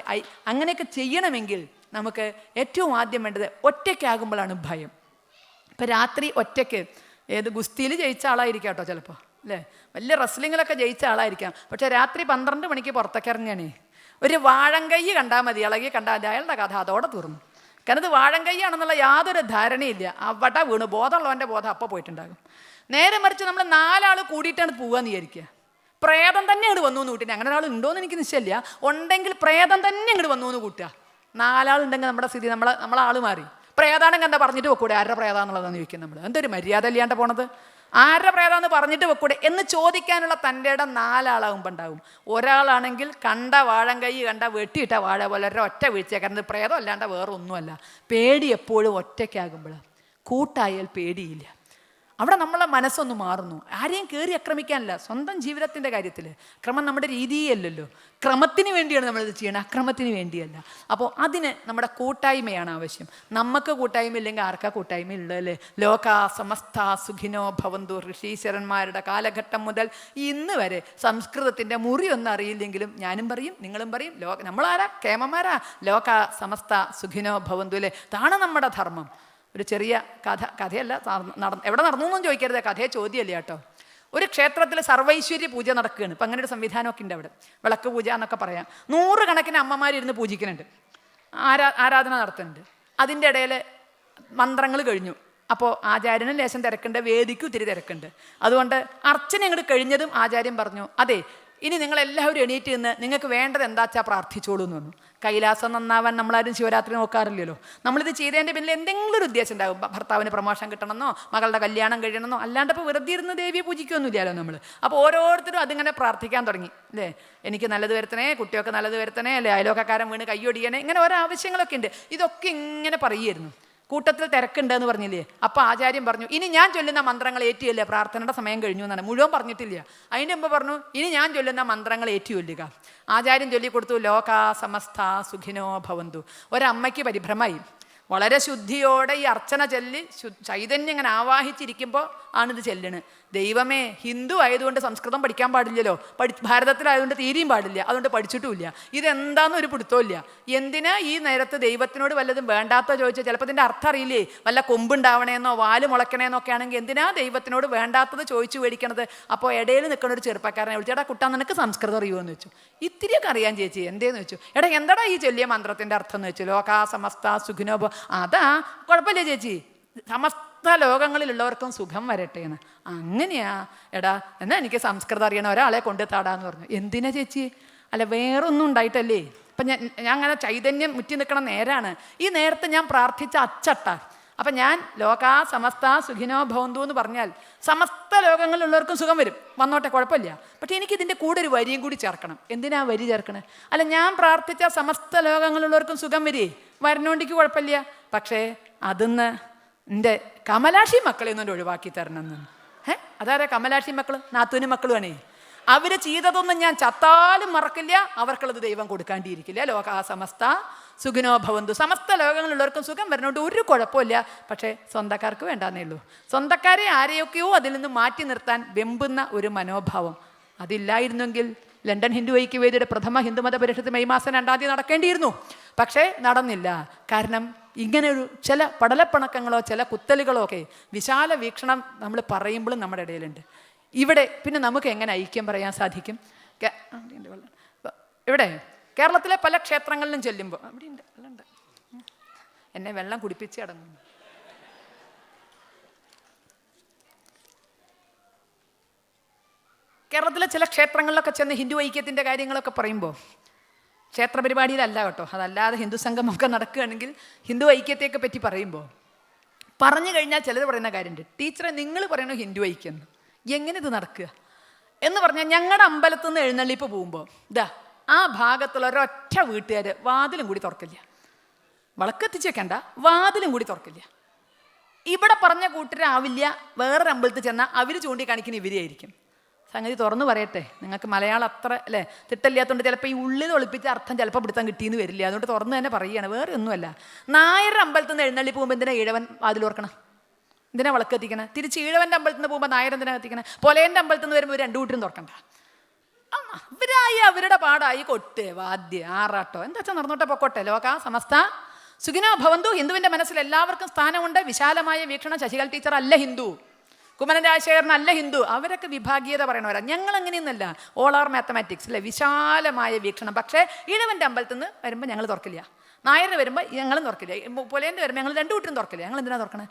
അങ്ങനെയൊക്കെ ചെയ്യണമെങ്കിൽ നമുക്ക് ഏറ്റവും ആദ്യം വേണ്ടത് ഒറ്റയ്ക്കാകുമ്പോഴാണ് ഭയം. ഇപ്പം രാത്രി ഒറ്റയ്ക്ക് ഏത് ഗുസ്തിയിൽ ജയിച്ച ആളായിരിക്കാം കേട്ടോ ചിലപ്പോൾ, അല്ലേ, വലിയ റെസ്ലിങ്ങിലൊക്കെ ജയിച്ച ആളായിരിക്കാം. പക്ഷേ രാത്രി 12 മണിക്ക് പുറത്തേക്ക് ഇറങ്ങിയാണേ ഒരു വാഴങ്കൈ കണ്ടാൽ മതി, ഇളകി കണ്ടാൽ മതി, അയാളുടെ കഥ അതോടെ തീർന്നു. കാരണം ഇത് വാഴങ്കയ്യാണെന്നുള്ള യാതൊരു ധാരണയില്ല. അവിടെ വീണ് ബോധമുള്ളവൻ്റെ ബോധം അപ്പോൾ പോയിട്ടുണ്ടാകും. നേരെ മറിച്ച് നമ്മൾ 4 ആൾ കൂടിയിട്ടാണ് പോകാമെന്ന് വിചാരിക്കുക. പ്രേതം തന്നെ ഇങ്ങോട്ട് വന്നു എന്ന് കൂട്ടിന്. അങ്ങനെ ഒരാൾ ഉണ്ടോയെന്ന് എനിക്ക് നിശ്ചയമില്ല. ഉണ്ടെങ്കിൽ പ്രേതം തന്നെ ഇങ്ങോട്ട് വന്നു എന്ന് കൂട്ടുക. 4 ആളുണ്ടെങ്കിൽ നമ്മുടെ സ്ഥിതി നമ്മളെ ആൾ മാറി. പ്രേതാണെങ്കിൽ എന്താ പറഞ്ഞിട്ട് വെക്കൂടെ ആരുടെ പ്രേതാന്നുള്ളതെന്ന് ചോദിക്കും നമ്മൾ. എന്തൊരു മര്യാദ ഇല്ലാണ്ട് പോണത്. ആരുടെ പ്രേതാന്ന് പറഞ്ഞിട്ട് വെക്കൂടെ എന്ന് ചോദിക്കാനുള്ള തൻ്റെ ഇടം 4 ആളാകുമ്പോൾ ഉണ്ടാവും. ഒരാളാണെങ്കിൽ കണ്ട വാഴങ്കൈ കണ്ട വെട്ടിയിട്ട വാഴ പോലെ ഒറ്റ വീഴ്ച. കാരണം പ്രേതം അല്ലാണ്ട് വേറെ ഒന്നുമല്ല. പേടി എപ്പോഴും ഒറ്റയ്ക്കാകുമ്പോൾ, കൂട്ടായാൽ പേടിയില്ല. അവിടെ നമ്മളെ മനസ്സൊന്ന് മാറുന്നു. ആരെയും കയറി ആക്രമിക്കാനല്ല, സ്വന്തം ജീവിതത്തിൻ്റെ കാര്യത്തിൽ. ക്രമം നമ്മുടെ രീതിയല്ലല്ലോ. ക്രമത്തിന് വേണ്ടിയാണ് നമ്മളിത് ചെയ്യണം, അക്രമത്തിന് വേണ്ടിയല്ല. അപ്പോൾ അതിന് നമ്മുടെ കൂട്ടായ്മയാണ് ആവശ്യം. നമുക്ക് കൂട്ടായ്മ ഇല്ലെങ്കിൽ ആർക്കാ കൂട്ടായ്മ ഉള്ളതല്ലേ? ലോക സമസ്ത സുഖിനോ ഭവന്തു. ഋഷീശ്വരന്മാരുടെ കാലഘട്ടം മുതൽ ഇന്ന് വരെ സംസ്കൃതത്തിൻ്റെ മുറിയൊന്നും അറിയില്ലെങ്കിലും ഞാനും പറയും, നിങ്ങളും പറയും, നമ്മളാരാ? കേമന്മാരാ. ലോക സമസ്ത സുഖിനോ ഭവന്തു അല്ലേ? ഇതാണ് നമ്മുടെ ധർമ്മം. ഒരു ചെറിയ കഥയല്ല, എവിടെ നടന്നു എന്നും ചോദിക്കരുത്, കഥയെ ചോദ്യമല്ല കേട്ടോ. ഒരു ക്ഷേത്രത്തിൽ സർവൈശ്വര്യ പൂജ നടക്കുകയാണ്. ഇപ്പം അങ്ങനെ ഒരു സംവിധാനമൊക്കെ ഉണ്ട് അവിടെ, വിളക്ക് പൂജ എന്നൊക്കെ പറയാം. 100 കണക്കിന് അമ്മമാരിരുന്ന് പൂജിക്കുന്നുണ്ട്, ആരാധന നടത്തുന്നുണ്ട്. അതിൻ്റെ ഇടയിൽ മന്ത്രങ്ങൾ കഴിഞ്ഞു. അപ്പോൾ ആചാര്യനും ലേശം തിരക്കുണ്ട്, വേദിക്കും ഇത്തിരി തിരക്കുണ്ട്. അതുകൊണ്ട് അർച്ചന ഇങ്ങോട്ട് കഴിഞ്ഞതും ആചാര്യൻ പറഞ്ഞു, അതെ ഇനി നിങ്ങളെല്ലാവരും എണീറ്റ് നിന്ന് നിങ്ങൾക്ക് വേണ്ടത് എന്താച്ചാ പ്രാർത്ഥിച്ചോളൂ എന്ന് പറഞ്ഞു. കൈലാസം നന്നാവാൻ നമ്മളാരും ശിവരാത്രി നോക്കാറില്ലല്ലോ. നമ്മളിത് ചെയ്തതിൻ്റെ പിന്നിൽ എന്തെങ്കിലും ഒരു ഉദ്ദേശം ഉണ്ടാകും. ഭർത്താവിന് പ്രമോഷൻ കിട്ടണമെന്നോ, മകളുടെ കല്യാണം കഴിയണമെന്നോ. അല്ലാണ്ട് ഇപ്പോൾ വെറുതെ ഇരുന്ന് ദേവിയെ പൂജിക്കൊന്നുമില്ലല്ലോ നമ്മൾ. അപ്പോൾ ഓരോരുത്തരും അതിങ്ങനെ പ്രാർത്ഥിക്കാൻ തുടങ്ങി അല്ലേ? എനിക്ക് നല്ലത് വരുത്തണേ, കുട്ടിയൊക്കെ നല്ലത് വരുത്തണേ അല്ലേ, അയലോക്കക്കാരൻ വീണ് കൈയൊടിയണേ, ഇങ്ങനെ ഓരോ ആവശ്യങ്ങളൊക്കെ ഉണ്ട്. ഇതൊക്കെ ഇങ്ങനെ പറയുമായിരുന്നു. കൂട്ടത്തിൽ തിരക്കുണ്ടെന്ന് പറഞ്ഞില്ലേ? അപ്പോൾ ആചാര്യൻ പറഞ്ഞു, ഇനി ഞാൻ ചൊല്ലുന്ന മന്ത്രങ്ങൾ ഏറ്റിയല്ലേ, പ്രാർത്ഥനയുടെ സമയം കഴിഞ്ഞു എന്നാണ്. മുഴുവൻ പറഞ്ഞിട്ടില്ല. അതിൻ്റെ മുമ്പ് പറഞ്ഞു, ഇനി ഞാൻ ചൊല്ലുന്ന മന്ത്രങ്ങൾ ഏറ്റു ചൊല്ലുക. ആചാര്യൻ ചൊല്ലിക്കൊടുത്തു, ലോക സമസ്ത സുഖിനോ ഭവന്തു. ഒരമ്മയ്ക്ക് പരിഭ്രമായി. വളരെ ശുദ്ധിയോടെ ഈ അർച്ചന ചൊല്ലി ചൈതന്യം ഇങ്ങനെ ആവാഹിച്ചിരിക്കുമ്പോൾ ആണിത് ചെല്ലണ്. ദൈവമേ, ഹിന്ദു ആയതുകൊണ്ട് സംസ്കൃതം പഠിക്കാൻ പാടില്ലല്ലോ, ഭാരതത്തിലായതുകൊണ്ട് തീരെയും പാടില്ല, അതുകൊണ്ട് പഠിച്ചിട്ടുമില്ല. ഇതെന്താണെന്ന് ഒരു പിടുത്തമില്ല. എന്തിനാ ഈ നേരത്ത് ദൈവത്തിനോട് വല്ലതും വേണ്ടാത്ത ചോദിച്ചാൽ ചിലപ്പോൾ ഇതിൻ്റെ അർത്ഥം അറിയില്ലേ? വല്ല കൊമ്പുണ്ടാവണേന്നോ വാല് മുളയ്ക്കണേന്നോ ഒക്കെ ആണെങ്കിൽ എന്തിനാ ദൈവത്തിനോട് വേണ്ടാത്തത് ചോദിച്ചു മേടിക്കണത്? അപ്പോൾ ഇടയിൽ നിൽക്കുന്ന ഒരു ചെറുപ്പക്കാരനെ വിളിച്ചു, എടാ കുട്ടാ നിനക്ക് സംസ്കൃതം അറിയുമോ എന്ന് വെച്ചു. ഇത്തിരിയൊക്കെ അറിയാൻ ചേച്ചി, എന്തേന്ന് വെച്ചു. എടാ എന്താടാ ഈ ചൊല്ലിയ മന്ത്രത്തിൻ്റെ അർത്ഥം എന്ന് വെച്ചു. ലോകാ സമസ്ത സുഖിനോ. അതാ കുഴപ്പമില്ല ചേച്ചി, സമസ്ത ലോകങ്ങളിലുള്ളവർക്കും സുഖം വരട്ടെ എന്ന്. അങ്ങനെയാ എടാ, എന്നാൽ എനിക്ക് സംസ്കൃതം അറിയണം, ഒരാളെ കൊണ്ട് താടാന്ന് പറഞ്ഞു. എന്തിനാ ചേച്ചി? അല്ല വേറൊന്നും ഉണ്ടായിട്ടല്ലേ. അപ്പം ഞാൻ അങ്ങനെ ചൈതന്യം മുറ്റി നിൽക്കണ നേരാണ് ഈ നേരത്തെ ഞാൻ പ്രാർത്ഥിച്ച അച്ചട്ട. അപ്പം ഞാൻ ലോകാ സമസ്ത സുഖിനോ ഭവന്തു എന്ന് പറഞ്ഞാൽ സമസ്ത ലോകങ്ങളിലുള്ളവർക്കും സുഖം വരും, വന്നോട്ടെ കുഴപ്പമില്ല. പക്ഷേ എനിക്കിതിൻ്റെ കൂടെ ഒരു വരിയും കൂടി ചേർക്കണം. എന്തിനാ വരി ചേർക്കണേ? അല്ല ഞാൻ പ്രാർത്ഥിച്ച സമസ്ത ലോകങ്ങളിലുള്ളവർക്കും സുഖം വരേ, വരണോണ്ടിക്ക് കുഴപ്പമില്ല. പക്ഷേ അതിന്ന് എൻ്റെ കമലാക്ഷി മക്കളെ ഒന്നും ഒഴിവാക്കി തരണമെന്ന്. അതാരാ കമലാക്ഷി മക്കൾ? നാത്തൂനും മക്കളുമാണേ. അവർ ചെയ്തതൊന്നും ഞാൻ ചത്താലും മറക്കില്ല, അവർക്കുള്ളത് ദൈവം കൊടുക്കാണ്ടിയിരിക്കില്ല. ലോകാ സമസ്ത സുഖിനോ ഭവന്തു. സമസ്ത ലോകങ്ങളിലുള്ളവർക്കും സുഖം വരണോണ്ട് ഒരു കുഴപ്പമില്ല. പക്ഷേ സ്വന്തക്കാർക്ക് വേണ്ടാന്നേ ഉള്ളൂ. സ്വന്തക്കാരെ ആരെയൊക്കെയോ അതിൽ നിന്ന് മാറ്റി നിർത്താൻ വെമ്പുന്ന ഒരു മനോഭാവം അതില്ലായിരുന്നെങ്കിൽ ലണ്ടൻ ഹിന്ദു ഐക്യവേദിയുടെ പ്രഥമ ഹിന്ദുമത പരിഷത്ത് മെയ് മാസം 2-ാം തീയതി നടക്കേണ്ടിയിരുന്നു. പക്ഷേ നടന്നില്ല. കാരണം ഇങ്ങനെയൊരു ചില പടലപ്പിണക്കങ്ങളോ ചില കുത്തലുകളോ ഒക്കെ വിശാല വീക്ഷണം നമ്മൾ പറയുമ്പോഴും നമ്മുടെ ഇടയിലുണ്ട്. ഇവിടെ പിന്നെ നമുക്ക് എങ്ങനെ ഐക്യം പറയാൻ സാധിക്കും? ഇവിടെ കേരളത്തിലെ പല ക്ഷേത്രങ്ങളിലും ചെല്ലുമ്പോൾ അവിടെ ഉണ്ട്, വെള്ളമുണ്ട്, എന്നെ വെള്ളം കുടിപ്പിച്ച് അടങ്ങുന്നു. കേരളത്തിലെ ചില ക്ഷേത്രങ്ങളിലൊക്കെ ചെന്ന് ഹിന്ദു ഐക്യത്തിൻ്റെ കാര്യങ്ങളൊക്കെ പറയുമ്പോൾ, ക്ഷേത്ര പരിപാടിയിലല്ല കേട്ടോ, അതല്ലാതെ ഹിന്ദു സംഘമൊക്കെ നടക്കുകയാണെങ്കിൽ ഹിന്ദു ഐക്യത്തെയൊക്കെ പറ്റി പറയുമ്പോൾ പറഞ്ഞു കഴിഞ്ഞാൽ ചിലർ പറയുന്ന കാര്യമുണ്ട്, ടീച്ചറെ നിങ്ങൾ പറയണു ഹിന്ദു ഐക്യം, എങ്ങനെ ഇത് നടക്കുക എന്ന് പറഞ്ഞാൽ ഞങ്ങളുടെ അമ്പലത്തിൽ നിന്ന് എഴുന്നള്ളിപ്പ് പോകുമ്പോൾ ഇതാ ആ ഭാഗത്തുള്ള ഒരൊറ്റ വീട്ടുകാർ വാതിലും കൂടി തുറക്കില്ല, വിളക്കെത്തിച്ച് വെക്കണ്ട, വാതിലും കൂടി തുറക്കില്ല. ഇവിടെ പറഞ്ഞ കൂട്ടരാവില്ല, വേറൊരു അമ്പലത്തിൽ ചെന്നാൽ അവർ ചൂണ്ടിക്കാണിക്കുന്ന ഇവരെയായിരിക്കും. സംഗതി തുറന്നു പറയട്ടെ, നിങ്ങൾക്ക് മലയാളം അത്ര അല്ലേ തിട്ടല്ലാത്തതുകൊണ്ട് ചിലപ്പോൾ ഈ ഉള്ളിൽ ഒളിപ്പിച്ച അർത്ഥം ചിലപ്പോൾ പിടുത്തം കിട്ടിയെന്ന് വരില്ല. അതുകൊണ്ട് തുറന്ന് തന്നെ പറയുകയാണ്, വേറെ ഒന്നുമല്ല. നായരുടെ അമ്പലത്തിൽ നിന്ന് എഴുന്നള്ളി പോകുമ്പോൾ എന്തിനാ ഈഴവൻ വാതിൽ ഓർക്കണം? എന്തിനാ വിളക്ക് എത്തിക്കണം? തിരിച്ച് ഈഴവൻ്റെ അമ്പലത്തിൽ നിന്ന് പോകുമ്പോൾ നായർ എന്തിനാ എത്തിക്കണം? പൊലേൻ്റെ അമ്പലത്തിൽ നിന്ന് വരുമ്പോൾ 2 കൂട്ടരും തുറക്കണ്ട. അവരായി അവരുടെ പാടായി കൊട്ട് വാദ്യ ആറാട്ടോ എന്താ വെച്ചാൽ നടന്നോട്ടെ പൊക്കോട്ടെ. ലോകാ സമസ്ത സുഖിനോ ഭവന്തു. ഹിന്ദുവിൻ്റെ മനസ്സിൽ എല്ലാവർക്കും സ്ഥാനമുണ്ട്. വിശാലമായ വീക്ഷണം. ശശികല ടീച്ചർ അല്ല ഹിന്ദു, കുമ്മനം രാജശേഖരൻ അല്ല ഹിന്ദു, അവരൊക്കെ വിഭാഗീയത പറയണവരാ. ഞങ്ങൾ അങ്ങനെയൊന്നുമല്ല, ഓൾ ആർ മാത്തമാറ്റിക്സ് അല്ലേ, വിശാലമായ വീക്ഷണം. പക്ഷേ ഈഴവൻ്റെ അമ്പലത്തിൽ നിന്ന് വരുമ്പോൾ ഞങ്ങൾ തുറക്കില്ല, നായരുടെ വരുമ്പോൾ ഞങ്ങളും തുറക്കില്ല, പൊലേൻ്റെ വരുമ്പോൾ ഞങ്ങൾ 2 കൂട്ടരും തുറക്കില്ല. ഞങ്ങൾ എന്തിനാണ് തുറക്കണേ?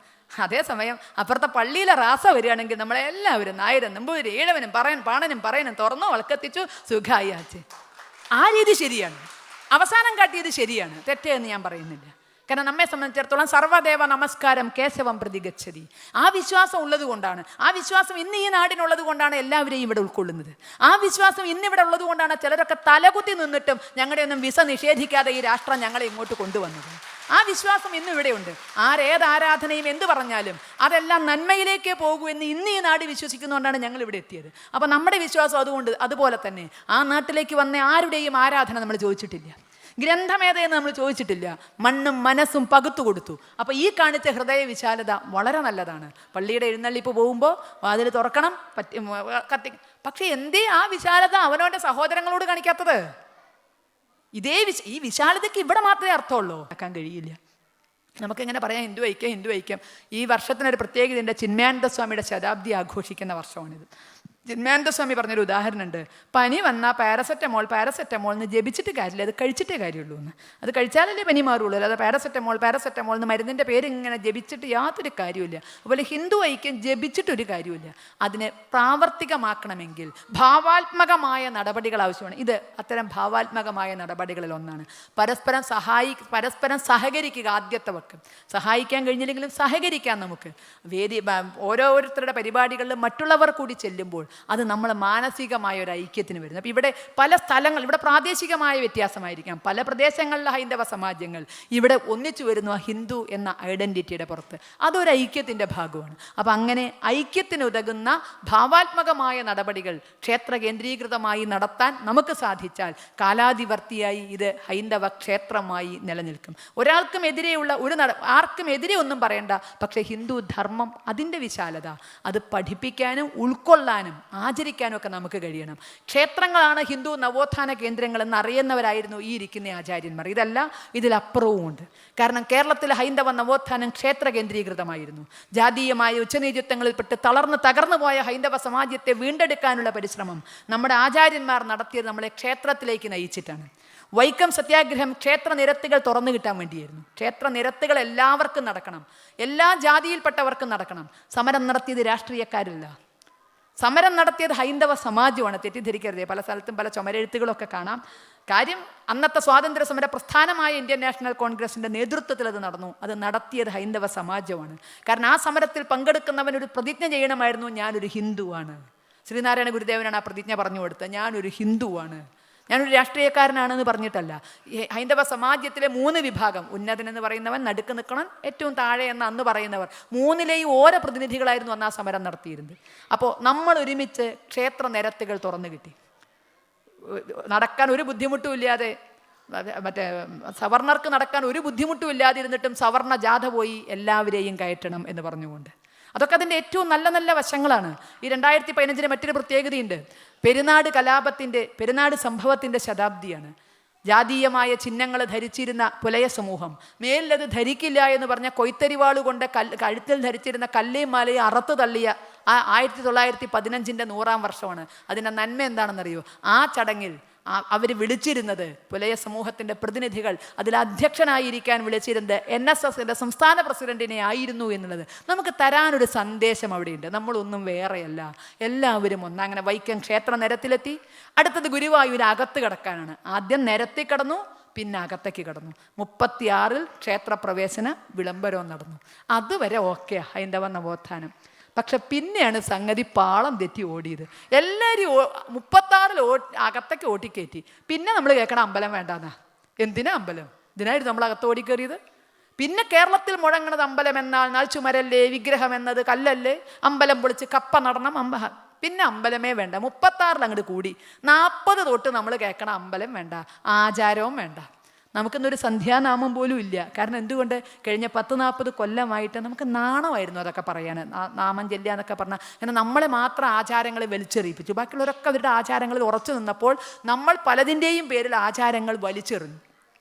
അതേസമയം അപ്പുറത്തെ പള്ളിയിലെ റാസ വരികയാണെങ്കിൽ നമ്മളെല്ലാവരും നായരും നമ്പൂരി ഈഴവനും പാണനും പറയനും തുറന്നോ വിളക്കെത്തിച്ചു സുഖമായി ആച്ച്. ആ രീതി ശരിയാണ്, അവസാനം കാട്ടിയത് ശരിയാണ്, തെറ്റേ എന്ന് ഞാൻ പറയുന്നില്ല. കാരണം നമ്മെ സംബന്ധിച്ചിടത്തോളം സർവ്വദേവ നമസ്കാരം കേശവം പ്രതിഗച്ഛതി. ആ വിശ്വാസം ഉള്ളത് കൊണ്ടാണ്, ആ വിശ്വാസം ഇന്ന് ഈ നാടിനുള്ളത് കൊണ്ടാണ് എല്ലാവരെയും ഇവിടെ ഉൾക്കൊള്ളുന്നത്. ആ വിശ്വാസം ഇന്നിവിടെ ഉള്ളത് കൊണ്ടാണ് ചിലരൊക്കെ തലകുത്തി നിന്നിട്ടും ഞങ്ങളുടെയൊന്നും വിസ നിഷേധിക്കാതെ ഈ രാഷ്ട്രം ഞങ്ങളെ ഇങ്ങോട്ട് കൊണ്ടുവന്നത്. ആ വിശ്വാസം ഇന്നും ഇവിടെയുണ്ട്. ആരേത് ആരാധനയും എന്ത് പറഞ്ഞാലും അതെല്ലാം നന്മയിലേക്കേ പോകൂ എന്ന് ഇന്ന് ഈ നാട് വിശ്വസിക്കുന്നതുകൊണ്ടാണ് ഞങ്ങൾ ഇവിടെ എത്തിയത്. അപ്പം നമ്മുടെ വിശ്വാസം അതുപോലെ തന്നെ ആ നാട്ടിലേക്ക് വന്ന ആരുടെയും ആരാധന നമ്മൾ ചോദിച്ചിട്ടില്ല, ഗ്രന്ഥമേതയെന്ന് നമ്മൾ ചോദിച്ചിട്ടില്ല, മണ്ണും മനസ്സും പകുത്തു കൊടുത്തു. അപ്പോൾ ഈ കാണിച്ച ഹൃദയ വിശാലത വളരെ നല്ലതാണ്. പള്ളിയുടെ എഴുന്നള്ളിപ്പ് പോകുമ്പോൾ വാതിൽ തുറക്കണം, പക്ഷെ എന്തേ ആ വിശാലത അവനവൻ്റെ സഹോദരങ്ങളോട് കാണിക്കാത്തത്? ഈ വിശാലതയ്ക്ക് ഇവിടെ മാത്രമേ അർത്ഥമുള്ളൂ, ആക്കാൻ കഴിയില്ല. നമുക്കിങ്ങനെ പറയാം ഹിന്ദു ഐക്യം. ഈ വർഷത്തിനൊരു പ്രത്യേകതയുണ്ട്. ചിന്മയാനന്ദ സ്വാമിയുടെ ശതാബ്ദി ആഘോഷിക്കുന്ന വർഷമാണിത്. ചിന്മയാനന്ദ സ്വാമി പറഞ്ഞൊരു ഉദാഹരണമുണ്ട്. പനി വന്നാൽ പാരസെറ്റമോൾ എന്ന് ജപിച്ചിട്ട് കാര്യമില്ല, അത് കഴിച്ചിട്ടേ കാര്യമുള്ളൂ എന്ന്. അത് കഴിച്ചാലല്ലേ പനി മാറുള്ളൂ, അല്ലാതെ പാരസെറ്റമോൾ എന്ന് മരുന്നിൻ്റെ പേര് ഇങ്ങനെ ജപിച്ചിട്ട് യാതൊരു കാര്യമില്ല. അതുപോലെ ഹിന്ദു ഐക്യം ജപിച്ചിട്ടൊരു കാര്യമില്ല. അതിനെ പ്രാവർത്തികമാക്കണമെങ്കിൽ ഭാവാത്മകമായ നടപടികൾ ആവശ്യമാണ്. ഇത് അത്തരം ഭാവാത്മകമായ നടപടികളിൽ ഒന്നാണ്. പരസ്പരം സഹകരിക്കുക. ആദ്യത്തെ വക്ക് സഹായിക്കാൻ കഴിഞ്ഞില്ലെങ്കിലും സഹകരിക്കാം. നമുക്ക് ഓരോരുത്തരുടെ പരിപാടികളിൽ മറ്റുള്ളവർ കൂടി ചെല്ലുമ്പോൾ അത് നമ്മൾ മാനസികമായ ഒരു ഐക്യത്തിന് വരുന്നു. അപ്പോൾ ഇവിടെ പല സ്ഥലങ്ങൾ, ഇവിടെ പ്രാദേശികമായ വ്യത്യാസമായിരിക്കാം, പല പ്രദേശങ്ങളിലെ ഹൈന്ദവ സമാജങ്ങൾ ഇവിടെ ഒന്നിച്ചു വരുന്നു ആ ഹിന്ദു എന്ന ഐഡൻറ്റിറ്റിയുടെ പുറത്ത്. അതൊരു ഐക്യത്തിൻ്റെ ഭാഗമാണ്. അപ്പം അങ്ങനെ ഐക്യത്തിന് ഉതകുന്ന ഭാവാത്മകമായ നടപടികൾ ക്ഷേത്ര കേന്ദ്രീകൃതമായി നടത്താൻ നമുക്ക് സാധിച്ചാൽ കാലാതിവർത്തിയായി ഇത് ഹൈന്ദവ ക്ഷേത്രമായി നിലനിൽക്കും. ആർക്കും എതിരെ ഒന്നും പറയണ്ട. പക്ഷേ ഹിന്ദു ധർമ്മം, അതിൻ്റെ വിശാലത, അത് പഠിപ്പിക്കാനും ഉൾക്കൊള്ളാനും ആചരിക്കാനും ഒക്കെ നമുക്ക് കഴിയണം. ക്ഷേത്രങ്ങളാണ് ഹിന്ദു നവോത്ഥാന കേന്ദ്രങ്ങൾ എന്നറിയുന്നവരായിരുന്നു ഈ ഇരിക്കുന്ന ആചാര്യന്മാർ. ഇതല്ല, ഇതിലപ്പുറവും ഉണ്ട്. കാരണം കേരളത്തിലെ ഹൈന്ദവ നവോത്ഥാനം ക്ഷേത്ര കേന്ദ്രീകൃതമായിരുന്നു. ജാതീയമായ ഉച്ചനീചത്വങ്ങളിൽപ്പെട്ട് തകർന്നു പോയ ഹൈന്ദവ സമാജത്തെ വീണ്ടെടുക്കാനുള്ള പരിശ്രമം നമ്മുടെ ആചാര്യന്മാർ നടത്തിയത് നമ്മളെ ക്ഷേത്രത്തിലേക്ക് നയിച്ചിട്ടാണ്. വൈക്കം സത്യാഗ്രഹം ക്ഷേത്ര നിരത്തുകൾ തുറന്നു കിട്ടാൻ വേണ്ടിയായിരുന്നു. ക്ഷേത്ര നിരത്തുകൾ എല്ലാവർക്കും നടക്കണം, എല്ലാ ജാതിയിൽപ്പെട്ടവർക്കും നടക്കണം. സമരം നടത്തിയത് രാഷ്ട്രീയക്കാരല്ല, സമരം നടത്തിയത് ഹൈന്ദവ സമാജമാണ്. തെറ്റിദ്ധരിക്കരുതേ. പല സ്ഥലത്തും പല ചുമരെഴുത്തുകളൊക്കെ കാണാം. കാര്യം, അന്നത്തെ സ്വാതന്ത്ര്യ സമര പ്രസ്ഥാനമായ ഇന്ത്യൻ നാഷണൽ കോൺഗ്രസിൻ്റെ നേതൃത്വത്തിൽ അത് നടന്നു. അത് നടത്തിയത് ഹൈന്ദവ സമാജമാണ്. കാരണം ആ സമരത്തിൽ പങ്കെടുക്കുന്നവനൊരു പ്രതിജ്ഞ ചെയ്യണമായിരുന്നു, ഞാനൊരു ഹിന്ദുവാണ്. ശ്രീനാരായണ ഗുരുദേവനാണ് ആ പ്രതിജ്ഞ പറഞ്ഞു കൊടുത്തത്. ഞാനൊരു ഹിന്ദുവാണ്, ഞാനൊരു രാഷ്ട്രീയക്കാരനാണെന്ന് പറഞ്ഞിട്ടല്ല. ഹൈന്ദവ സമാജത്തിലെ 3 വിഭാഗം, ഉന്നതനെന്ന് പറയുന്നവൻ, നടുക്ക് നിൽക്കണം, ഏറ്റവും താഴെ എന്ന് അന്ന് പറയുന്നവർ, 3ലെയും ഓരോ പ്രതിനിധികളായിരുന്നു അന്ന് ആ സമരം നടത്തിയിരുന്നത്. അപ്പോൾ നമ്മൾ ഒരുമിച്ച് ക്ഷേത്ര നിരത്തുകൾ തുറന്നു കിട്ടി. നടക്കാൻ ഒരു ബുദ്ധിമുട്ടും ഇല്ലാതെ, സവർണർക്ക് നടക്കാൻ ഒരു ബുദ്ധിമുട്ടും ഇല്ലാതിരുന്നിട്ടും സവർണ ജാഥ പോയി എല്ലാവരെയും കയറ്റണം എന്ന് പറഞ്ഞുകൊണ്ട്. അതൊക്കെ അതിൻ്റെ ഏറ്റവും നല്ല നല്ല വശങ്ങളാണ്. ഈ 2015 മറ്റൊരു പ്രത്യേകതയുണ്ട്. പെരുന്നാട് സംഭവത്തിൻ്റെ ശതാബ്ദിയാണ്. ജാതീയമായ ചിഹ്നങ്ങൾ ധരിച്ചിരുന്ന പുലയ സമൂഹം മേലിലത് ധരിക്കില്ല എന്ന് പറഞ്ഞ കൊയ്ത്തരിവാളുകൊണ്ട് കഴുത്തിൽ ധരിച്ചിരുന്ന കല്ലേയും മാലയും അറുത്ത് തള്ളിയ ആ 1915 100-ാം വർഷമാണ്. അതിൻ്റെ നന്മ എന്താണെന്നറിയോ? ആ ചടങ്ങിൽ അവർ വിളിച്ചിരുന്നത്, പുലയ സമൂഹത്തിൻ്റെ പ്രതിനിധികൾ അതിൽ അധ്യക്ഷനായിരിക്കാൻ വിളിച്ചിരുന്നത് NSSൻ്റെ സംസ്ഥാന പ്രസിഡന്റിനെ ആയിരുന്നു എന്നുള്ളത് നമുക്ക് തരാനൊരു സന്ദേശം അവിടെയുണ്ട്. നമ്മളൊന്നും വേറെയല്ല, എല്ലാവരും ഒന്ന്. അങ്ങനെ വൈക്കം ക്ഷേത്ര നിരത്തിലെത്തി. അടുത്തത് ഗുരുവായൂർ അകത്ത് കിടക്കാനാണ്. ആദ്യം നിരത്തി കടന്നു, പിന്നെ അകത്തേക്ക് കടന്നു. 36-ൽ ക്ഷേത്രപ്രവേശന വിളംബരവും നടന്നു. അതുവരെ ഓക്കെ ഹൈന്ദവ നവോത്ഥാനം. പക്ഷെ പിന്നെയാണ് സംഗതി പാളം തെറ്റി ഓടിയത്. എല്ലാവരും 36-ൽ അകത്തേക്ക് ഓട്ടിക്കയറ്റി. പിന്നെ നമ്മൾ കേൾക്കണം അമ്പലം വേണ്ടാന്നാ. എന്തിനാ അമ്പലം? ഇതിനായിരുന്നു നമ്മൾ അകത്ത് ഓടിക്കേറിയത്. പിന്നെ കേരളത്തിൽ മുഴങ്ങണത് അമ്പലം എന്നാൽ ചുമരല്ലേ, വിഗ്രഹം എന്നത് കല്ലല്ലേ, അമ്പലം പൊളിച്ച് കപ്പ നടണം, പിന്നെ അമ്പലമേ വേണ്ട. 36-ൽ അങ്ങോട്ട് കൂടി. 40 തൊട്ട് നമ്മൾ കേൾക്കണം അമ്പലം വേണ്ട, ആചാരവും വേണ്ട. നമുക്കിന്നൊരു സന്ധ്യാനാമം പോലും ഇല്ല. കാരണം എന്തുകൊണ്ട്? കഴിഞ്ഞ 10-40 കൊല്ലമായിട്ട് നമുക്ക് നാണമായിരുന്നു അതൊക്കെ പറയാൻ. നാമം ചെല്ലുക എന്നൊക്കെ പറഞ്ഞാൽ കാരണം നമ്മളെ മാത്രം ആചാരങ്ങളെ വലിച്ചെറിയിപ്പിച്ചു. ബാക്കിയുള്ളവരൊക്കെ അവരുടെ ആചാരങ്ങളിൽ ഉറച്ചു നിന്നപ്പോൾ നമ്മൾ പലതിൻ്റെയും പേരിൽ ആചാരങ്ങൾ വലിച്ചെറിഞ്ഞു.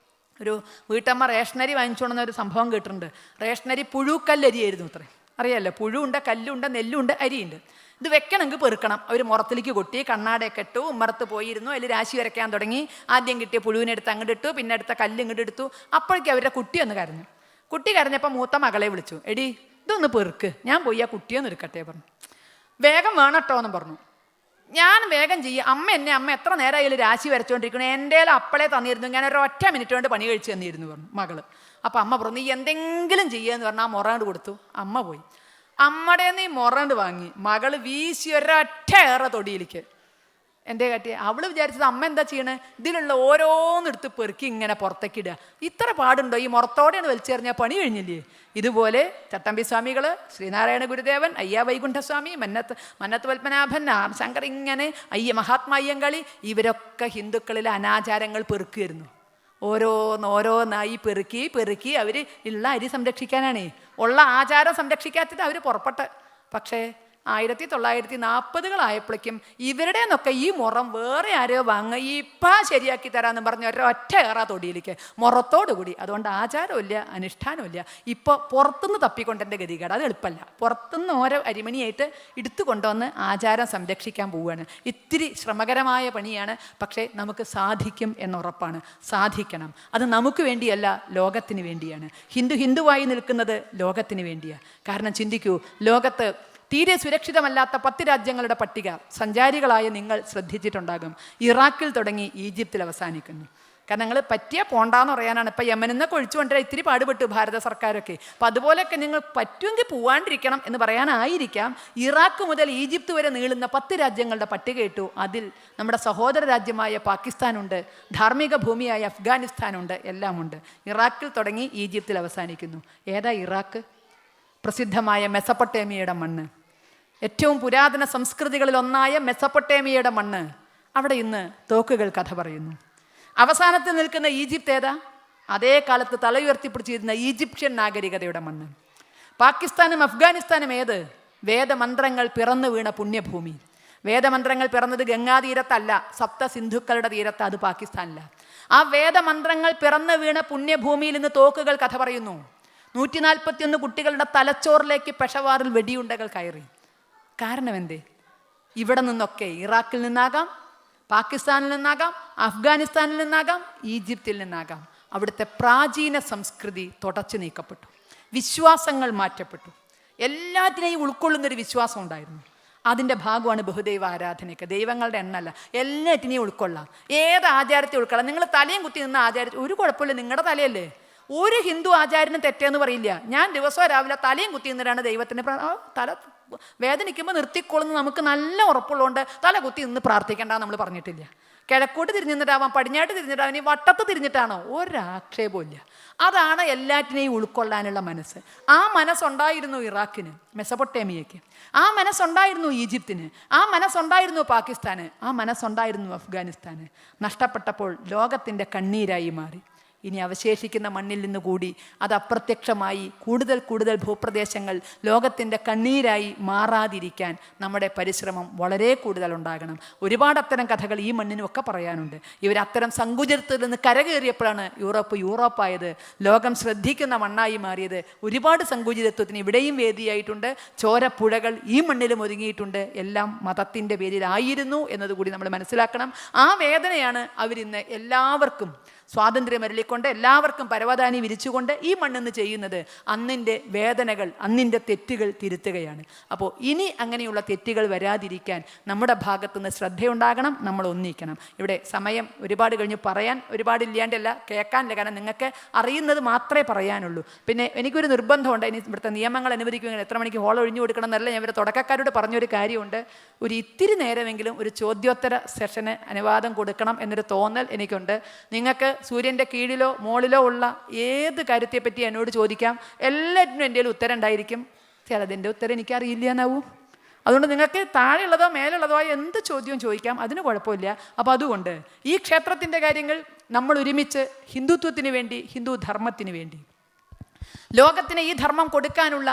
ഒരു വീട്ടമ്മ റേഷനരി വാങ്ങിച്ചുകൊണ്ടെന്ന ഒരു സംഭവം കേട്ടിട്ടുണ്ട്. റേഷനരി പുഴുക്കല്ലരിയായിരുന്നു അത്രേ. അറിയാമല്ലോ, പുഴുണ്ട്, കല്ലുണ്ട്, നെല്ലുണ്ട്, അരിയുണ്ട്. ഇത് വെക്കണമെങ്കിൽ പെറുക്കണം. അവർ മുറത്തിലേക്ക് കൊട്ടി, കണ്ണാടയൊക്കെ ഇട്ടു, ഉമ്മറത്ത് പോയിരുന്നു, അതിൽ രാശി വരയ്ക്കാൻ തുടങ്ങി. ആദ്യം കിട്ടിയ പുഴുവിനെ എടുത്ത് അങ്ങോട്ട് ഇട്ടു, പിന്നെ അടുത്ത കല്ല് ഇങ്ങോട്ട് എടുത്തു. അപ്പോഴേക്കും അവരുടെ കുട്ടി ഒന്ന് കരഞ്ഞു. കുട്ടി കരഞ്ഞപ്പോൾ മൂത്ത മകളെ വിളിച്ചു, എടി ഇതൊന്ന് പെറുക്ക്, ഞാൻ പോയി ആ കുട്ടിയൊന്ന് എടുക്കട്ടെ പറഞ്ഞു. വേഗം വേണട്ടോ എന്ന് പറഞ്ഞു. ഞാൻ വേഗം ചെയ്യും. അമ്മ എത്ര നേരമായാലും രാശി വരച്ചുകൊണ്ടിരിക്കണം, എൻ്റെ അപ്പളെ തന്നിരുന്നു, ഞാൻ ഒരു 1 മിനിറ്റ് കൊണ്ട് പണി കഴിച്ച് തന്നിരുന്നു പറഞ്ഞു മകള്. അപ്പം അമ്മ പറഞ്ഞു, നീ എന്തെങ്കിലും ചെയ്യുകയെന്ന് പറഞ്ഞാൽ ആ മുറ കൊടുത്തു. അമ്മ പോയി. അമ്മയുടെ നീ മുറണ്ട് വാങ്ങി മകള് വീശി ഒരൊറ്റ ഏറെ തൊടിയിലേക്ക്. എൻ്റെ കാട്ടി അവൾ വിചാരിച്ചത് അമ്മ എന്താ ചെയ്യണേ, ഇതിലുള്ള ഓരോന്നെടുത്ത് പെറുക്കി ഇങ്ങനെ പുറത്തേക്ക് ഇടുക. ഇത്ര പാടുണ്ടോ, ഈ മുറത്തോടെയാണ് വലിച്ചെറിഞ്ഞാൽ പണി കഴിഞ്ഞില്ലേ? ഇതുപോലെ ചട്ടമ്പി സ്വാമികൾ, ശ്രീനാരായണ ഗുരുദേവൻ, അയ്യ വൈകുണ്ഠസ്വാമി, മന്നത്ത് പത്മനാഭൻ, ആർ ശങ്കർ, ഇങ്ങനെ മഹാത്മാ അയ്യങ്കാളി, ഇവരൊക്കെ ഹിന്ദുക്കളിലെ അനാചാരങ്ങൾ പെറുക്കുമായിരുന്നു. ഓരോന്നായി പെറുക്കി അവർ ഉള്ള അരി സംരക്ഷിക്കാനാണ്, ഉള്ള ആചാരം സംരക്ഷിക്കാത്തിട്ട് അവർ പുറപ്പെട്ടെ. പക്ഷേ 1940-കളായപ്പോഴേക്കും ഇവരുടെ നിന്നൊക്കെ ഈ മുറം വേറെ ആരോ വാങ്ങുക, ഇപ്പം ശരിയാക്കി തരാമെന്ന് പറഞ്ഞ ഒറ്റ ഏറാ തൊടിയിലേക്ക് മുറത്തോടുകൂടി. അതുകൊണ്ട് ആചാരമില്ല, അനുഷ്ഠാനമില്ല. ഇപ്പോൾ പുറത്തുനിന്ന് തപ്പിക്കൊണ്ടെൻ്റെ ഗതികേട്, അത് എളുപ്പമല്ല. പുറത്തുനിന്ന് ഓരോ അരിമണിയായിട്ട് എടുത്തു കൊണ്ടുവന്ന് ആചാരം സംരക്ഷിക്കാൻ പോവുകയാണ്. ഇത്തിരി ശ്രമകരമായ പണിയാണ്, പക്ഷേ നമുക്ക് സാധിക്കും എന്നുറപ്പാണ്. സാധിക്കണം. അത് നമുക്ക് വേണ്ടിയല്ല, ലോകത്തിന് വേണ്ടിയാണ്. ഹിന്ദുവായി നിൽക്കുന്നത് ലോകത്തിന് വേണ്ടിയാണ്. കാരണം ചിന്തിക്കൂ, ലോകത്ത് തീരെ സുരക്ഷിതമല്ലാത്ത 10 രാജ്യങ്ങളുടെ പട്ടിക സഞ്ചാരികളായ നിങ്ങൾ ശ്രദ്ധിച്ചിട്ടുണ്ടാകും. ഇറാഖിൽ തുടങ്ങി ഈജിപ്തിൽ അവസാനിക്കുന്നു. കാരണം നിങ്ങൾ പറ്റിയ പോണ്ടാന്ന് പറയാനാണ്. ഇപ്പം യമനിൽ നിന്നൊക്കെ ഒഴിച്ചുകൊണ്ടിരാൻ ഇത്തിരി പാടുപെട്ടു ഭാരത സർക്കാരൊക്കെ. അപ്പം അതുപോലെയൊക്കെ നിങ്ങൾ പറ്റുമെങ്കിൽ പോവാണ്ടിരിക്കണം എന്ന് പറയാനായിരിക്കാം ഇറാഖ് മുതൽ ഈജിപ്ത് വരെ നീളുന്ന 10 രാജ്യങ്ങളുടെ പട്ടിക ഇട്ടു. അതിൽ നമ്മുടെ സഹോദര രാജ്യമായ പാകിസ്ഥാനുണ്ട്, ധാർമ്മിക ഭൂമിയായ അഫ്ഗാനിസ്ഥാനുണ്ട്, എല്ലാമുണ്ട്. ഇറാഖിൽ തുടങ്ങി ഈജിപ്തിൽ അവസാനിക്കുന്നു. ഏതാ ഇറാഖ്? പ്രസിദ്ധമായ മെസപ്പൊട്ടേമിയയുടെ മണ്ണ്, ഏറ്റവും പുരാതന സംസ്കൃതികളിൽ ഒന്നായ മെസപ്പൊട്ടേമിയയുടെ മണ്ണ്. അവിടെ ഇന്ന് തോക്കുകൾ കഥ പറയുന്നു. അവസാനത്തിൽ നിൽക്കുന്ന ഈജിപ്ത് ഏതാ? അതേ കാലത്ത് തലയുയർത്തിപ്പിടിച്ചിരുന്ന ഈജിപ്ഷ്യൻ നാഗരികതയുടെ മണ്ണ്. പാകിസ്ഥാനും അഫ്ഗാനിസ്ഥാനും ഏത്? വേദമന്ത്രങ്ങൾ പിറന്നു വീണ പുണ്യഭൂമി. വേദമന്ത്രങ്ങൾ പിറന്നത് ഗംഗാതീരത്തല്ല, സപ്ത സിന്ധുക്കളുടെ തീരത്ത്, അത് പാകിസ്ഥാനില്ല. ആ വേദമന്ത്രങ്ങൾ പിറന്നു വീണ പുണ്യഭൂമിയിൽ നിന്ന് തോക്കുകൾ കഥ പറയുന്നു. 141 കുട്ടികളുടെ തലച്ചോറിലേക്ക് പെഷവാറിൽ വെടിയുണ്ടകൾ കയറി. കാരണം എന്തേ? ഇവിടെ നിന്നൊക്കെ, ഇറാഖിൽ നിന്നാകാം, പാകിസ്ഥാനിൽ നിന്നാകാം, അഫ്ഗാനിസ്ഥാനിൽ നിന്നാകാം, ഈജിപ്തിൽ നിന്നാകാം, അവിടുത്തെ പ്രാചീന സംസ്കൃതി തുടച്ചു നീക്കപ്പെട്ടു, വിശ്വാസങ്ങൾ മാറ്റപ്പെട്ടു. എല്ലാത്തിനെയും ഉൾക്കൊള്ളുന്നൊരു വിശ്വാസം ഉണ്ടായിരുന്നു. അതിൻ്റെ ഭാഗമാണ് ബഹുദൈവ ആരാധനയൊക്കെ. ദൈവങ്ങളുടെ എണ്ണല്ല, എല്ലാറ്റിനെയും ഉൾക്കൊള്ളാം. ഏത് ആചാരത്തെ ഉൾക്കൊള്ളാം. നിങ്ങൾ തലയും കുത്തി നിന്ന ആചാരത്തിൽ ഒരു കുഴപ്പമില്ല, നിങ്ങളുടെ തലയല്ലേ. ഒരു ഹിന്ദു ആചാര്യനും തെറ്റെന്ന് പറയില്ല. ഞാൻ ദിവസവും രാവിലെ തലയും കുത്തി നിന്നിട്ടാണ് ദൈവത്തിന് തല വേദനിക്കുമ്പോൾ നിർത്തിക്കൊള്ളുന്ന നമുക്ക് നല്ല ഉറപ്പുള്ളതുകൊണ്ട് തല കുത്തി നിന്ന് പ്രാർത്ഥിക്കേണ്ട നമ്മൾ പറഞ്ഞിട്ടില്ല. കിഴക്കോട്ട് തിരിഞ്ഞിട്ടാവാം, പടിഞ്ഞാട്ട് തിരിഞ്ഞിട്ടാവാം, ഇനി വട്ടത്ത് തിരിഞ്ഞിട്ടാണോ, ഒരാക്ഷേപവും ഇല്ല. അതാണ് എല്ലാറ്റിനെയും ഉൾക്കൊള്ളാനുള്ള മനസ്സ്. ആ മനസ്സുണ്ടായിരുന്നു ഇറാഖിന്, മെസപ്പൊട്ടേമിയയ്ക്ക്. ആ മനസ്സുണ്ടായിരുന്നു ഈജിപ്തിന്. ആ മനസ്സുണ്ടായിരുന്നു പാകിസ്ഥാന്. ആ മനസ്സുണ്ടായിരുന്നു അഫ്ഗാനിസ്ഥാന്. നഷ്ടപ്പെട്ടപ്പോൾ ലോകത്തിൻ്റെ കണ്ണീരായി മാറി. ഇനി അവശേഷിക്കുന്ന മണ്ണിൽ നിന്ന് കൂടി അത് അപ്രത്യക്ഷമായി കൂടുതൽ ഭൂപ്രദേശങ്ങൾ ലോകത്തിൻ്റെ കണ്ണീരായി മാറാതിരിക്കാൻ നമ്മുടെ പരിശ്രമം വളരെ കൂടുതലുണ്ടാകണം. ഒരുപാട് അത്തരം കഥകൾ ഈ മണ്ണിനുമൊക്കെ പറയാനുണ്ട്. ഇവരത്തരം സങ്കുചിതത്തിൽ നിന്ന് കരകയറിയപ്പോഴാണ് യൂറോപ്പായത്, ലോകം ശ്രദ്ധിക്കുന്ന മണ്ണായി മാറിയത്. ഒരുപാട് സങ്കുചിതത്വത്തിന് ഇവിടെയും വേദിയായിട്ടുണ്ട്. ചോരപ്പുഴകൾ ഈ മണ്ണിലും ഒതുങ്ങിയിട്ടുണ്ട്. എല്ലാം മതത്തിൻ്റെ പേരിലായിരുന്നു എന്നതുകൂടി നമ്മൾ മനസ്സിലാക്കണം. ആ വേദനയാണ് അവരിന്ന് എല്ലാവർക്കും സ്വാതന്ത്ര്യം അരുളിക്കൊണ്ട്, എല്ലാവർക്കും പരവതാനി വിരിച്ചുകൊണ്ട് ഈ മണ്ണിന്ന് ചെയ്യുന്നത്. അന്നിൻ്റെ വേദനകൾ, അന്നിൻ്റെ തെറ്റുകൾ തിരുത്തുകയാണ്. അപ്പോൾ ഇനി അങ്ങനെയുള്ള തെറ്റുകൾ വരാതിരിക്കാൻ നമ്മുടെ ഭാഗത്തുനിന്ന് ശ്രദ്ധയുണ്ടാകണം, നമ്മൾ ഒന്നിക്കണം. ഇവിടെ സമയം ഒരുപാട് കഴിഞ്ഞ് പറയാൻ ഒരുപാടില്ലാണ്ടല്ല, കേൾക്കാനില്ല. കാരണം നിങ്ങൾക്ക് അറിയുന്നത് മാത്രമേ പറയാനുള്ളൂ. പിന്നെ എനിക്കൊരു നിർബന്ധമുണ്ട്, ഇനി ഇവിടുത്തെ നിയമങ്ങൾ അനുവദിക്കുമെങ്കിൽ എത്ര മണിക്ക് ഹോൾ ഒഴിഞ്ഞു കൊടുക്കണം എന്നല്ല. ഞാൻ ഇവരെ തുടക്കക്കാരോട് പറഞ്ഞൊരു കാര്യമുണ്ട്, ഒരു ഇത്തിരി നേരമെങ്കിലും ഒരു ചോദ്യോത്തര സെഷന് അനുവാദം കൊടുക്കണം എന്നൊരു തോന്നൽ എനിക്കുണ്ട്. നിങ്ങൾക്ക് സൂര്യൻ്റെ കീഴിലോ മുകളിലോ ഉള്ള ഏത് കാര്യത്തെപ്പറ്റി എന്നോട് ചോദിക്കാം, എല്ലാറ്റിനും എൻ്റെ ഉത്തരം ഉണ്ടായിരിക്കും. ചിലതിൻ്റെ ഉത്തരം എനിക്കറിയില്ല എന്നാവും. അതുകൊണ്ട് നിങ്ങൾക്ക് താഴെയുള്ളതോ മേലുള്ളതോ എന്ത് ചോദ്യവും ചോദിക്കാം, അതിന് കുഴപ്പമില്ല. അപ്പോൾ അതുകൊണ്ട് ഈ ക്ഷേത്രത്തിൻ്റെ കാര്യങ്ങൾ നമ്മൾ ഒരുമിച്ച് ഹിന്ദുത്വത്തിന് വേണ്ടി, ഹിന്ദു ധർമ്മത്തിന് വേണ്ടി, ലോകത്തിന് ഈ ധർമ്മം കൊടുക്കാനുള്ള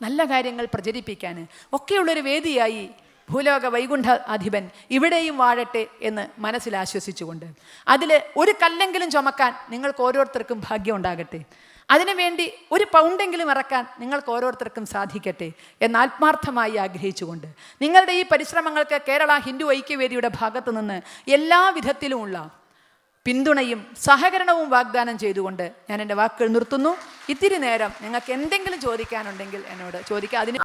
നല്ല കാര്യങ്ങൾ പ്രചരിപ്പിക്കാൻ ഒക്കെയുള്ളൊരു വേദിയായി ഭൂലോക വൈകുണ്ഠ അധിപൻ ഇവിടെയും വാഴട്ടെ എന്ന് മനസ്സിൽ ആശ്വസിച്ചുകൊണ്ട്, അതിൽ ഒരു കല്ലെങ്കിലും ചുമക്കാൻ നിങ്ങൾക്ക് ഓരോരുത്തർക്കും ഭാഗ്യം ഉണ്ടാകട്ടെ. അതിനുവേണ്ടി ഒരു പൗണ്ടെങ്കിലും ഇറക്കാൻ നിങ്ങൾക്ക് ഓരോരുത്തർക്കും സാധിക്കട്ടെ എന്ന് ആത്മാർത്ഥമായി ആഗ്രഹിച്ചുകൊണ്ട്, നിങ്ങളുടെ ഈ പരിശ്രമങ്ങൾക്ക് കേരള ഹിന്ദു ഐക്യവേദിയുടെ ഭാഗത്തു നിന്ന് എല്ലാ വിധത്തിലുമുള്ള പിന്തുണയും സഹകരണവും വാഗ്ദാനം ചെയ്തുകൊണ്ട് ഞാൻ എൻ്റെ വാക്കുകൾ നിർത്തുന്നു. ഇത്തിരി നേരം നിങ്ങൾക്ക് എന്തെങ്കിലും ചോദിക്കാനുണ്ടെങ്കിൽ എന്നോട് ചോദിക്കാം. അതിന്